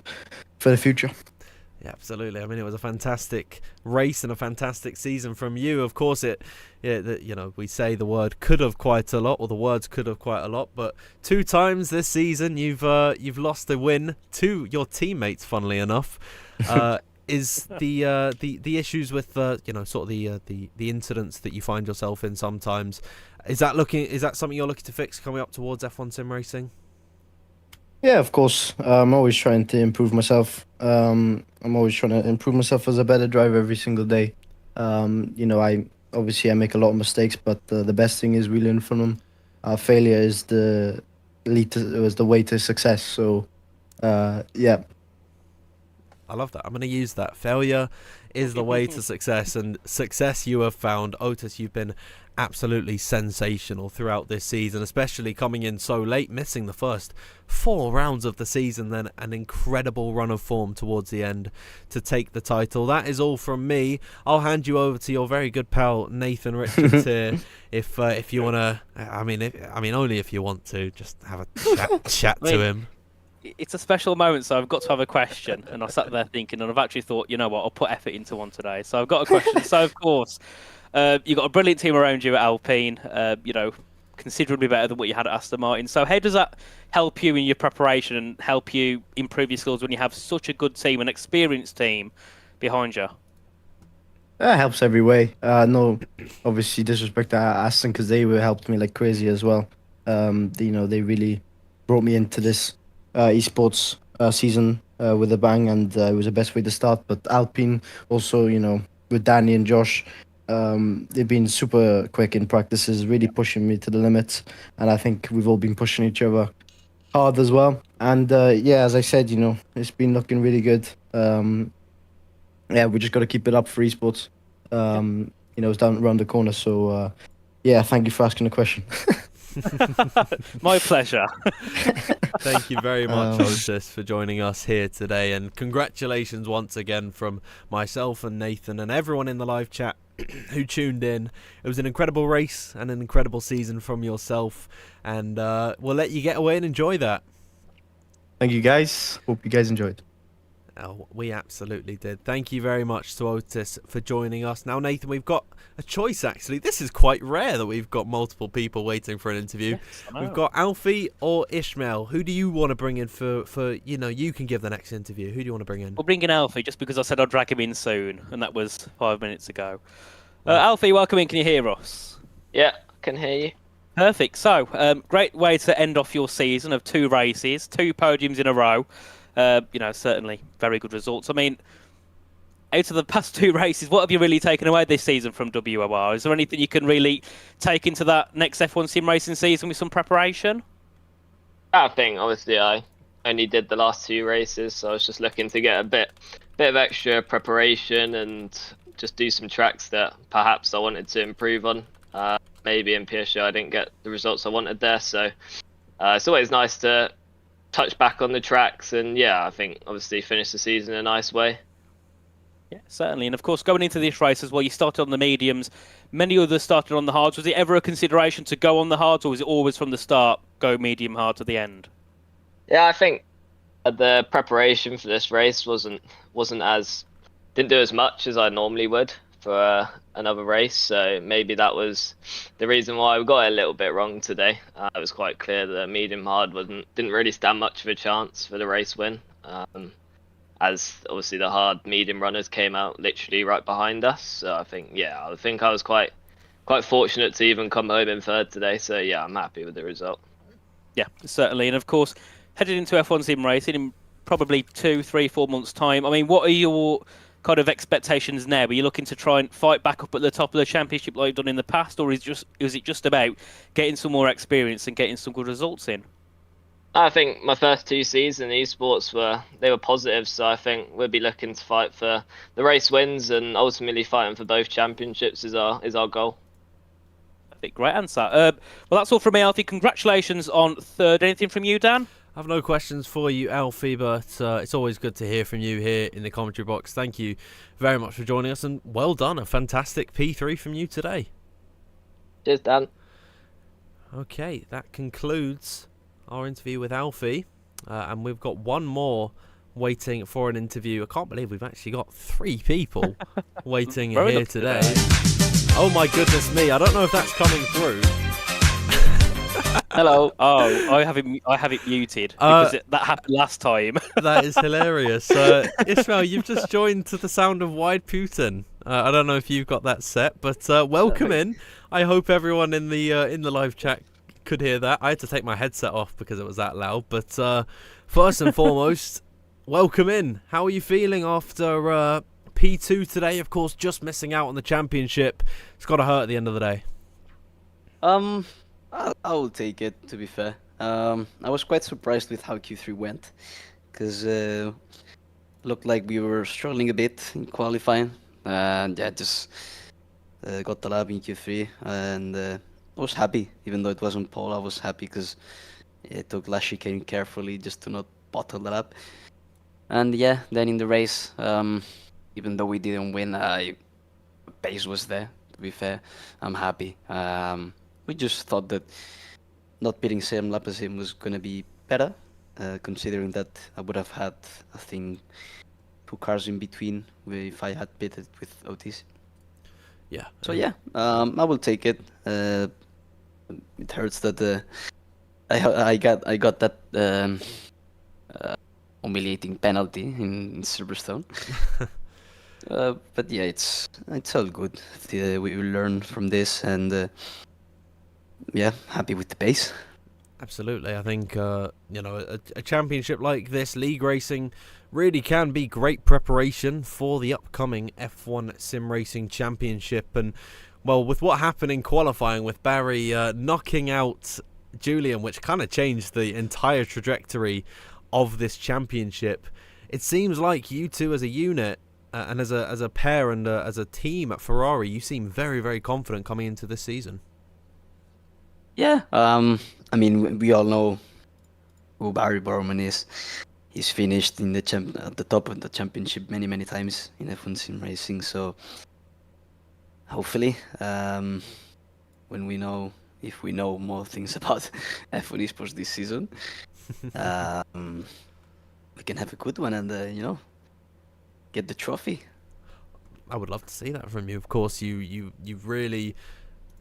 for the future. Yeah, absolutely. I mean, it was a fantastic race and a fantastic season from you. Of course, we say the word could have quite a lot, or the words could have quite a lot, but 2 times this season you've lost a win to your teammates. Funnily enough, is the issues with sort of the incidents that you find yourself in sometimes. Is that something you're looking to fix coming up towards F1 Sim Racing? Yeah, of course. I'm always trying to improve myself. I'm always trying to improve myself as a better driver every single day. I make a lot of mistakes, but the best thing is we learn from them. Failure is the way to success. So, yeah. I love that. I'm going to use that. Failure is the way to success, and success you have found. Otis, you've been absolutely sensational throughout this season, especially coming in so late, missing the first 4 rounds of the season, then an incredible run of form towards the end to take the title. That is all from me. I'll hand you over to your very good pal Nathan Richards here. If you want to, I mean, only if you want to, just have a chat to him. It's a special moment, so I've got to have a question. And I sat there thinking, and I've actually thought, you know what, I'll put effort into one today. So I've got a question. So, of course, you've got a brilliant team around you at Alpine, considerably better than what you had at Aston Martin. So how does that help you in your preparation and help you improve your skills when you have such a good team, an experienced team behind you? That helps every way. No, obviously disrespect to Aston because they helped me like crazy as well. They really brought me into this esports season with a bang, and it was the best way to start. But Alpine also, with Danny and Josh, they've been super quick in practices, really pushing me to the limits, and I think we've all been pushing each other hard as well. And as I said, it's been looking really good. We just got to keep it up for esports. It's down around the corner. So thank you for asking the question. My pleasure. Thank you very much, Otis, for joining us here today, and congratulations once again from myself and Nathan and everyone in the live chat who tuned in. It was an incredible race and an incredible season from yourself, and we'll let you get away and enjoy that. Thank you, guys. Hope you guys enjoyed. Oh, we absolutely did. Thank you very much to Otis for joining us. Now, Nathan, we've got a choice, actually. This is quite rare that we've got multiple people waiting for an interview. Yes, we've got Alfie or Ishmael. Who do you want to bring in for you can give the next interview. Who do you want to bring in? We'll bring in Alfie just because I said I'd drag him in soon, and that was 5 minutes ago. Alfie, welcome in. Can you hear us? Yeah, I can hear you. Perfect. So, great way to end off your season of 2 races, 2 podiums in a row. Certainly very good results. I mean, out of the past 2 races, what have you really taken away this season from WOR? Is there anything you can really take into that next F1 sim racing season with some preparation? I think, obviously, I only did the last 2 races, so I was just looking to get a bit of extra preparation and just do some tracks that perhaps I wanted to improve on. Maybe in Piaget I didn't get the results I wanted there, so it's always nice to touch back on the tracks and I think obviously finish the season in a nice way. Yeah, certainly. And of course, going into this race as well, you started on the mediums. Many others started on the hards. Was it ever a consideration to go on the hards, or was it always from the start go medium hard to the end? Yeah, I think the preparation for this race didn't do as much as I normally would for another race, so maybe that was the reason why we got it a little bit wrong today. It was quite clear that medium hard didn't really stand much of a chance for the race win, as obviously the hard medium runners came out literally right behind us. So I think I was quite fortunate to even come home in 3rd today. So I'm happy with the result. Yeah, certainly. And of course, headed into F1 sim racing in probably 2, 3, 4 months' time. I mean, what are your kind of expectations now? Are you looking to try and fight back up at the top of the championship like you've done in the past, or is it just about getting some more experience and getting some good results in? I think my first 2 seasons in esports were positive, so I think we'll be looking to fight for the race wins and ultimately fighting for both championships is our goal. Great answer. Well, that's all from me, Alfie. Congratulations on 3rd. Anything from you, Dan? I have no questions for you, Alfie, but it's always good to hear from you here in the commentary box. Thank you very much for joining us, and well done. A fantastic P3 from you today. Cheers, Dan. Okay, that concludes our interview with Alfie, and we've got one more waiting for an interview. I can't believe we've actually got 3 people waiting here today. Oh my goodness me, I don't know if that's coming through. Hello. Oh, I have it muted because that happened last time. That is hilarious. Ishmael, you've just joined to the sound of Wide Putin. I don't know if you've got that set, but welcome in. I hope everyone in the live chat could hear that. I had to take my headset off because it was that loud. But first and foremost, welcome in. How are you feeling after P2 today? Of course, just missing out on the championship. It's got to hurt at the end of the day. I will take it, to be fair. I was quite surprised with how Q3 went, because looked like we were struggling a bit in qualifying, and yeah, just got the lap in Q3, and I was happy, even though it wasn't pole. I was happy because it took last chicane carefully just to not bottle the lap. And yeah, then in the race, even though we didn't win, pace was there. To be fair, I'm happy. We just thought that not pitting same lap as him was gonna be better, considering that I would have had, I think, 2 cars in between if I had pitted with Otis. Yeah. So yeah, I will take it. It hurts that I got that humiliating penalty in Silverstone. But yeah, it's all good. We will learn from this, and yeah, happy with the pace. Absolutely. I think, a championship like this, league racing, really can be great preparation for the upcoming F1 Sim Racing Championship. And, well, with what happened in qualifying with Barry knocking out Julian, which kind of changed the entire trajectory of this championship, it seems like you two as a unit and as a pair and as a team at Ferrari, you seem very, very confident coming into this season. Yeah, I mean, we all know who Barry Borman is. He's finished in at the top of the championship many, many times in F1 Sim Racing. So hopefully, if we know more things about F1 esports this season, we can have a good one and get the trophy. I would love to see that from you. Of course, you've really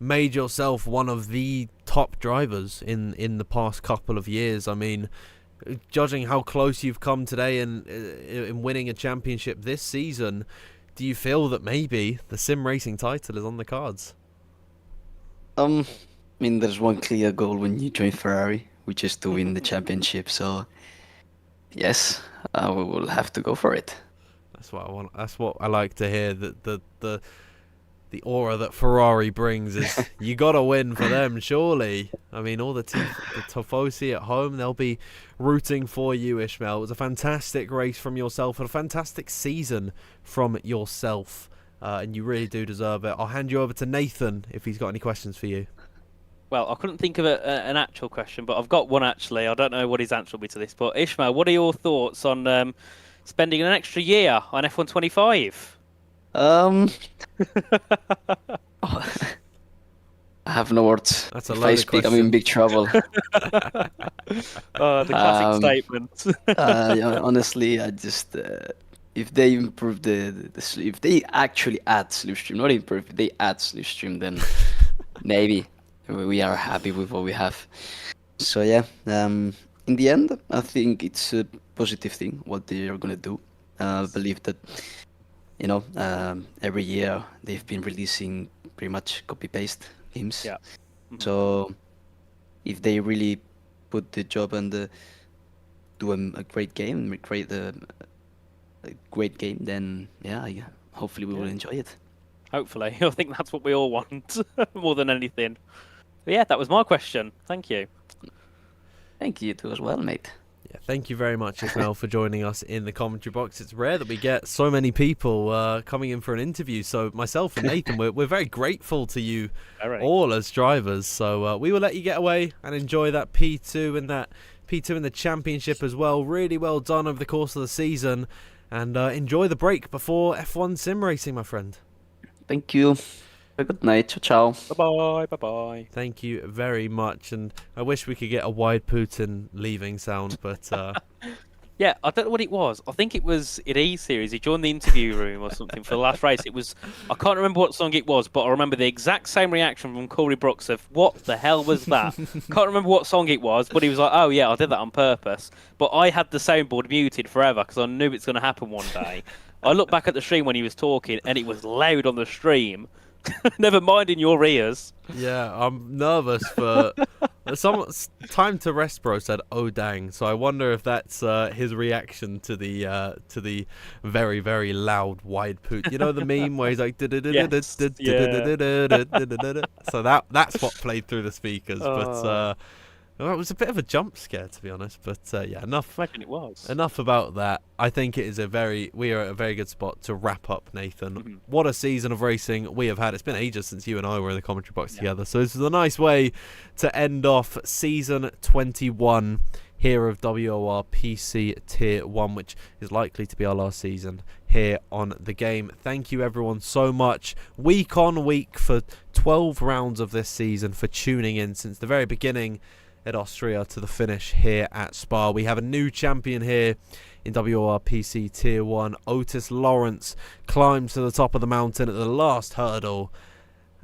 made yourself one of the top drivers in the past couple of years. I mean, judging how close you've come today in winning a championship this season, do you feel that maybe the sim racing title is on the cards? I mean, there's one clear goal when you join Ferrari, which is to win the championship. So yes, we will have to go for it. That's what I want. That's what I like to hear. That the aura that Ferrari brings is you gotta win for them, surely. I mean, all the Tifosi at home, they'll be rooting for you, Ishmael. It was a fantastic race from yourself and a fantastic season from yourself, and you really do deserve it. I'll hand you over to Nathan if he's got any questions for you. Well, I couldn't think of an actual question, but I've got one actually. I don't know what his answer will be to this, but Ishmael, what are your thoughts on spending an extra year on F1 25? I have no words. That's a if I loaded speak, question. I'm in big trouble. The classic statement. Honestly, I just if they improve if they actually add slipstream, not improve, if they add slipstream, then maybe we are happy with what we have. So yeah, in the end, I think it's a positive thing what they are gonna do. I believe that every year they've been releasing pretty much copy-paste games. Yeah. So if they really put the job and do a great game, create a great game, then yeah, hopefully we will enjoy it. Hopefully. I think that's what we all want more than anything. But yeah, that was my question. Thank you. Thank you too as well, mate. Yeah, thank you very much, Ismail, for joining us in the commentary box. It's rare that we get so many people coming in for an interview. So myself and Nathan, we're very grateful to you all as drivers. So we will let you get away and enjoy that P2 and that P2 in the championship as well. Really well done over the course of the season. And enjoy the break before F1 Sim Racing, my friend. Thank you. Have a good night. Ciao, ciao. Bye-bye. Bye-bye. Thank you very much. And I wish we could get a wide Putin leaving sound, but... Yeah, I don't know what it was. I think it was in E-Series. He joined the interview room or something for the last race. It was, I can't remember what song it was, but I remember the exact same reaction from Corey Brooks of, what the hell was that? Can't remember what song it was, but he was like, oh yeah, I did that on purpose. But I had the soundboard muted forever because I knew it's going to happen one day. I looked back at the stream when he was talking and it was loud on the stream. Never mind in your ears. Yeah, I'm nervous for... Time to Rest Bro said, "Oh dang!" So I wonder if that's his reaction to the very very loud wide poot. You know the meme where he's like, so that's what played through the speakers. But Well, it was a bit of a jump scare, to be honest, but yeah, enough. Imagine it was. Enough about that. I think it is we are at a very good spot to wrap up, Nathan. What a season of racing we have had. It's been ages since you and I were in the commentary box together, so this is a nice way to end off season 21 here of WOR PC Tier 1, which is likely to be our last season here on the game. Thank you everyone so much, week on week, for 12 rounds of this season, for tuning in since the very beginning at Austria to the finish here at Spa. We have a new champion here in WOR PC Tier 1. Otis Lawrence climbs to the top of the mountain at the last hurdle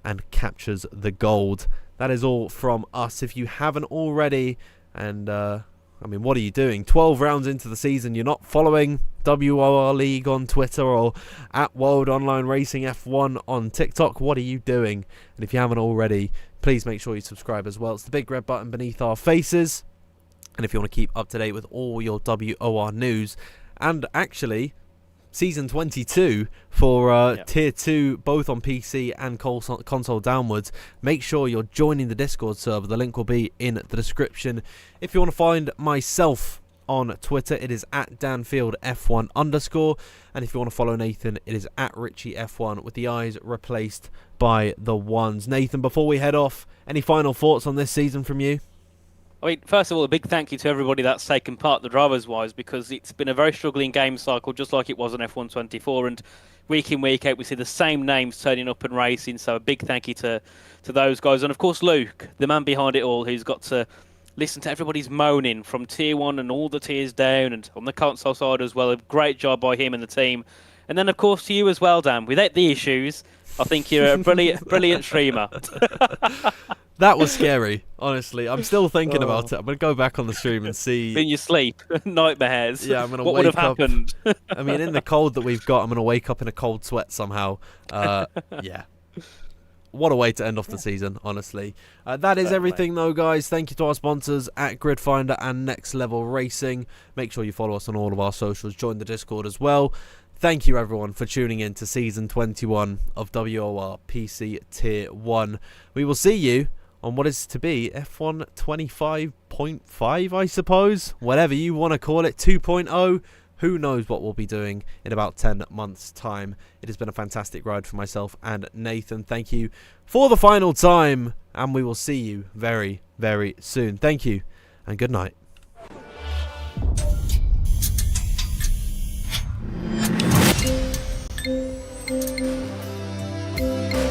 and captures the gold. That is all from us. If you haven't already, and I mean, what are you doing? 12 rounds into the season, you're not following WOR League on Twitter or at World Online Racing F1 on TikTok. What are you doing? And if you haven't already, please make sure you subscribe as well. It's the big red button beneath our faces. And if you want to keep up to date with all your WOR news, and actually season 22 for Tier 2, both on PC and console downwards, make sure you're joining the Discord server. The link will be in the description. If you want to find myself on Twitter, it is at DanfieldF1_, and if you want to follow Nathan, it is at RichieF1 with the I's replaced by the ones. Nathan, before we head off, any final thoughts on this season from you? I mean, first of all, a big thank you to everybody that's taken part, the drivers-wise, because it's been a very struggling game cycle, just like it was on F1 24, and week in, week out, we see the same names turning up and racing, so a big thank you to those guys. And, of course, Luke, the man behind it all, who's got to listen to everybody's moaning from Tier 1 and all the tiers down, and on the console side as well. A great job by him and the team. And then, of course, to you as well, Dan. Without the issues, I think you're a brilliant streamer. That was scary, honestly. I'm still thinking about it. I'm going to go back on the stream and see. In your sleep, nightmares. Yeah, I'm going to what wake would have up. happened? I mean, in the cold that we've got, I'm going to wake up in a cold sweat somehow. Yeah. What a way to end off the season, honestly. That is everything, though, guys. Thank you to our sponsors at Gridfinder and Next Level Racing. Make sure you follow us on all of our socials. Join the Discord as well. Thank you, everyone, for tuning in to Season 21 of WOR PC Tier 1. We will see you on what is to be F1 25.5, I suppose. Whatever you want to call it, 2.0. Who knows what we'll be doing in about 10 months' time. It has been a fantastic ride for myself and Nathan. Thank you for the final time, and we will see you very, very soon. Thank you, and good night. Thank you.